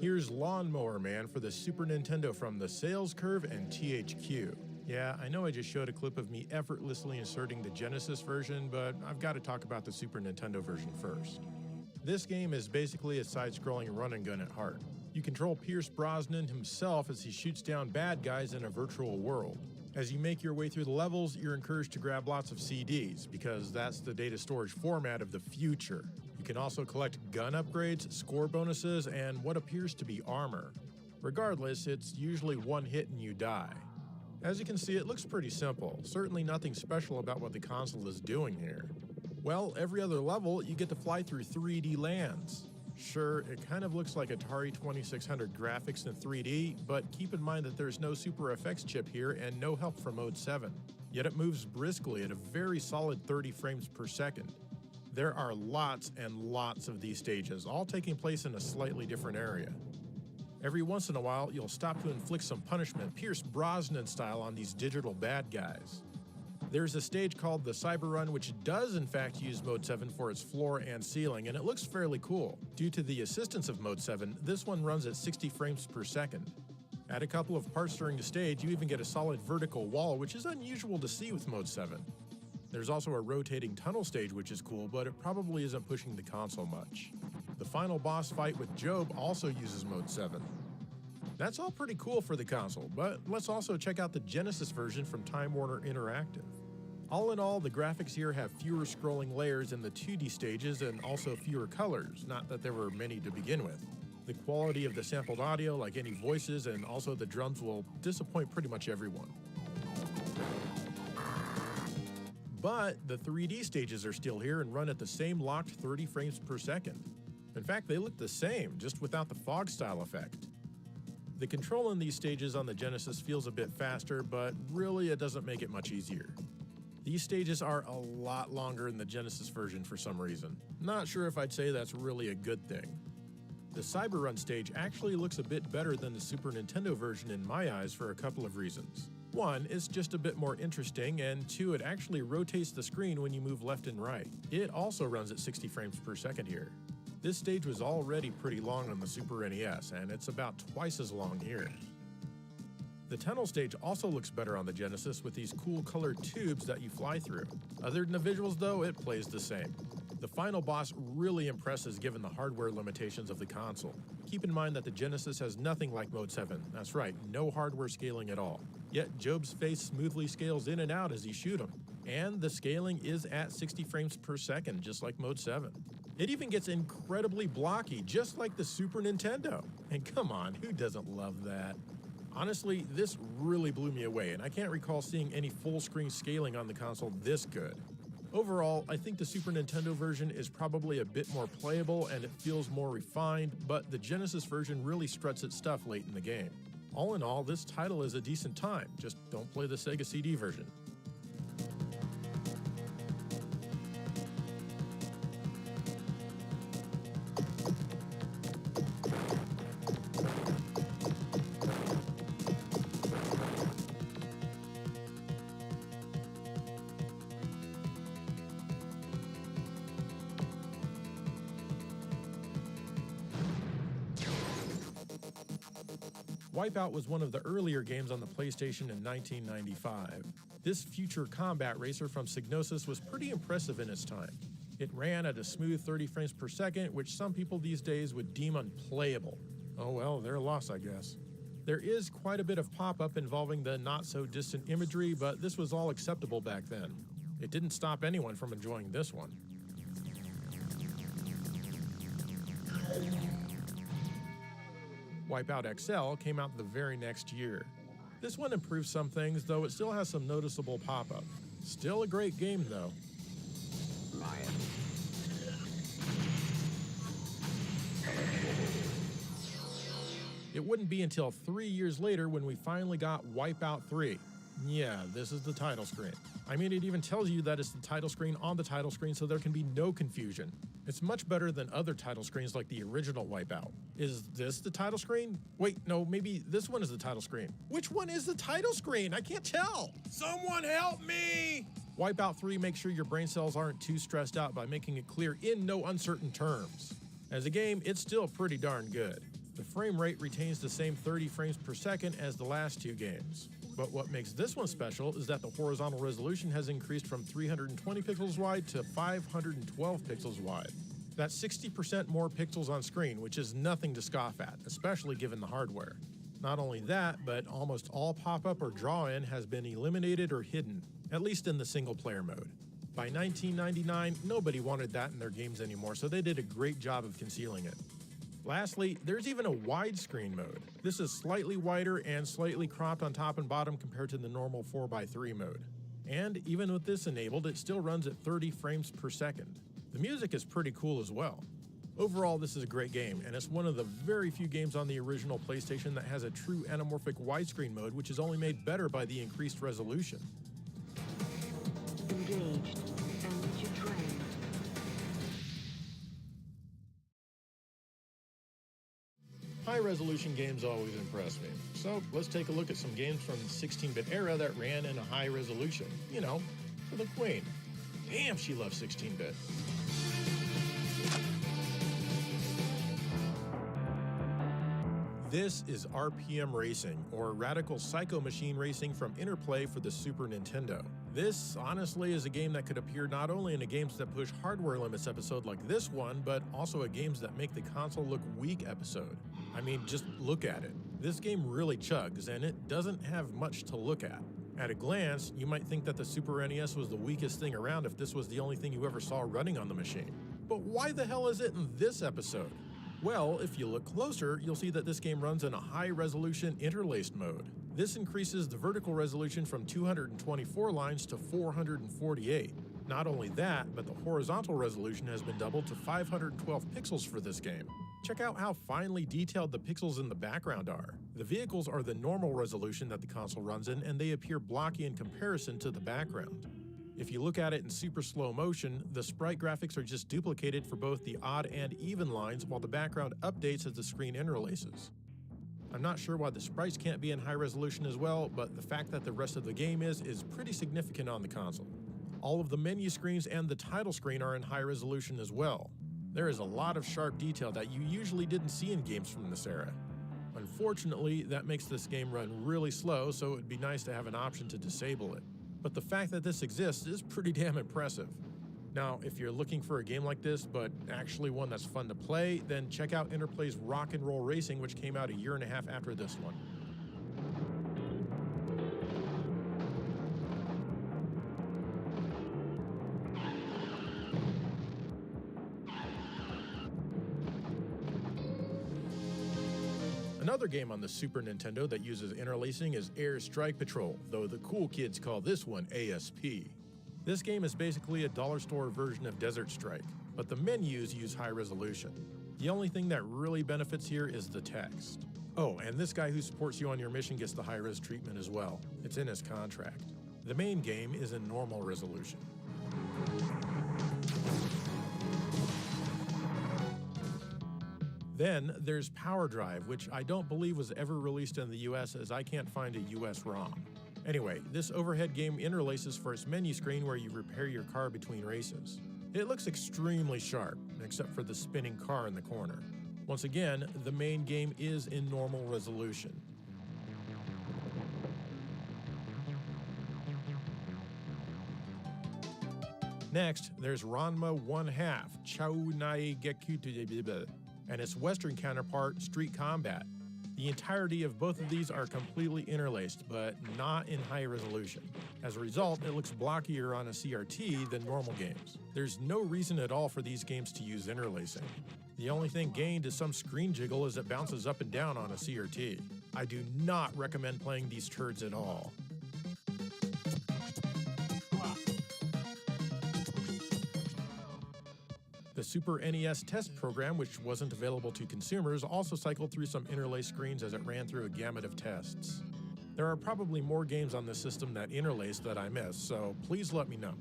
Here's Lawnmower Man for the Super Nintendo from the Sales Curve and THQ. Yeah, I know I just showed a clip of me effortlessly inserting the Genesis version, but I've got to talk about the Super Nintendo version first. This game is basically a side-scrolling run-and-gun at heart. You control Pierce Brosnan himself as he shoots down bad guys in a virtual world. As you make your way through the levels, you're encouraged to grab lots of CDs, because that's the data storage format of the future. You can also collect gun upgrades, score bonuses, and what appears to be armor. Regardless, it's usually one hit and you die. As you can see, it looks pretty simple. Certainly nothing special about what the console is doing here. Well, every other level, you get to fly through 3D lands. Sure, it kind of looks like Atari 2600 graphics in 3D, but keep in mind that there's no Super FX chip here and no help from Mode 7. Yet it moves briskly at a very solid 30 frames per second. There are lots and lots of these stages, all taking place in a slightly different area. Every once in a while, you'll stop to inflict some punishment, Pierce Brosnan style, on these digital bad guys. There's a stage called the Cyber Run, which does in fact use Mode 7 for its floor and ceiling, and it looks fairly cool. Due to the assistance of Mode 7, this one runs at 60 frames per second. At a couple of parts during the stage, you even get a solid vertical wall, which is unusual to see with Mode 7. There's also a rotating tunnel stage, which is cool, but it probably isn't pushing the console much. The final boss fight with Job also uses Mode 7. That's all pretty cool for the console, but let's also check out the Genesis version from Time Warner Interactive. All in all, the graphics here have fewer scrolling layers in the 2D stages and also fewer colors, not that there were many to begin with. The quality of the sampled audio, like any voices and also the drums, will disappoint pretty much everyone. But the 3D stages are still here and run at the same locked 30 frames per second. In fact, they look the same, just without the fog style effect. The control in these stages on the Genesis feels a bit faster, but really it doesn't make it much easier. These stages are a lot longer in the Genesis version for some reason. Not sure if I'd say that's really a good thing. The Cyber Run stage actually looks a bit better than the Super Nintendo version in my eyes for a couple of reasons. One, it's just a bit more interesting, and two, it actually rotates the screen when you move left and right. It also runs at 60 frames per second here. This stage was already pretty long on the Super NES, and it's about twice as long here. The tunnel stage also looks better on the Genesis with these cool colored tubes that you fly through. Other than the visuals though, it plays the same. The final boss really impresses given the hardware limitations of the console. Keep in mind that the Genesis has nothing like Mode 7. That's right, no hardware scaling at all. Yet Job's face smoothly scales in and out as you shoot him. And the scaling is at 60 frames per second, just like Mode 7. It even gets incredibly blocky, just like the Super Nintendo. And come on, who doesn't love that? Honestly, this really blew me away, and I can't recall seeing any full-screen scaling on the console this good. Overall, I think the Super Nintendo version is probably a bit more playable and it feels more refined, but the Genesis version really struts its stuff late in the game. All in all, this title is a decent time, just don't play the Sega CD version. Wipeout was one of the earlier games on the PlayStation in 1995. This future combat racer from Psygnosis was pretty impressive in its time. It ran at a smooth 30 frames per second, which some people these days would deem unplayable. Oh well, their loss, I guess. There is quite a bit of pop-up involving the not-so-distant imagery, but this was all acceptable back then. It didn't stop anyone from enjoying this one. Wipeout XL came out the very next year. This one improved some things, though it still has some noticeable pop-up. Still a great game, though. It wouldn't be until 3 years later when we finally got Wipeout 3. Yeah, this is the title screen. I mean, it even tells you that it's the title screen on the title screen, so there can be no confusion. It's much better than other title screens like the original Wipeout. Is this the title screen? Wait, no, maybe this one is the title screen. Which one is the title screen? I can't tell. Someone help me! Wipeout 3 makes sure your brain cells aren't too stressed out by making it clear in no uncertain terms. As a game, it's still pretty darn good. The frame rate retains the same 30 frames per second as the last two games. But what makes this one special is that the horizontal resolution has increased from 320 pixels wide to 512 pixels wide. That's 60% more pixels on screen, which is nothing to scoff at, especially given the hardware. Not only that, but almost all pop-up or draw-in has been eliminated or hidden, at least in the single-player mode. By 1999, nobody wanted that in their games anymore, so they did a great job of concealing it. Lastly, there's even a widescreen mode. This is slightly wider and slightly cropped on top and bottom compared to the normal 4x3 mode. And even with this enabled, it still runs at 30 frames per second. The music is pretty cool as well. Overall, this is a great game, and it's one of the very few games on the original PlayStation that has a true anamorphic widescreen mode, which is only made better by the increased resolution. Engaged. Energy drained. High-resolution games always impress me, so let's take a look at some games from the 16-bit era that ran in a high resolution. You know, for the Queen. Damn, she loves 16-bit. This is RPM Racing, or Radical Psycho Machine Racing from Interplay for the Super Nintendo. This, honestly, is a game that could appear not only in a Games That Push Hardware Limits episode like this one, but also a Games That Make the Console Look Weak episode. I mean, just look at it. This game really chugs, and it doesn't have much to look at. At a glance, you might think that the Super NES was the weakest thing around if this was the only thing you ever saw running on the machine. But why the hell is it in this episode? Well, if you look closer, you'll see that this game runs in a high-resolution interlaced mode. This increases the vertical resolution from 224 lines to 448. Not only that, but the horizontal resolution has been doubled to 512 pixels for this game. Check out how finely detailed the pixels in the background are. The vehicles are the normal resolution that the console runs in, and they appear blocky in comparison to the background. If you look at it in super slow motion, the sprite graphics are just duplicated for both the odd and even lines, while the background updates as the screen interlaces. I'm not sure why the sprites can't be in high resolution as well, but the fact that the rest of the game is pretty significant on the console. All of the menu screens and the title screen are in high resolution as well. There is a lot of sharp detail that you usually didn't see in games from this era. Unfortunately, that makes this game run really slow, so it would be nice to have an option to disable it. But the fact that this exists is pretty damn impressive. Now, if you're looking for a game like this, but actually one that's fun to play, then check out Interplay's Rock and Roll Racing, which came out a year and a half after this one. Another game on the Super Nintendo that uses interlacing is Air Strike Patrol, though the cool kids call this one ASP. This game is basically a dollar store version of Desert Strike, but the menus use high resolution. The only thing that really benefits here is the text. Oh, and this guy who supports you on your mission gets the high-res treatment as well. It's in his contract. The main game is in normal resolution. Then there's Power Drive, which I don't believe was ever released in the US, as I can't find a US ROM. Anyway, this overhead game interlaces for its menu screen where you repair your car between races. It looks extremely sharp, except for the spinning car in the corner. Once again, the main game is in normal resolution. Next, there's Ranma 1/2, Chau Nai Geku, and its Western counterpart, Street Combat. The entirety of both of these are completely interlaced, but not in high resolution. As a result, it looks blockier on a CRT than normal games. There's no reason at all for these games to use interlacing. The only thing gained is some screen jiggle as it bounces up and down on a CRT. I do not recommend playing these turds at all. The Super NES test program, which wasn't available to consumers, also cycled through some interlaced screens as it ran through a gamut of tests. There are probably more games on this system that interlace that I missed, so please let me know.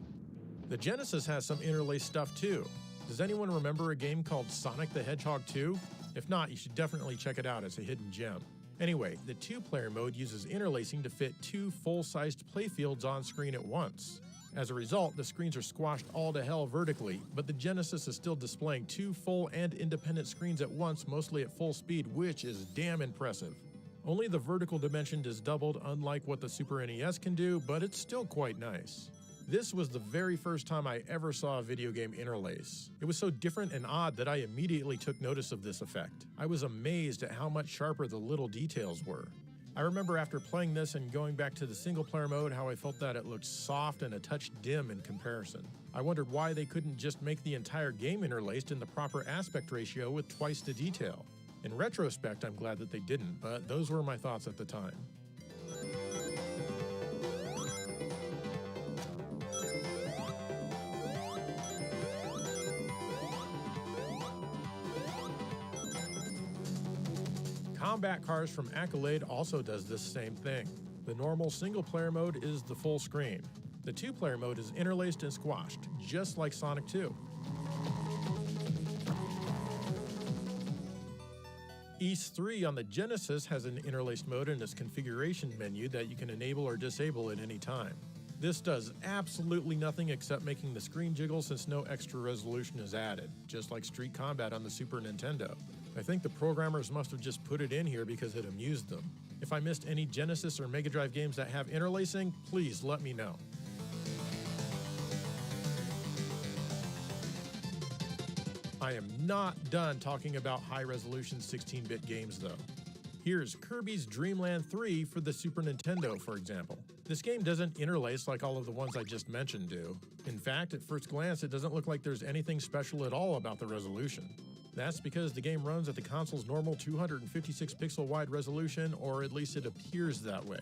The Genesis has some interlaced stuff too. Does anyone remember a game called Sonic the Hedgehog 2? If not, you should definitely check it out as a hidden gem. Anyway, the 2-player mode uses interlacing to fit 2 full-sized playfields on screen at once. As a result, the screens are squashed all to hell vertically, but the Genesis is still displaying 2 full and independent screens at once, mostly at full speed, which is damn impressive. Only the vertical dimension is doubled, unlike what the Super NES can do, but it's still quite nice. This was the very first time I ever saw a video game interlace. It was so different and odd that I immediately took notice of this effect. I was amazed at how much sharper the little details were. I remember after playing this and going back to the single-player mode how I felt that it looked soft and a touch dim in comparison. I wondered why they couldn't just make the entire game interlaced in the proper aspect ratio with twice the detail. In retrospect, I'm glad that they didn't, but those were my thoughts at the time. Combat Cars from Accolade also does this same thing. The normal single-player mode is the full screen. The 2-player mode is interlaced and squashed, just like Sonic 2. Ys 3 on the Genesis has an interlaced mode in its configuration menu that you can enable or disable at any time. This does absolutely nothing except making the screen jiggle since no extra resolution is added, just like Street Combat on the Super Nintendo. I think the programmers must have just put it in here because it amused them. If I missed any Genesis or Mega Drive games that have interlacing, please let me know. I am not done talking about high-resolution 16-bit games though. Here's Kirby's Dream Land 3 for the Super Nintendo, for example. This game doesn't interlace like all of the ones I just mentioned do. In fact, at first glance, it doesn't look like there's anything special at all about the resolution. That's because the game runs at the console's normal 256 pixel wide resolution, or at least it appears that way.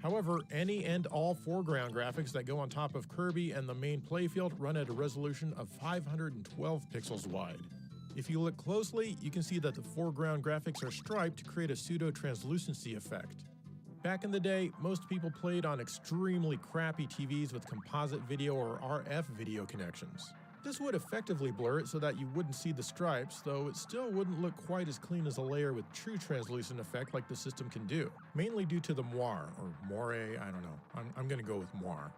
However, any and all foreground graphics that go on top of Kirby and the main playfield run at a resolution of 512 pixels wide. If you look closely, you can see that the foreground graphics are striped to create a pseudo-translucency effect. Back in the day, most people played on extremely crappy TVs with composite video or RF video connections. This would effectively blur it so that you wouldn't see the stripes, though it still wouldn't look quite as clean as a layer with true translucent effect like the system can do, mainly due to the moire, or moire, I don't know. I'm gonna go with moire.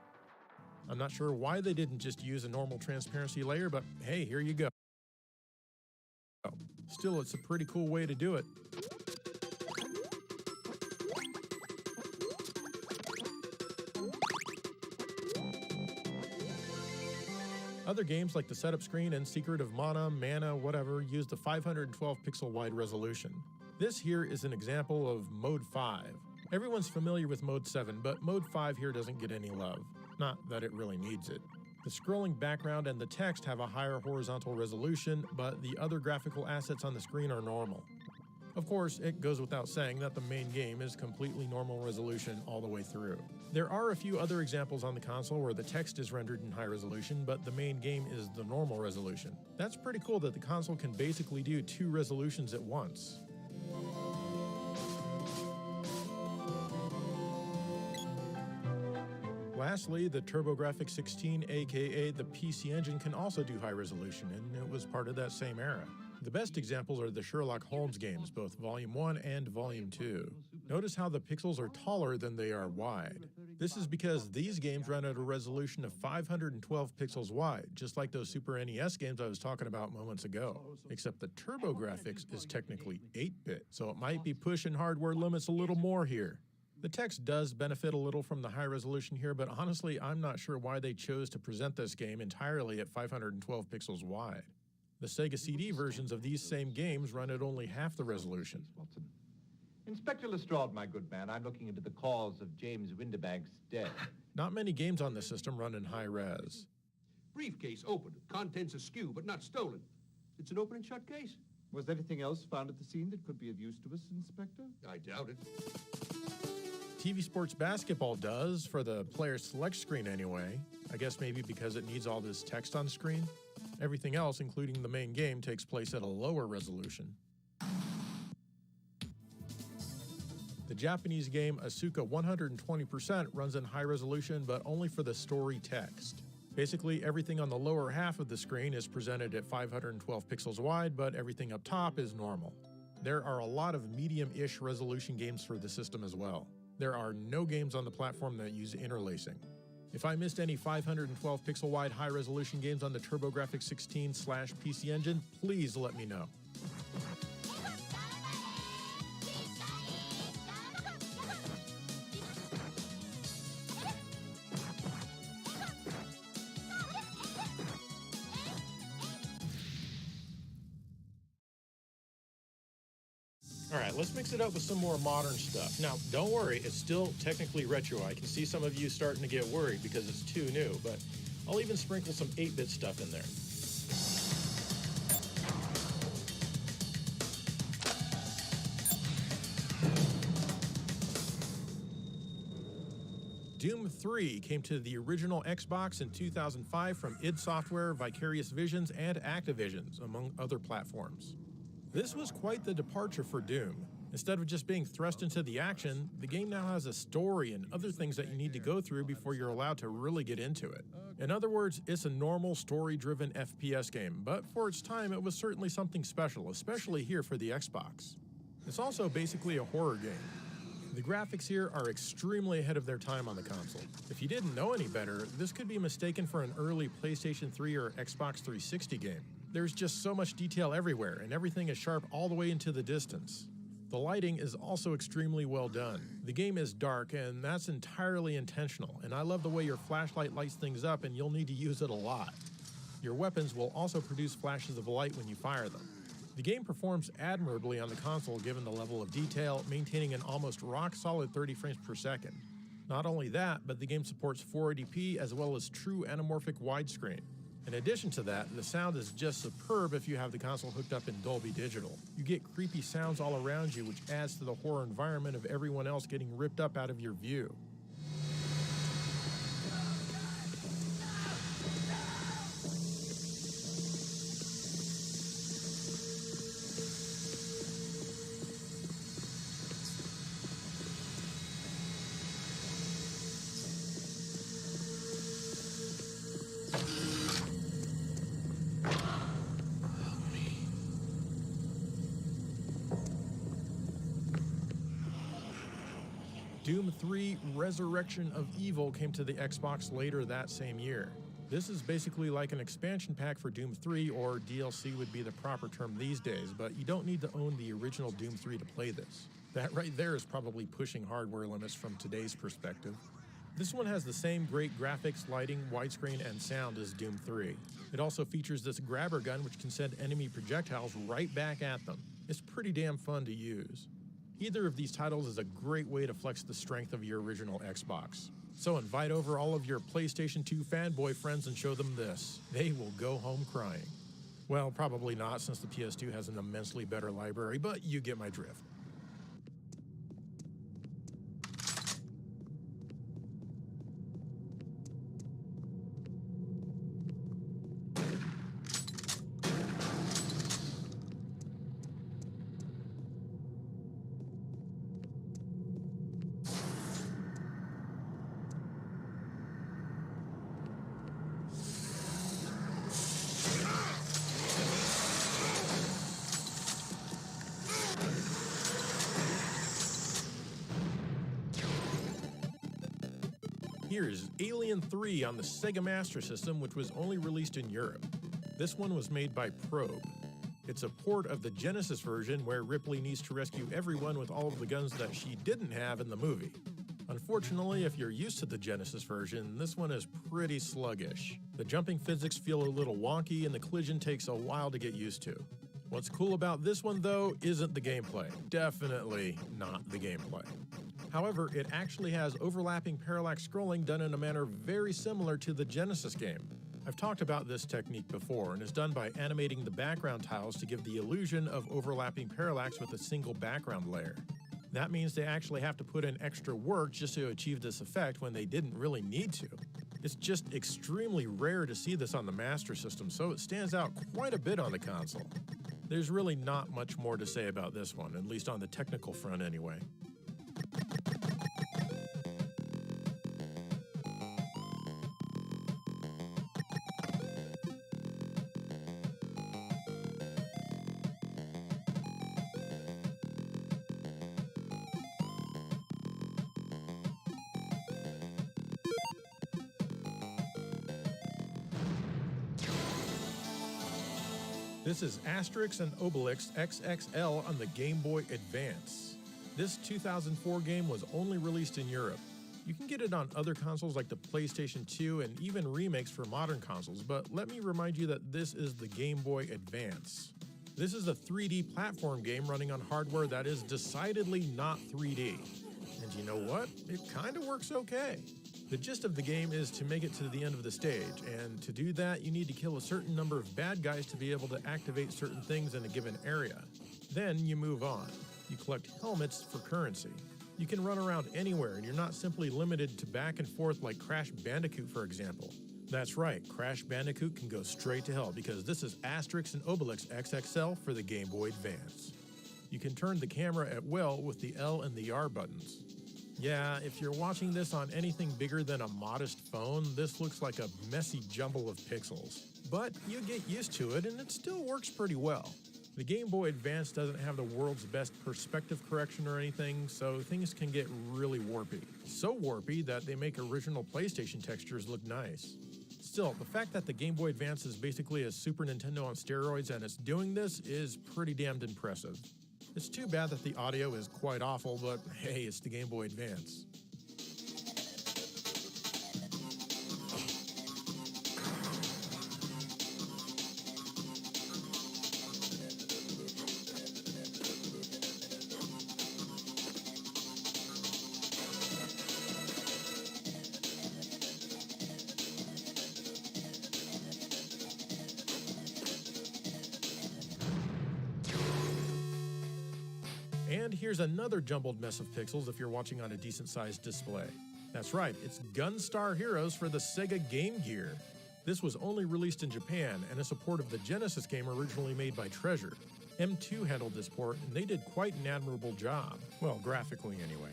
I'm not sure why they didn't just use a normal transparency layer, but hey, here you go. Still, it's a pretty cool way to do it. Other games like the setup screen and Secret of Mana, whatever, use the 512 pixel wide resolution. This here is an example of Mode 5. Everyone's familiar with Mode 7, but Mode 5 here doesn't get any love. Not that it really needs it. The scrolling background and the text have a higher horizontal resolution, but the other graphical assets on the screen are normal. Of course, it goes without saying that the main game is completely normal resolution all the way through. There are a few other examples on the console where the text is rendered in high resolution, but the main game is the normal resolution. That's pretty cool that the console can basically do two resolutions at once. Lastly, the TurboGrafx 16, aka the PC Engine, can also do high resolution, and it was part of that same era. The best examples are the Sherlock Holmes games, both Volume 1 and Volume 2. Notice how the pixels are taller than they are wide. This is because these games run at a resolution of 512 pixels wide, just like those Super NES games I was talking about moments ago. Except the TurboGrafx is technically 8-bit, so it might be pushing hardware limits a little more here. The text does benefit a little from the high resolution here, but honestly, I'm not sure why they chose to present this game entirely at 512 pixels wide. The Sega CD versions of these same games run at only half the resolution. Watson. Inspector Lestrade, my good man, I'm looking into the cause of James Windibank's death. Not many games on this system run in high res. Briefcase open, contents askew, but not stolen. It's an open and shut case. Was anything else found at the scene that could be of use to us, Inspector? I doubt it. TV Sports Basketball does, for the player select screen anyway. I guess maybe because it needs all this text on screen. Everything else, including the main game, takes place at a lower resolution. The Japanese game Asuka 120% runs in high resolution, but only for the story text. Basically, everything on the lower half of the screen is presented at 512 pixels wide, but everything up top is normal. There are a lot of medium-ish resolution games for the system as well. There are no games on the platform that use interlacing. If I missed any 512 pixel wide high resolution games on the TurboGrafx 16/PC Engine, please let me know. Alright, let's mix it up with some more modern stuff. Now, don't worry, it's still technically retro. I can see some of you starting to get worried because it's too new, but I'll even sprinkle some 8-bit stuff in there. Doom 3 came to the original Xbox in 2005 from id Software, Vicarious Visions, and Activisions, among other platforms. This was quite the departure for Doom. Instead of just being thrust into the action, the game now has a story and other things that you need to go through before you're allowed to really get into it. In other words, it's a normal story-driven FPS game, but for its time it was certainly something special, especially here for the Xbox. It's also basically a horror game. The graphics here are extremely ahead of their time on the console. If you didn't know any better, this could be mistaken for an early PlayStation 3 or Xbox 360 game. There's just so much detail everywhere, and everything is sharp all the way into the distance. The lighting is also extremely well done. The game is dark, and that's entirely intentional, and I love the way your flashlight lights things up, and you'll need to use it a lot. Your weapons will also produce flashes of light when you fire them. The game performs admirably on the console given the level of detail, maintaining an almost rock-solid 30 frames per second. Not only that, but the game supports 480p as well as true anamorphic widescreen. In addition to that, the sound is just superb if you have the console hooked up in Dolby Digital. You get creepy sounds all around you, which adds to the horror environment of everyone else getting ripped up out of your view. Doom 3 Resurrection of Evil came to the Xbox later that same year. This is basically like an expansion pack for Doom 3, or DLC would be the proper term these days, but you don't need to own the original Doom 3 to play this. That right there is probably pushing hardware limits from today's perspective. This one has the same great graphics, lighting, widescreen, and sound as Doom 3. It also features this grabber gun which can send enemy projectiles right back at them. It's pretty damn fun to use. Either of these titles is a great way to flex the strength of your original Xbox. So invite over all of your PlayStation 2 fanboy friends and show them this. They will go home crying. Well, probably not, since the PS2 has an immensely better library, but you get my drift. Here's Alien 3 on the Sega Master System, which was only released in Europe. This one was made by Probe. It's a port of the Genesis version where Ripley needs to rescue everyone with all of the guns that she didn't have in the movie. Unfortunately, if you're used to the Genesis version, this one is pretty sluggish. The jumping physics feel a little wonky and the collision takes a while to get used to. What's cool about this one, though, isn't the gameplay. Definitely not the gameplay. However, it actually has overlapping parallax scrolling done in a manner very similar to the Genesis game. I've talked about this technique before, and it's done by animating the background tiles to give the illusion of overlapping parallax with a single background layer. That means they actually have to put in extra work just to achieve this effect when they didn't really need to. It's just extremely rare to see this on the Master System, so it stands out quite a bit on the console. There's really not much more to say about this one, at least on the technical front anyway. This is Asterix and Obelix XXL on the Game Boy Advance. This 2004 game was only released in Europe. You can get it on other consoles like the PlayStation 2 and even remakes for modern consoles, but let me remind you that this is the Game Boy Advance. This is a 3D platform game running on hardware that is decidedly not 3D. And you know what? It kind of works okay. The gist of the game is to make it to the end of the stage, and to do that you need to kill a certain number of bad guys to be able to activate certain things in a given area. Then you move on. You collect helmets for currency. You can run around anywhere, and you're not simply limited to back and forth like Crash Bandicoot, for example. That's right, Crash Bandicoot can go straight to hell because this is Asterix and Obelix XXL for the Game Boy Advance. You can turn the camera at will with the L and the R buttons. Yeah, if you're watching this on anything bigger than a modest phone, this looks like a messy jumble of pixels. But you get used to it and it still works pretty well. The Game Boy Advance doesn't have the world's best perspective correction or anything, so things can get really warpy. So warpy that they make original PlayStation textures look nice. Still, the fact that the Game Boy Advance is basically a Super Nintendo on steroids and it's doing this is pretty damned impressive. It's too bad that the audio is quite awful, but hey, it's the Game Boy Advance. And here's another jumbled mess of pixels if you're watching on a decent-sized display. That's right, it's Gunstar Heroes for the Sega Game Gear. This was only released in Japan and is a port of the Genesis game originally made by Treasure. M2 handled this port and they did quite an admirable job. Well, graphically anyway.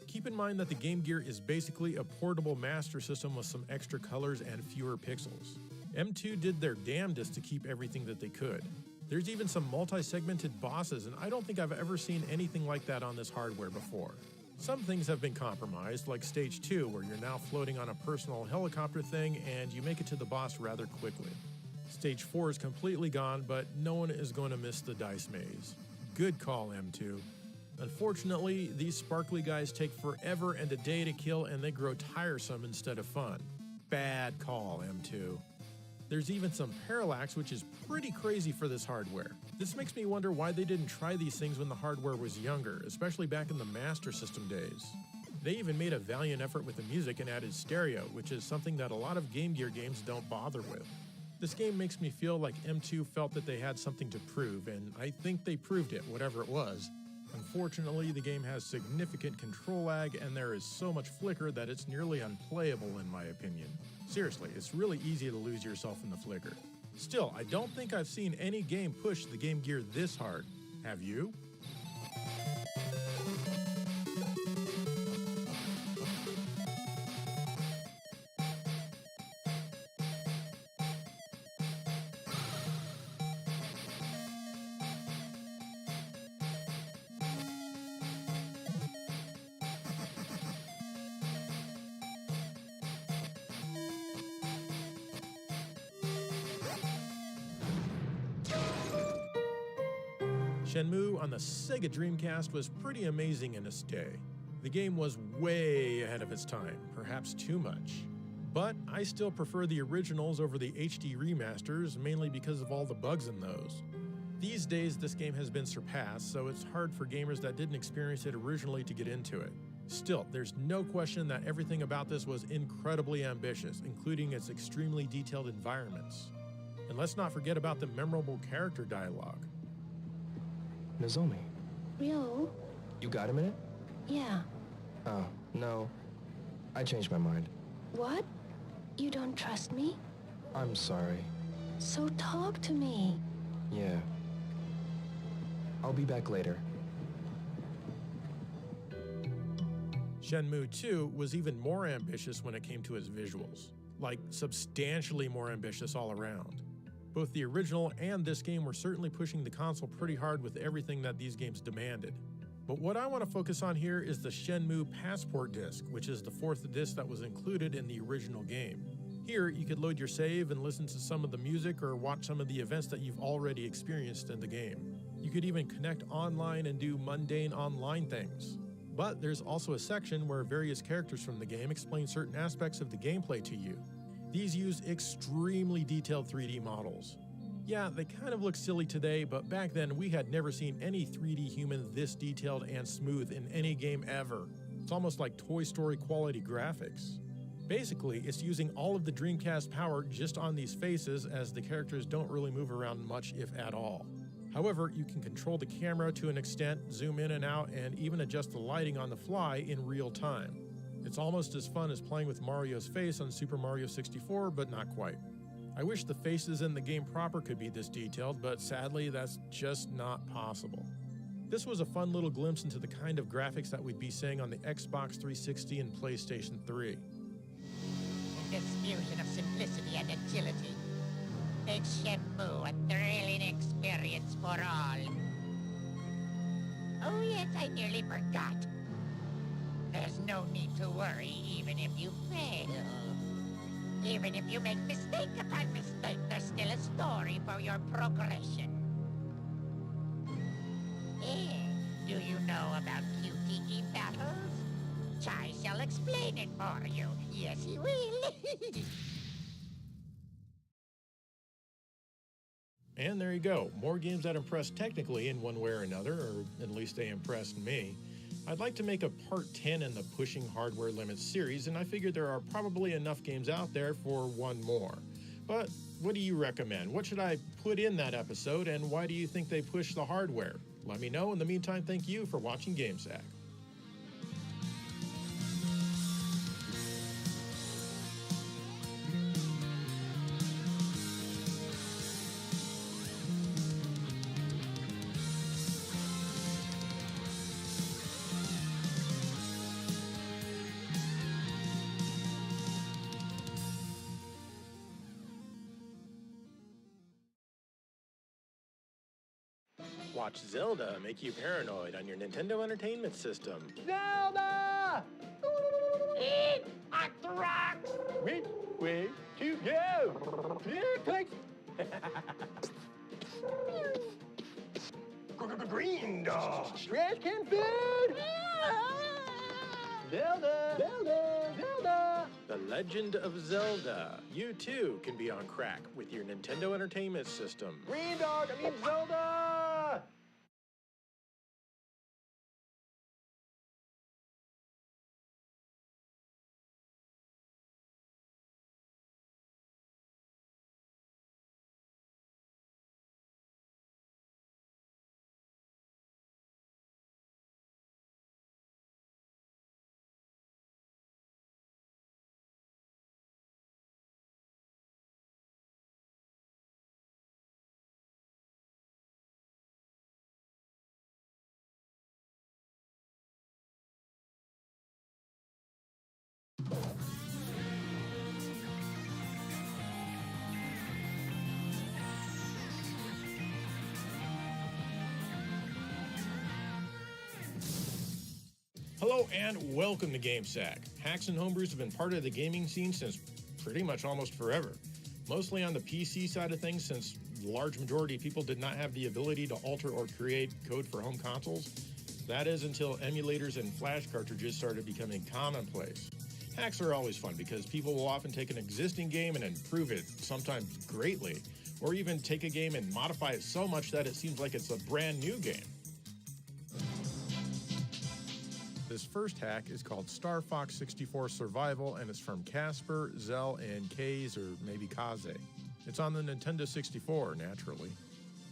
Keep in mind that the Game Gear is basically a portable Master System with some extra colors and fewer pixels. M2 did their damnedest to keep everything that they could. There's even some multi-segmented bosses, and I don't think I've ever seen anything like that on this hardware before. Some things have been compromised, like Stage 2, where you're now floating on a personal helicopter thing and you make it to the boss rather quickly. Stage 4 is completely gone, but no one is going to miss the dice maze. Good call, M2. Unfortunately, these sparkly guys take forever and a day to kill, and they grow tiresome instead of fun. Bad call, M2. There's even some parallax, which is pretty crazy for this hardware. This makes me wonder why they didn't try these things when the hardware was younger, especially back in the Master System days. They even made a valiant effort with the music and added stereo, which is something that a lot of Game Gear games don't bother with. This game makes me feel like M2 felt that they had something to prove, and I think they proved it, whatever it was. Unfortunately, the game has significant control lag, and there is so much flicker that it's nearly unplayable in my opinion. Seriously, it's really easy to lose yourself in the flicker. Still, I don't think I've seen any game push the Game Gear this hard. Have you? Shenmue on the Sega Dreamcast was pretty amazing in its day. The game was way ahead of its time, perhaps too much. But I still prefer the originals over the HD remasters, mainly because of all the bugs in those. These days, this game has been surpassed, so it's hard for gamers that didn't experience it originally to get into it. Still, there's no question that everything about this was incredibly ambitious, including its extremely detailed environments. And let's not forget about the memorable character dialogue. Nozomi, Ryo? you got a minute? Yeah. Oh, no. I changed my mind. What? You don't trust me? I'm sorry. So talk to me. Yeah. I'll be back later. Shenmue 2 was even more ambitious when it came to its visuals. Like, substantially more ambitious all around. Both the original and this game were certainly pushing the console pretty hard with everything that these games demanded. But what I want to focus on here is the Shenmue Passport Disc, which is the fourth disc that was included in the original game. Here, you could load your save and listen to some of the music or watch some of the events that you've already experienced in the game. You could even connect online and do mundane online things. But there's also a section where various characters from the game explain certain aspects of the gameplay to you. These use extremely detailed 3D models. Yeah, they kind of look silly today, but back then we had never seen any 3D human this detailed and smooth in any game ever. It's almost like Toy Story quality graphics. Basically, it's using all of the Dreamcast power just on these faces, as the characters don't really move around much, if at all. However, you can control the camera to an extent, zoom in and out, and even adjust the lighting on the fly in real time. It's almost as fun as playing with Mario's face on Super Mario 64, but not quite. I wish the faces in the game proper could be this detailed, but sadly that's just not possible. This was a fun little glimpse into the kind of graphics that we'd be seeing on the Xbox 360 and PlayStation 3. This fusion of simplicity and agility makes Shenmue a thrilling experience for all. Oh yes, I nearly forgot. There's no need to worry even if you fail. Even if you make mistake upon mistake, there's still a story for your progression. Do you know about QTE battles? Chai shall explain it for you. Yes, he will. And there you go, more games that impressed technically in one way or another, or at least they impressed me. I'd like to make a part 10 in the Pushing Hardware Limits series, and I figured there are probably enough games out there for one more. But what do you recommend? What should I put in that episode, and why do you think they push the hardware? Let me know. In the meantime, thank you for watching GameSack. Watch Zelda make you paranoid on your Nintendo Entertainment System. Zelda! On the rocks! Which way to go? Here, click. Green dog. Trash can food. Zelda. Zelda. Zelda. The Legend of Zelda. You too can be on crack with your Nintendo Entertainment System. Green dog. I mean Zelda. Hello and welcome to GameSack. Hacks and homebrews have been part of the gaming scene since pretty much almost forever. Mostly on the PC side of things, since the large majority of people did not have the ability to alter or create code for home consoles. That is until emulators and flash cartridges started becoming commonplace. Hacks are always fun because people will often take an existing game and improve it, sometimes greatly, or even take a game and modify it so much that it seems like it's a brand new game. This first hack is called Star Fox 64 Survival, and it's from Casper, Zell, and Kaze, or maybe Kaze. It's on the Nintendo 64, naturally.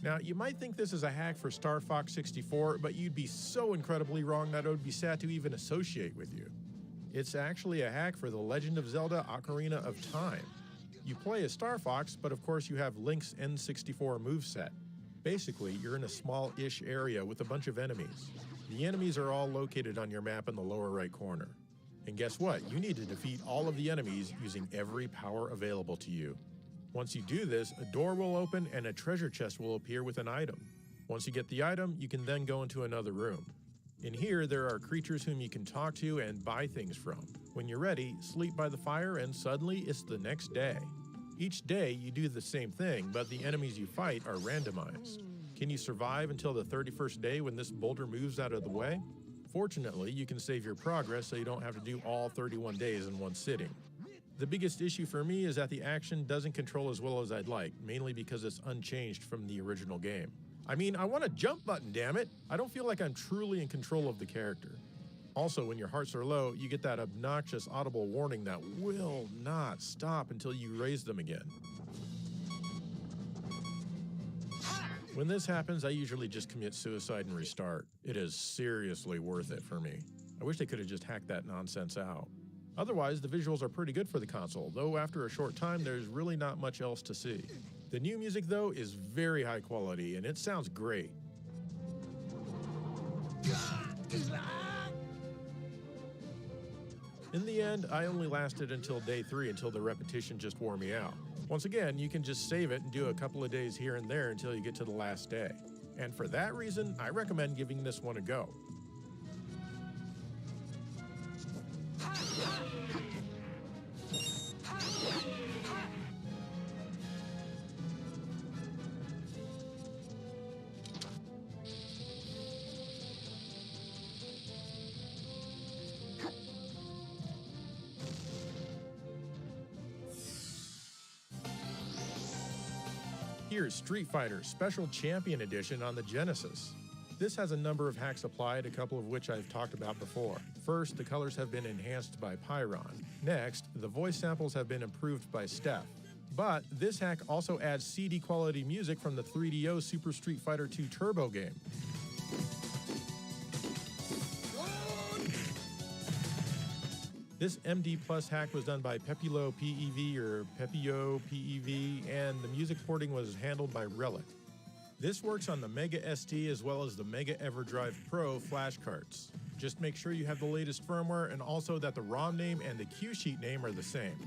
Now, you might think this is a hack for Star Fox 64, but you'd be so incredibly wrong that it would be sad to even associate with you. It's actually a hack for The Legend of Zelda Ocarina of Time. You play as Star Fox, but of course you have Link's N64 moveset. Basically, you're in a small-ish area with a bunch of enemies. The enemies are all located on your map in the lower right corner. And guess what? You need to defeat all of the enemies using every power available to you. Once you do this, a door will open and a treasure chest will appear with an item. Once you get the item, you can then go into another room. In here, there are creatures whom you can talk to and buy things from. When you're ready, sleep by the fire and suddenly it's the next day. Each day, you do the same thing, but the enemies you fight are randomized. Can you survive until the 31st day when this boulder moves out of the way? Fortunately, you can save your progress so you don't have to do all 31 days in one sitting. The biggest issue for me is that the action doesn't control as well as I'd like, mainly because it's unchanged from the original game. I mean, I want a jump button, damn it! I don't feel like I'm truly in control of the character. Also, when your hearts are low, you get that obnoxious audible warning that will not stop until you raise them again. When this happens, I usually just commit suicide and restart. It is seriously worth it for me. I wish they could have just hacked that nonsense out. Otherwise, the visuals are pretty good for the console, though after a short time, there's really not much else to see. The new music, though, is very high quality, and it sounds great. In the end, I only lasted until day 3 until the repetition just wore me out. Once again, you can just save it and do a couple of days here and there until you get to the last day. And for that reason, I recommend giving this one a go. Here's Street Fighter Special Champion Edition on the Genesis. This has a number of hacks applied, a couple of which I've talked about before. First, the colors have been enhanced by Pyron. Next, the voice samples have been improved by Steph. But this hack also adds CD quality music from the 3DO Super Street Fighter 2 Turbo game. This MD Plus hack was done by Pepilo PEV or Pepio PEV, and the music porting was handled by Relic. This works on the Mega ST as well as the Mega EverDrive Pro flash cards. Just make sure you have the latest firmware and also that the ROM name and the cue sheet name are the same.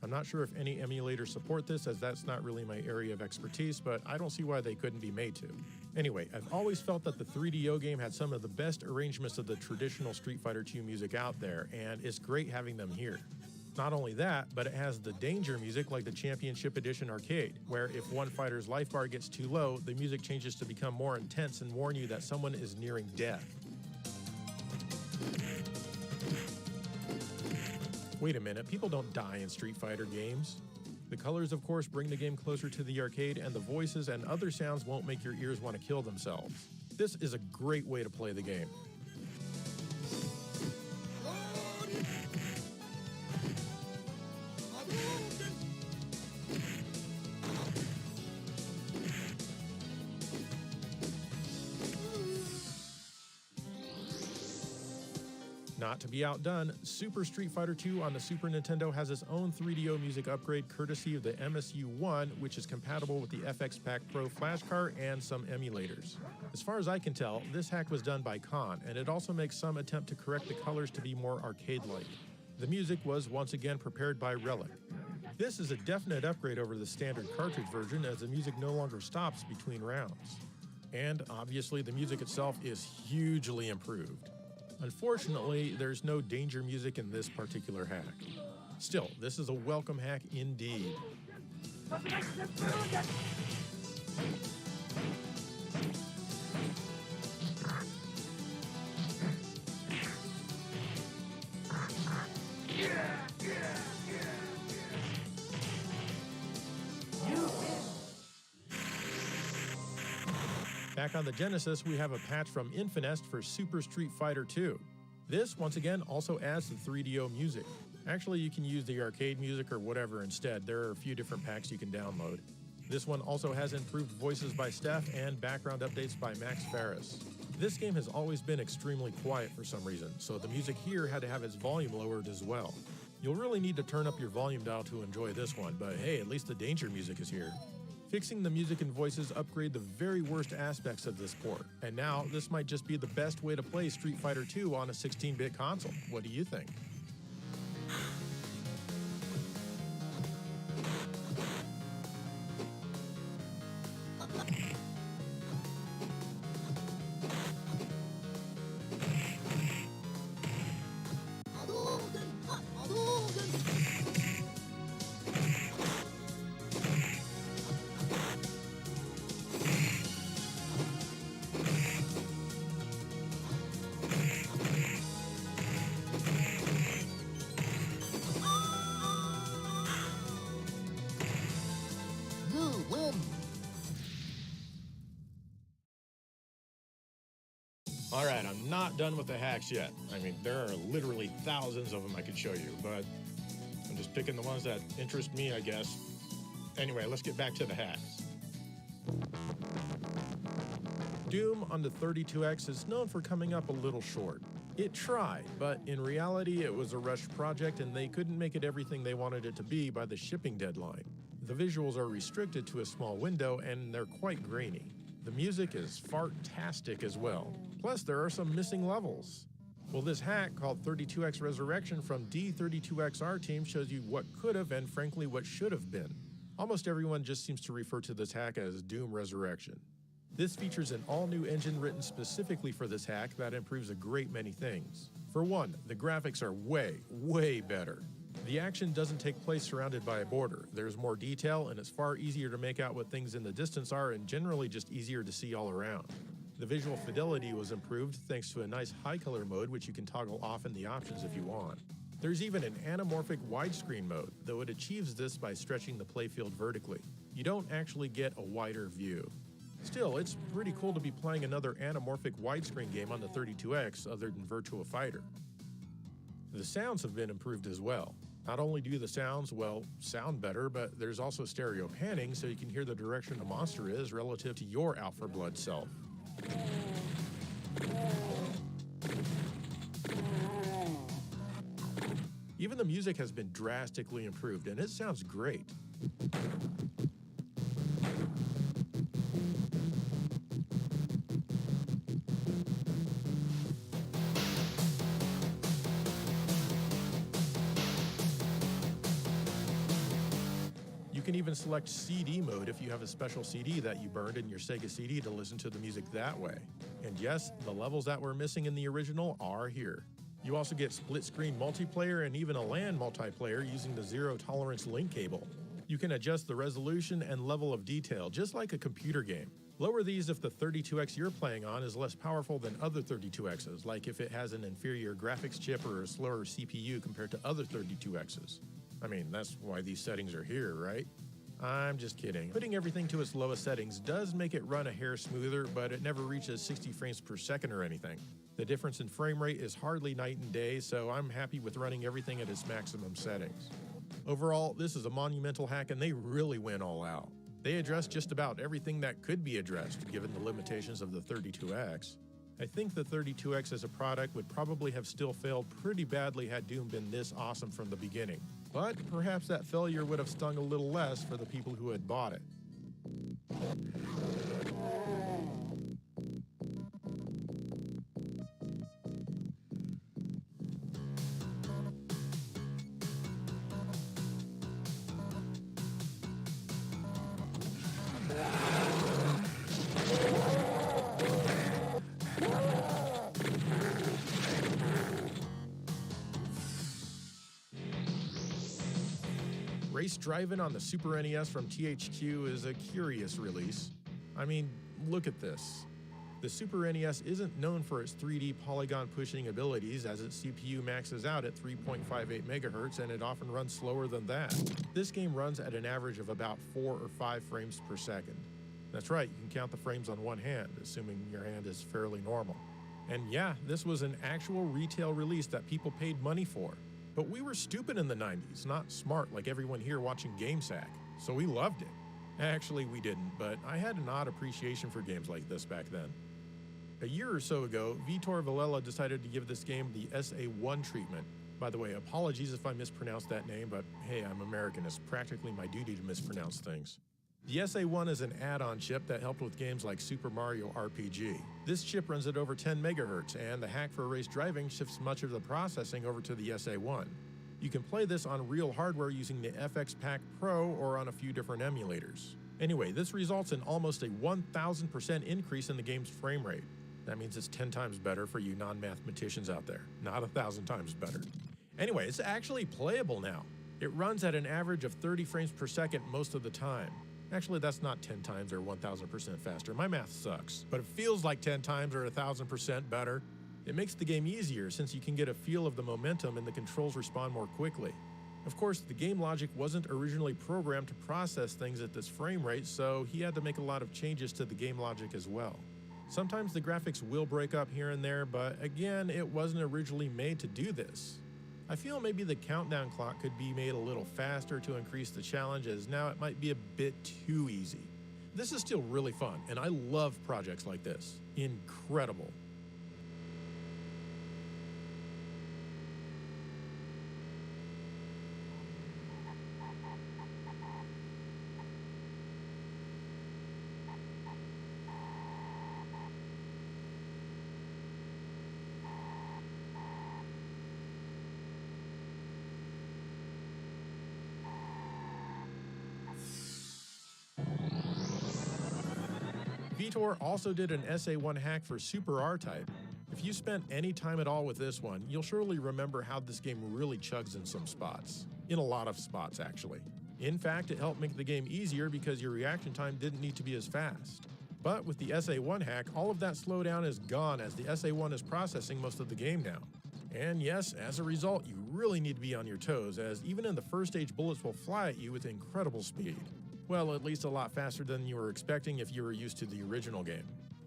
I'm not sure if any emulators support this, as that's not really my area of expertise, but I don't see why they couldn't be made to. Anyway, I've always felt that the 3DO game had some of the best arrangements of the traditional Street Fighter 2 music out there, and it's great having them here. Not only that, but it has the danger music like the Championship Edition arcade, where if one fighter's life bar gets too low, the music changes to become more intense and warn you that someone is nearing death. Wait a minute, people don't die in Street Fighter games. The colors, of course, bring the game closer to the arcade, and the voices and other sounds won't make your ears want to kill themselves. This is a great way to play the game. Not to be outdone, Super Street Fighter II on the Super Nintendo has its own 3DO music upgrade courtesy of the MSU1, which is compatible with the FX Pack Pro flash cart and some emulators. As far as I can tell, this hack was done by Khan, and it also makes some attempt to correct the colors to be more arcade-like. The music was once again prepared by Relic. This is a definite upgrade over the standard cartridge version, as the music no longer stops between rounds. And obviously the music itself is hugely improved. Unfortunately, there's no danger music in this particular hack. Still, this is a welcome hack indeed. Back on the Genesis, we have a patch from Infinest for Super Street Fighter II. This, once again, also adds the 3DO music. Actually, you can use the arcade music or whatever instead. There are a few different packs you can download. This one also has improved voices by Steph and background updates by Max Ferris. This game has always been extremely quiet for some reason, so the music here had to have its volume lowered as well. You'll really need to turn up your volume dial to enjoy this one, but hey, at least the danger music is here. Fixing the music and voices upgrade the very worst aspects of this port, and now this might just be the best way to play Street Fighter II on a 16-bit console. What do you think? All right, I'm not done with the hacks yet. I mean, there are literally thousands of them I could show you, but I'm just picking the ones that interest me, I guess. Anyway, let's get back to the hacks. Doom on the 32X is known for coming up a little short. It tried, but in reality, it was a rushed project and they couldn't make it everything they wanted it to be by the shipping deadline. The visuals are restricted to a small window and they're quite grainy. The music is fartastic as well. Plus, there are some missing levels. Well, this hack, called 32X Resurrection from D32XR team, shows you what could have and frankly what should have been. Almost everyone just seems to refer to this hack as Doom Resurrection. This features an all-new engine written specifically for this hack that improves a great many things. For one, the graphics are way better. The action doesn't take place surrounded by a border. There's more detail and it's far easier to make out what things in the distance are and generally just easier to see all around. The visual fidelity was improved thanks to a nice high color mode which you can toggle off in the options if you want. There's even an anamorphic widescreen mode, though it achieves this by stretching the playfield vertically. You don't actually get a wider view. Still, it's pretty cool to be playing another anamorphic widescreen game on the 32X other than Virtua Fighter. The sounds have been improved as well. Not only do the sounds, well, sound better, but there's also stereo panning so you can hear the direction a monster is relative to your out for blood self. Even the music has been drastically improved and it sounds great. You can even select CD mode if you have a special CD that you burned in your Sega CD to listen to the music that way. And yes, the levels that were missing in the original are here. You also get split-screen multiplayer and even a LAN multiplayer using the zero-tolerance link cable. You can adjust the resolution and level of detail, just like a computer game. Lower these if the 32X you're playing on is less powerful than other 32Xs, like if it has an inferior graphics chip or a slower CPU compared to other 32Xs. I mean, that's why these settings are here, right? I'm just kidding. Putting everything to its lowest settings does make it run a hair smoother, but it never reaches 60 frames per second or anything. The difference in frame rate is hardly night and day, so I'm happy with running everything at its maximum settings. Overall, this is a monumental hack and they really went all out. They addressed just about everything that could be addressed, given the limitations of the 32X. I think the 32X as a product would probably have still failed pretty badly had Doom been this awesome from the beginning. But perhaps that failure would have stung a little less for the people who had bought it. Race Driving on the Super NES from THQ is a curious release. I mean, look at this. The Super NES isn't known for its 3D polygon pushing abilities, as its CPU maxes out at 3.58 MHz and it often runs slower than that. This game runs at an average of about 4 or 5 frames per second. That's right, you can count the frames on one hand, assuming your hand is fairly normal. And yeah, this was an actual retail release that people paid money for. But we were stupid in the 90s, not smart like everyone here watching GameSack, so we loved it. Actually, we didn't, but I had an odd appreciation for games like this back then. A year or so ago, Vitor Villela decided to give this game the SA1 treatment. By the way, apologies if I mispronounced that name, but hey, I'm American. It's practically my duty to mispronounce things. The SA1 is an add-on chip that helped with games like Super Mario RPG. This chip runs at over 10 MHz, and the hack for race driving shifts much of the processing over to the SA1. You can play this on real hardware using the FX Pack Pro or on a few different emulators. Anyway, this results in almost a 1,000% increase in the game's frame rate. That means it's 10 times better for you non-mathematicians out there, not 1,000 times better. Anyway, it's actually playable now. It runs at an average of 30 frames per second most of the time. Actually, that's not 10 times or 1,000% faster. My math sucks. But it feels like 10 times or 1,000% better. It makes the game easier since you can get a feel of the momentum and the controls respond more quickly. Of course, the game logic wasn't originally programmed to process things at this frame rate, so he had to make a lot of changes to the game logic as well. Sometimes the graphics will break up here and there, but again, it wasn't originally made to do this. I feel maybe the countdown clock could be made a little faster to increase the challenge, as now it might be a bit too easy. This is still really fun, and I love projects like this. Incredible. Vitor also did an SA1 hack for Super R-Type. If you spent any time at all with this one, you'll surely remember how this game really chugs in some spots. In a lot of spots, actually. In fact, it helped make the game easier because your reaction time didn't need to be as fast. But with the SA1 hack, all of that slowdown is gone as the SA1 is processing most of the game now. And yes, as a result, you really need to be on your toes, as even in the first stage, bullets will fly at you with incredible speed. Well, at least a lot faster than you were expecting if you were used to the original game.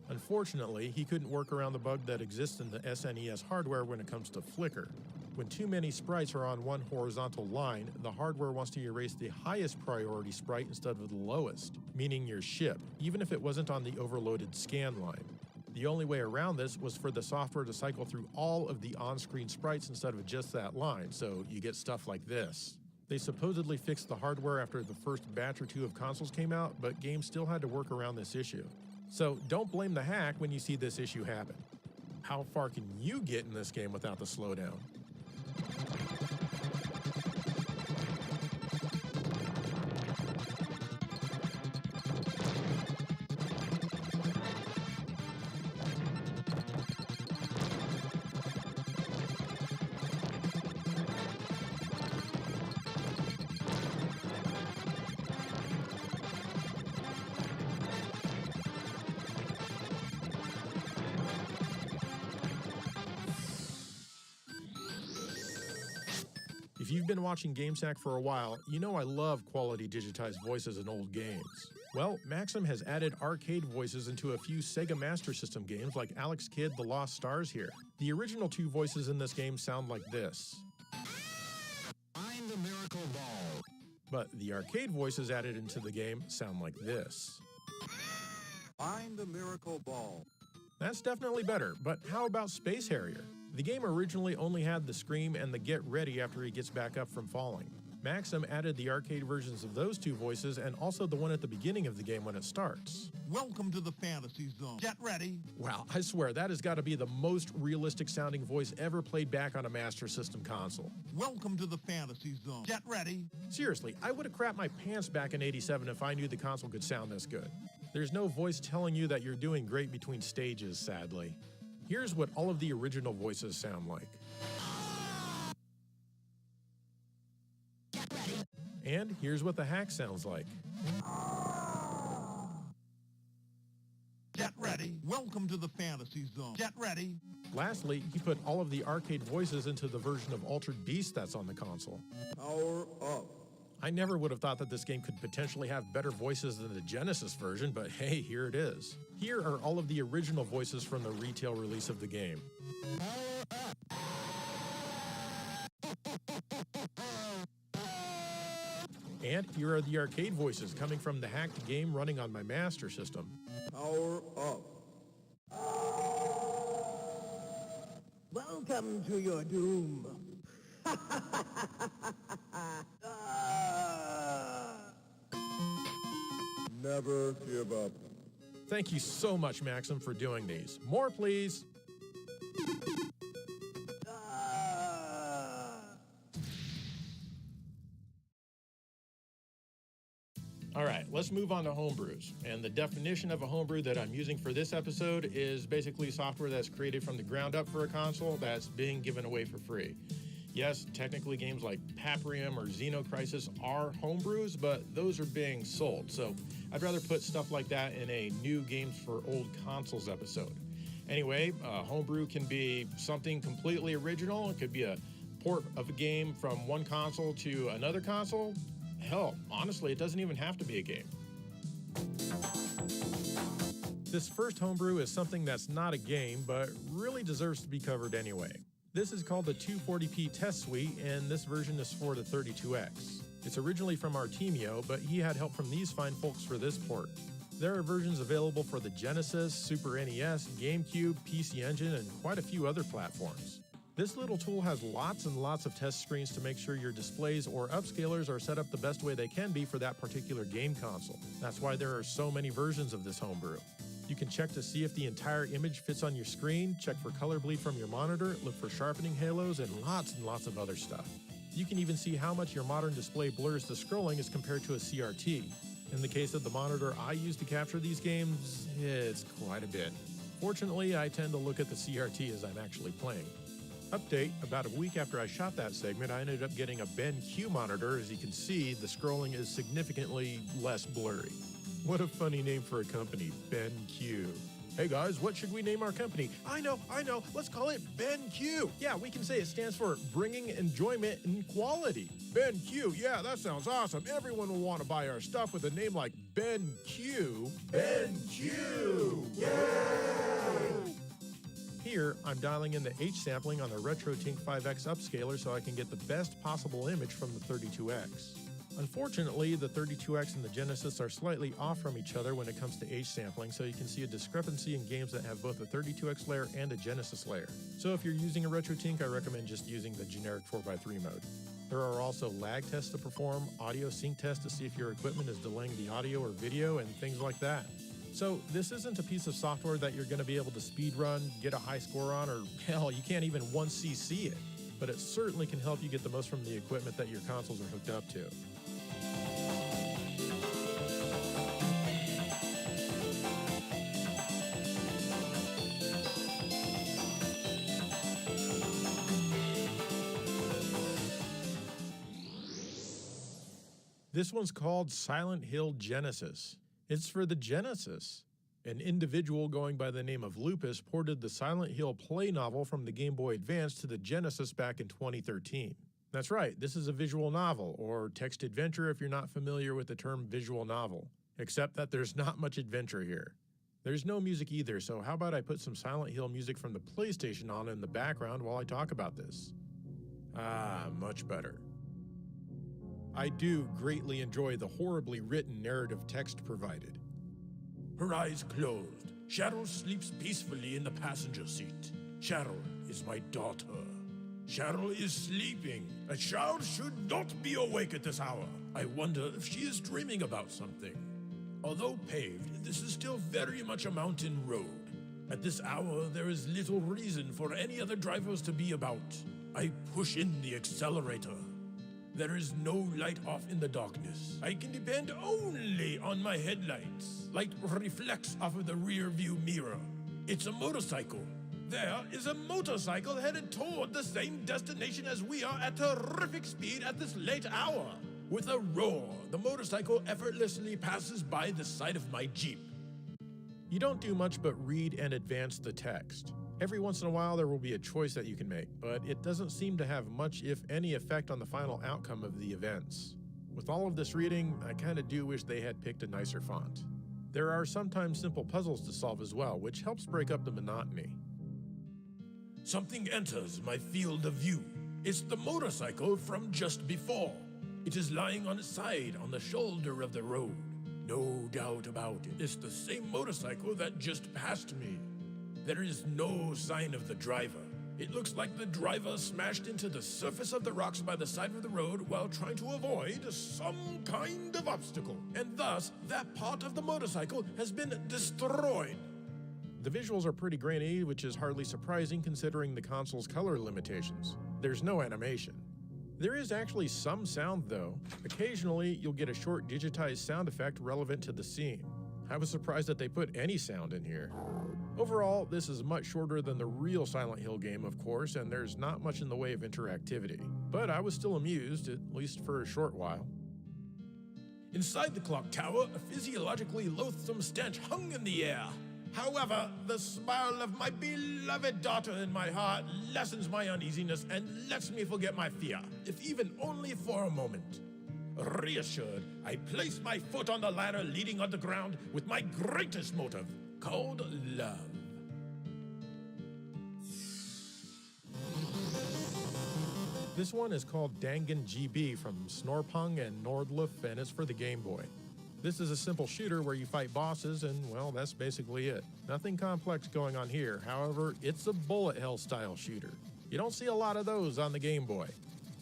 Unfortunately, he couldn't work around the bug that exists in the SNES hardware when it comes to flicker. When too many sprites are on one horizontal line, the hardware wants to erase the highest priority sprite instead of the lowest, meaning your ship, even if it wasn't on the overloaded scan line. The only way around this was for the software to cycle through all of the on-screen sprites instead of just that line, so you get stuff like this. They supposedly fixed the hardware after the first batch or two of consoles came out, but games still had to work around this issue. So don't blame the hack when you see this issue happen. How far can you get in this game without the slowdown? If you've been watching GameSack for a while, you know I love quality digitized voices in old games. Well, Maxim has added arcade voices into a few Sega Master System games like Alex Kidd: The Lost Stars here. The original 2 voices in this game sound like this. Find the miracle ball. But the arcade voices added into the game sound like this. Find the miracle ball. That's definitely better, but how about Space Harrier? The game originally only had the scream and the get ready after he gets back up from falling. Maxim added the arcade versions of those 2 voices and also the one at the beginning of the game when it starts. Welcome to the fantasy zone. Get ready. Wow, I swear that has got to be the most realistic sounding voice ever played back on a Master System console. Welcome to the fantasy zone. Get ready. Seriously, I would have crapped my pants back in '87 if I knew the console could sound this good. There's no voice telling you that you're doing great between stages, sadly. Here's what all of the original voices sound like. And here's what the hack sounds like. Get ready. Welcome to the fantasy zone. Get ready. Lastly, he put all of the arcade voices into the version of Altered Beast that's on the console. Power up. I never would have thought that this game could potentially have better voices than the Genesis version, but hey, here it is. Here are all of the original voices from the retail release of the game. And here are the arcade voices coming from the hacked game running on my Master System. Power up. Welcome to your doom. Never give up. Thank you so much, Maxim, for doing these. More, please. All right, let's move on to homebrews. And the definition of a homebrew that I'm using for this episode is basically software that's created from the ground up for a console that's being given away for free. Yes, technically games like Paprium or Xenocrisis are homebrews, but those are being sold. So I'd rather put stuff like that in a new games for old consoles episode. Anyway, homebrew can be something completely original. It could be a port of a game from one console to another console. Hell, honestly, it doesn't even have to be a game. This first homebrew is something that's not a game, but really deserves to be covered anyway. This is called the 240p Test Suite, and this version is for the 32X. It's originally from Artemio, but he had help from these fine folks for this port. There are versions available for the Genesis, Super NES, GameCube, PC Engine, and quite a few other platforms. This little tool has lots and lots of test screens to make sure your displays or upscalers are set up the best way they can be for that particular game console. That's why there are so many versions of this homebrew. You can check to see if the entire image fits on your screen, check for color bleed from your monitor, look for sharpening halos, and lots of other stuff. You can even see how much your modern display blurs the scrolling as compared to a CRT. In the case of the monitor I use to capture these games, it's quite a bit. Fortunately, I tend to look at the CRT as I'm actually playing. Update, about a week after I shot that segment, I ended up getting a BenQ monitor. As you can see, the scrolling is significantly less blurry. What a funny name for a company, BenQ. Hey guys, what should we name our company? I know, let's call it BenQ. Yeah, we can say it stands for Bringing Enjoyment and Quality. BenQ, yeah, that sounds awesome. Everyone will want to buy our stuff with a name like BenQ. BenQ! Yay! Here, I'm dialing in the H sampling on the RetroTink 5X upscaler so I can get the best possible image from the 32X. Unfortunately, the 32X and the Genesis are slightly off from each other when it comes to H sampling, so you can see a discrepancy in games that have both a 32X layer and a Genesis layer. So if you're using a RetroTink, I recommend just using the generic 4x3 mode. There are also lag tests to perform, audio sync tests to see if your equipment is delaying the audio or video, and things like that. So this isn't a piece of software that you're going to be able to speedrun, get a high score on, or hell, you can't even 1cc it. But it certainly can help you get the most from the equipment that your consoles are hooked up to. This one's called Silent Hill Genesis. It's for the Genesis. An individual going by the name of Lupus ported the Silent Hill play novel from the Game Boy Advance to the Genesis back in 2013. That's right, this is a visual novel, or text adventure if you're not familiar with the term visual novel, except that there's not much adventure here. There's no music either, so how about I put some Silent Hill music from the PlayStation on in the background while I talk about this? Ah, much better. I do greatly enjoy the horribly written narrative text provided. Her eyes closed. Cheryl sleeps peacefully in the passenger seat. Cheryl is my daughter. Cheryl is sleeping. A child should not be awake at this hour. I wonder if she is dreaming about something. Although paved, this is still very much a mountain road. At this hour, there is little reason for any other drivers to be about. I push in the accelerator. There is no light off in the darkness. I can depend only on my headlights. Light reflects off of the rear view mirror. It's a motorcycle. There is a motorcycle headed toward the same destination as we are at terrific speed at this late hour. With a roar, the motorcycle effortlessly passes by the side of my Jeep. You don't do much but read and advance the text. Every once in a while there will be a choice that you can make, but it doesn't seem to have much, if any, effect on the final outcome of the events. With all of this reading, I kinda do wish they had picked a nicer font. There are sometimes simple puzzles to solve as well, which helps break up the monotony. Something enters my field of view. It's the motorcycle from just before. It is lying on its side on the shoulder of the road. No doubt about it. It's the same motorcycle that just passed me. There is no sign of the driver. It looks like the driver smashed into the surface of the rocks by the side of the road while trying to avoid some kind of obstacle. And thus, that part of the motorcycle has been destroyed. The visuals are pretty grainy, which is hardly surprising considering the console's color limitations. There's no animation. There is actually some sound though. Occasionally, you'll get a short digitized sound effect relevant to the scene. I was surprised that they put any sound in here. Overall, this is much shorter than the real Silent Hill game, of course, and there's not much in the way of interactivity. But I was still amused, at least for a short while. Inside the clock tower, a physiologically loathsome stench hung in the air. However, the smile of my beloved daughter in my heart lessens my uneasiness and lets me forget my fear, if even only for a moment. Reassured, I place my foot on the ladder leading underground with my greatest motive, called love. This one is called Dangan GB from Snorpung and Nordluf, and it's for the Game Boy. This is a simple shooter where you fight bosses, and well, that's basically it. Nothing complex going on here. However, it's a bullet hell style shooter. You don't see a lot of those on the Game Boy.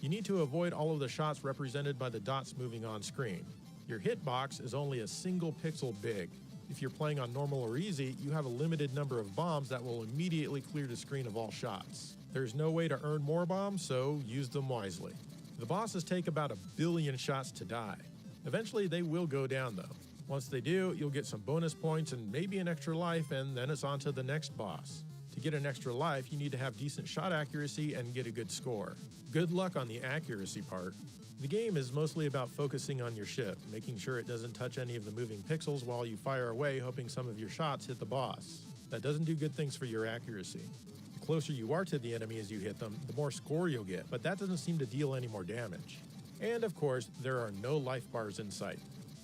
You need to avoid all of the shots represented by the dots moving on screen. Your hitbox is only a single pixel big. If you're playing on normal or easy, you have a limited number of bombs that will immediately clear the screen of all shots. There's no way to earn more bombs, so use them wisely. The bosses take about 1 billion shots to die. Eventually they will go down though. Once they do, you'll get some bonus points and maybe an extra life, and then it's on to the next boss. To get an extra life, you need to have decent shot accuracy and get a good score. Good luck on the accuracy part. The game is mostly about focusing on your ship, making sure it doesn't touch any of the moving pixels while you fire away, hoping some of your shots hit the boss. That doesn't do good things for your accuracy. The closer you are to the enemy as you hit them, the more score you'll get, but that doesn't seem to deal any more damage. And of course, there are no life bars in sight.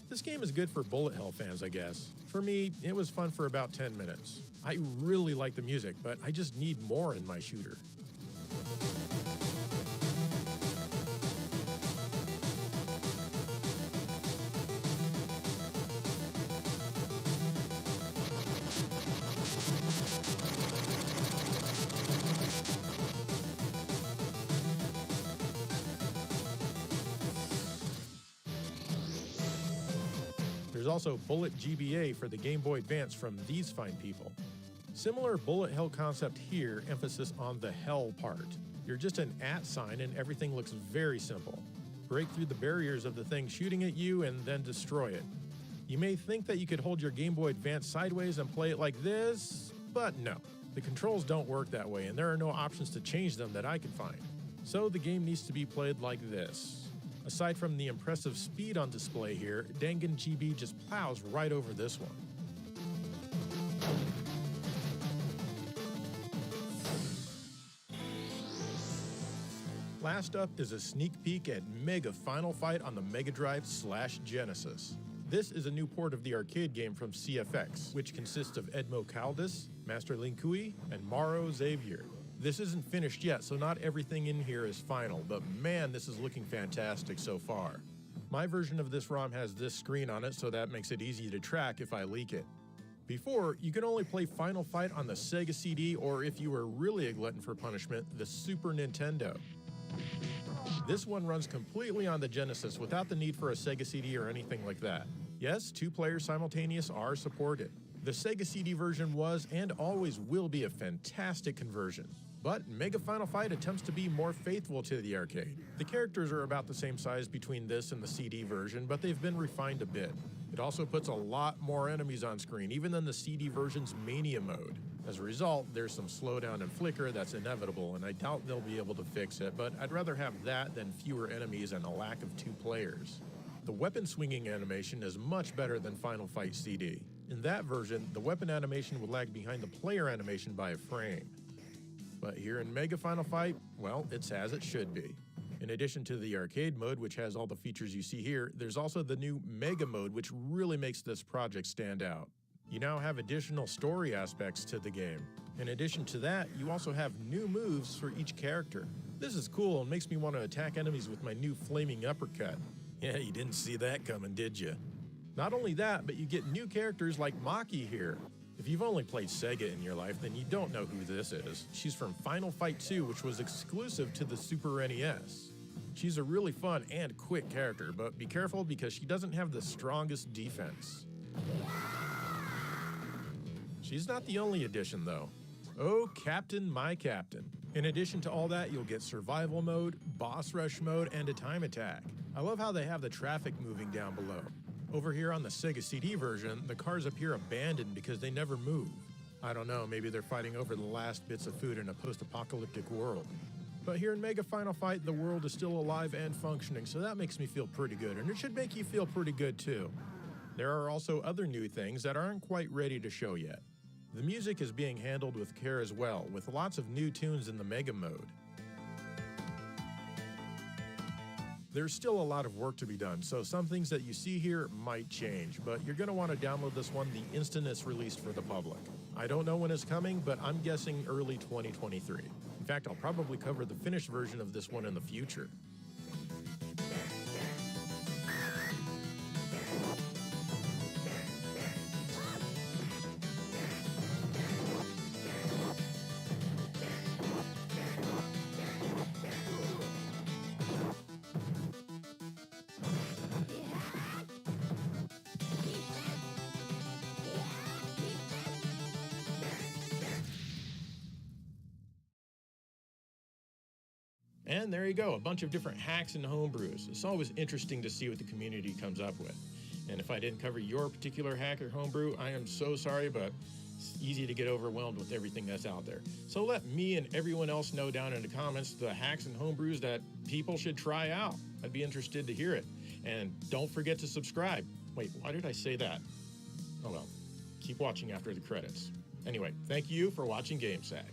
This game is good for bullet hell fans, I guess. For me, it was fun for about 10 minutes. I really like the music, but I just need more in my shooter. There's also Bullet GBA for the Game Boy Advance from these fine people. Similar bullet hell concept here, emphasis on the hell part. You're just an @ sign and everything looks very simple. Break through the barriers of the thing shooting at you and then destroy it. You may think that you could hold your Game Boy Advance sideways and play it like this, but no. The controls don't work that way and there are no options to change them that I can find. So the game needs to be played like this. Aside from the impressive speed on display here, Dangan GB just plows right over this one. Last up is a sneak peek at Mega Final Fight on the Mega Drive/Genesis. This is a new port of the arcade game from CFX, which consists of Edmo Caldas, Master Linkui, and Mauro Xavier. This isn't finished yet, so not everything in here is final, but man, this is looking fantastic so far. My version of this ROM has this screen on it, so that makes it easy to track if I leak it. Before, you could only play Final Fight on the Sega CD, or if you were really a glutton for punishment, the Super Nintendo. This one runs completely on the Genesis without the need for a Sega CD or anything like that. Yes, 2 players simultaneous are supported. The Sega CD version was and always will be a fantastic conversion. But Mega Final Fight attempts to be more faithful to the arcade. The characters are about the same size between this and the CD version, but they've been refined a bit. It also puts a lot more enemies on screen, even than the CD version's Mania mode. As a result, there's some slowdown and flicker that's inevitable, and I doubt they'll be able to fix it, but I'd rather have that than fewer enemies and a lack of 2 players. The weapon swinging animation is much better than Final Fight CD. In that version, the weapon animation would lag behind the player animation by a frame. But here in Mega Final Fight, well, it's as it should be. In addition to the arcade mode, which has all the features you see here, there's also the new Mega mode, which really makes this project stand out. You now have additional story aspects to the game. In addition to that, you also have new moves for each character. This is cool and makes me want to attack enemies with my new flaming uppercut. Yeah, you didn't see that coming, did you? Not only that, but you get new characters like Maki here. If you've only played Sega in your life, then you don't know who this is. She's from Final Fight 2, which was exclusive to the Super NES. She's a really fun and quick character, but be careful because she doesn't have the strongest defense. She's not the only addition, though. Oh, Captain, my Captain. In addition to all that, you'll get survival mode, boss rush mode, and a time attack. I love how they have the traffic moving down below. Over here on the Sega CD version, the cars appear abandoned because they never move. I don't know, maybe they're fighting over the last bits of food in a post-apocalyptic world. But here in Mega Final Fight, the world is still alive and functioning, so that makes me feel pretty good, and it should make you feel pretty good too. There are also other new things that aren't quite ready to show yet. The music is being handled with care as well, with lots of new tunes in the Mega mode. There's still a lot of work to be done, so some things that you see here might change, but you're going to want to download this one the instant it's released for the public. I don't know when it's coming, but I'm guessing early 2023. In fact, I'll probably cover the finished version of this one in the future. And there you go, a bunch of different hacks and homebrews. It's always interesting to see what the community comes up with. And if I didn't cover your particular hack or homebrew, I am so sorry, but it's easy to get overwhelmed with everything that's out there. So let me and everyone else know down in the comments the hacks and homebrews that people should try out. I'd be interested to hear it. And don't forget to subscribe. Wait, why did I say that? Oh well, keep watching after the credits. Anyway, thank you for watching GameSag.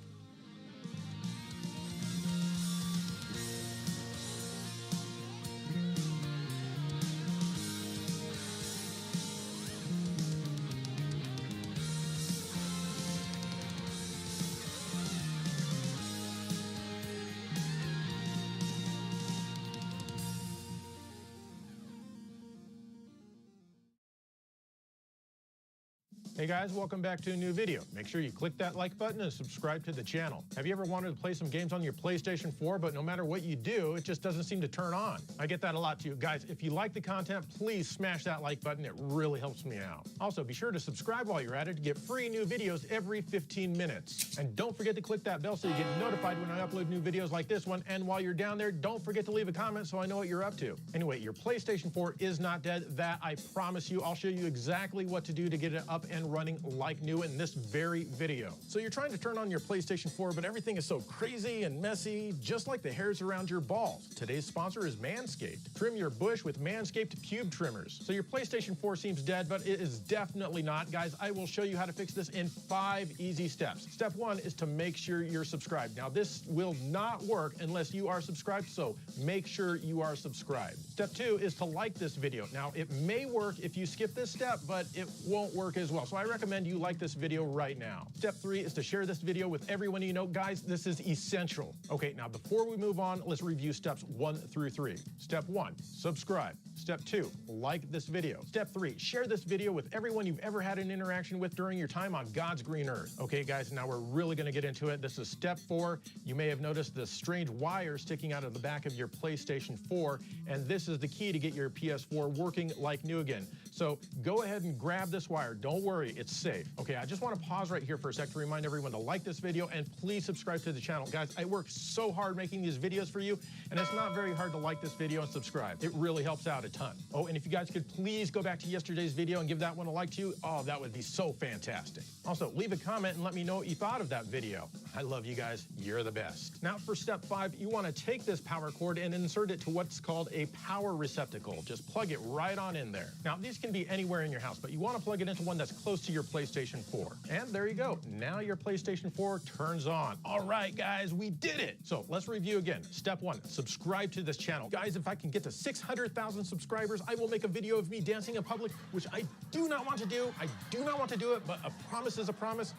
Hey guys, welcome back to a new video. Make sure you click that like button and subscribe to the channel. Have you ever wanted to play some games on your PlayStation 4, but no matter what you do, it just doesn't seem to turn on? I get that a lot too. Guys, if you like the content, please smash that like button. It really helps me out. Also, be sure to subscribe while you're at it to get free new videos every 15 minutes. And don't forget to click that bell so you get notified when I upload new videos like this one. And while you're down there, don't forget to leave a comment so I know what you're up to. Anyway, your PlayStation 4 is not dead. That I promise you. I'll show you exactly what to do to get it up and and running like new in this very video. So you're trying to turn on your PlayStation 4, but everything is so crazy and messy, just like the hairs around your balls. Today's sponsor is Manscaped. Trim your bush with Manscaped cube trimmers. So your PlayStation 4 seems dead, but it is definitely not. Guys, I will show you how to fix this in 5 easy steps. Step 1 is to make sure you're subscribed. Now, this will not work unless you are subscribed, so make sure you are subscribed. Step 2 is to like this video. Now, it may work if you skip this step, but it won't work as well. So I recommend you like this video right now. Step 3 is to share this video with everyone you know. Guys, this is essential. Okay, now before we move on, let's review steps 1 through 3. Step 1, subscribe. Step 2, like this video. Step 3, share this video with everyone you've ever had an interaction with during your time on God's green earth. Okay, guys, now we're really gonna get into it. This is step 4. You may have noticed the strange wire sticking out of the back of your PlayStation 4, and this is the key to get your PS4 working like new again. So go ahead and grab this wire. Don't worry, it's safe. Okay, I just want to pause right here for a sec to remind everyone to like this video and please subscribe to the channel. Guys, I work so hard making these videos for you, and it's not very hard to like this video and subscribe. It really helps out a ton. Oh, and if you guys could please go back to yesterday's video and give that one a like too, oh, that would be so fantastic. Also, leave a comment and let me know what you thought of that video. I love you guys. You're the best. Now for step 5, you want to take this power cord and insert it to what's called a power receptacle. Just plug it right on in there. Now, these can be anywhere in your house, but you want to plug it into one that's close to your PlayStation 4. And there you go. Now your PlayStation 4 turns on. All right, guys, we did it. So let's review again. Step 1, subscribe to this channel. Guys, if I can get to 600,000 subscribers, I will make a video of me dancing in public, which I do not want to do. I do not want to do it, but a promise is a promise.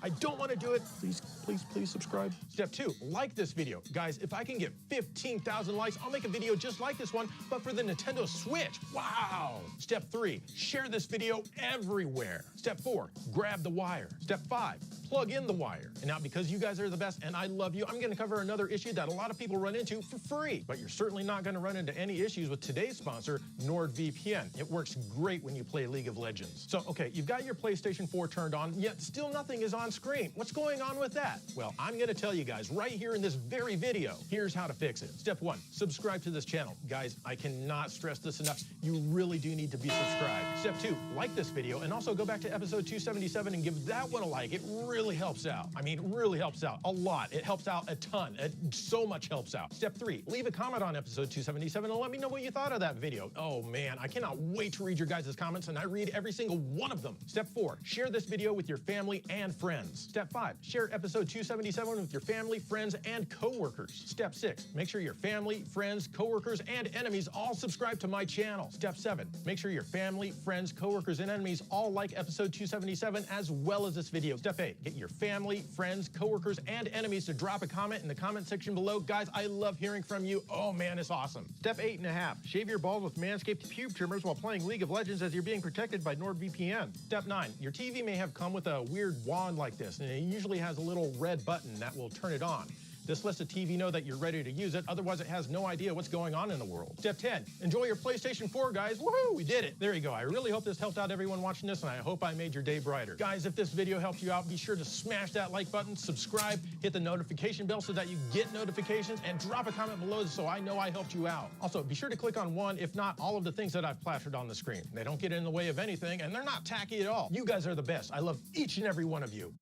I don't want to do it. Please, please, please subscribe. Step 2, like this video. Guys, if I can get 15,000 likes, I'll make a video just like this one, but for the Nintendo Switch. Wow. Step 3, share this video everywhere. Step 4, grab the wire. Step 5, plug in the wire. And now, because you guys are the best and I love you, I'm going to cover another issue that a lot of people run into for free. But you're certainly not going to run into any issues with today's sponsor, NordVPN. It works great when you play League of Legends. So, okay, you've got your PlayStation 4 turned on, yet still nothing is on screen. What's going on with that? Well, I'm going to tell you guys right here in this very video. Here's how to fix it. Step 1, subscribe to this channel. Guys, I cannot stress this enough. You really do need to be subscribed. Step 2, like this video and also go back to episode 277 and give that one a like. It really helps out. I mean, it really helps out a lot. It helps out a ton. It so much helps out. Step 3, leave a comment on episode 277 and let me know what you thought of that video. Oh man, I cannot wait to read your guys' comments, and I read every single one of them. Step 4, share this video with your family and friends. Step 5, share episode 277 with your family, friends, and coworkers. Step 6, make sure your family, friends, coworkers, and enemies all subscribe to my channel. Step 7, make sure your family, friends, coworkers, and enemies all like episode 277 as well as this video. Step 8, get your family, friends, coworkers, and enemies to drop a comment in the comment section below. Guys, I love hearing from you. Oh man, it's awesome. Step 8.5, shave your balls with Manscaped cube trimmers while playing League of Legends as you're being protected by NordVPN. Step 9, your TV may have come with a weird wand like this, and it usually has a little red button that will turn it on. This lets the TV know that you're ready to use it, otherwise it has no idea what's going on in the world. Step 10, enjoy your PlayStation 4, guys. Woohoo, we did it. There you go. I really hope this helped out everyone watching this, and I hope I made your day brighter. Guys, if this video helped you out, be sure to smash that like button, subscribe, hit the notification bell so that you get notifications, and drop a comment below so I know I helped you out. Also, be sure to click on one, if not all of the things that I've plastered on the screen. They don't get in the way of anything, and they're not tacky at all. You guys are the best. I love each and every one of you.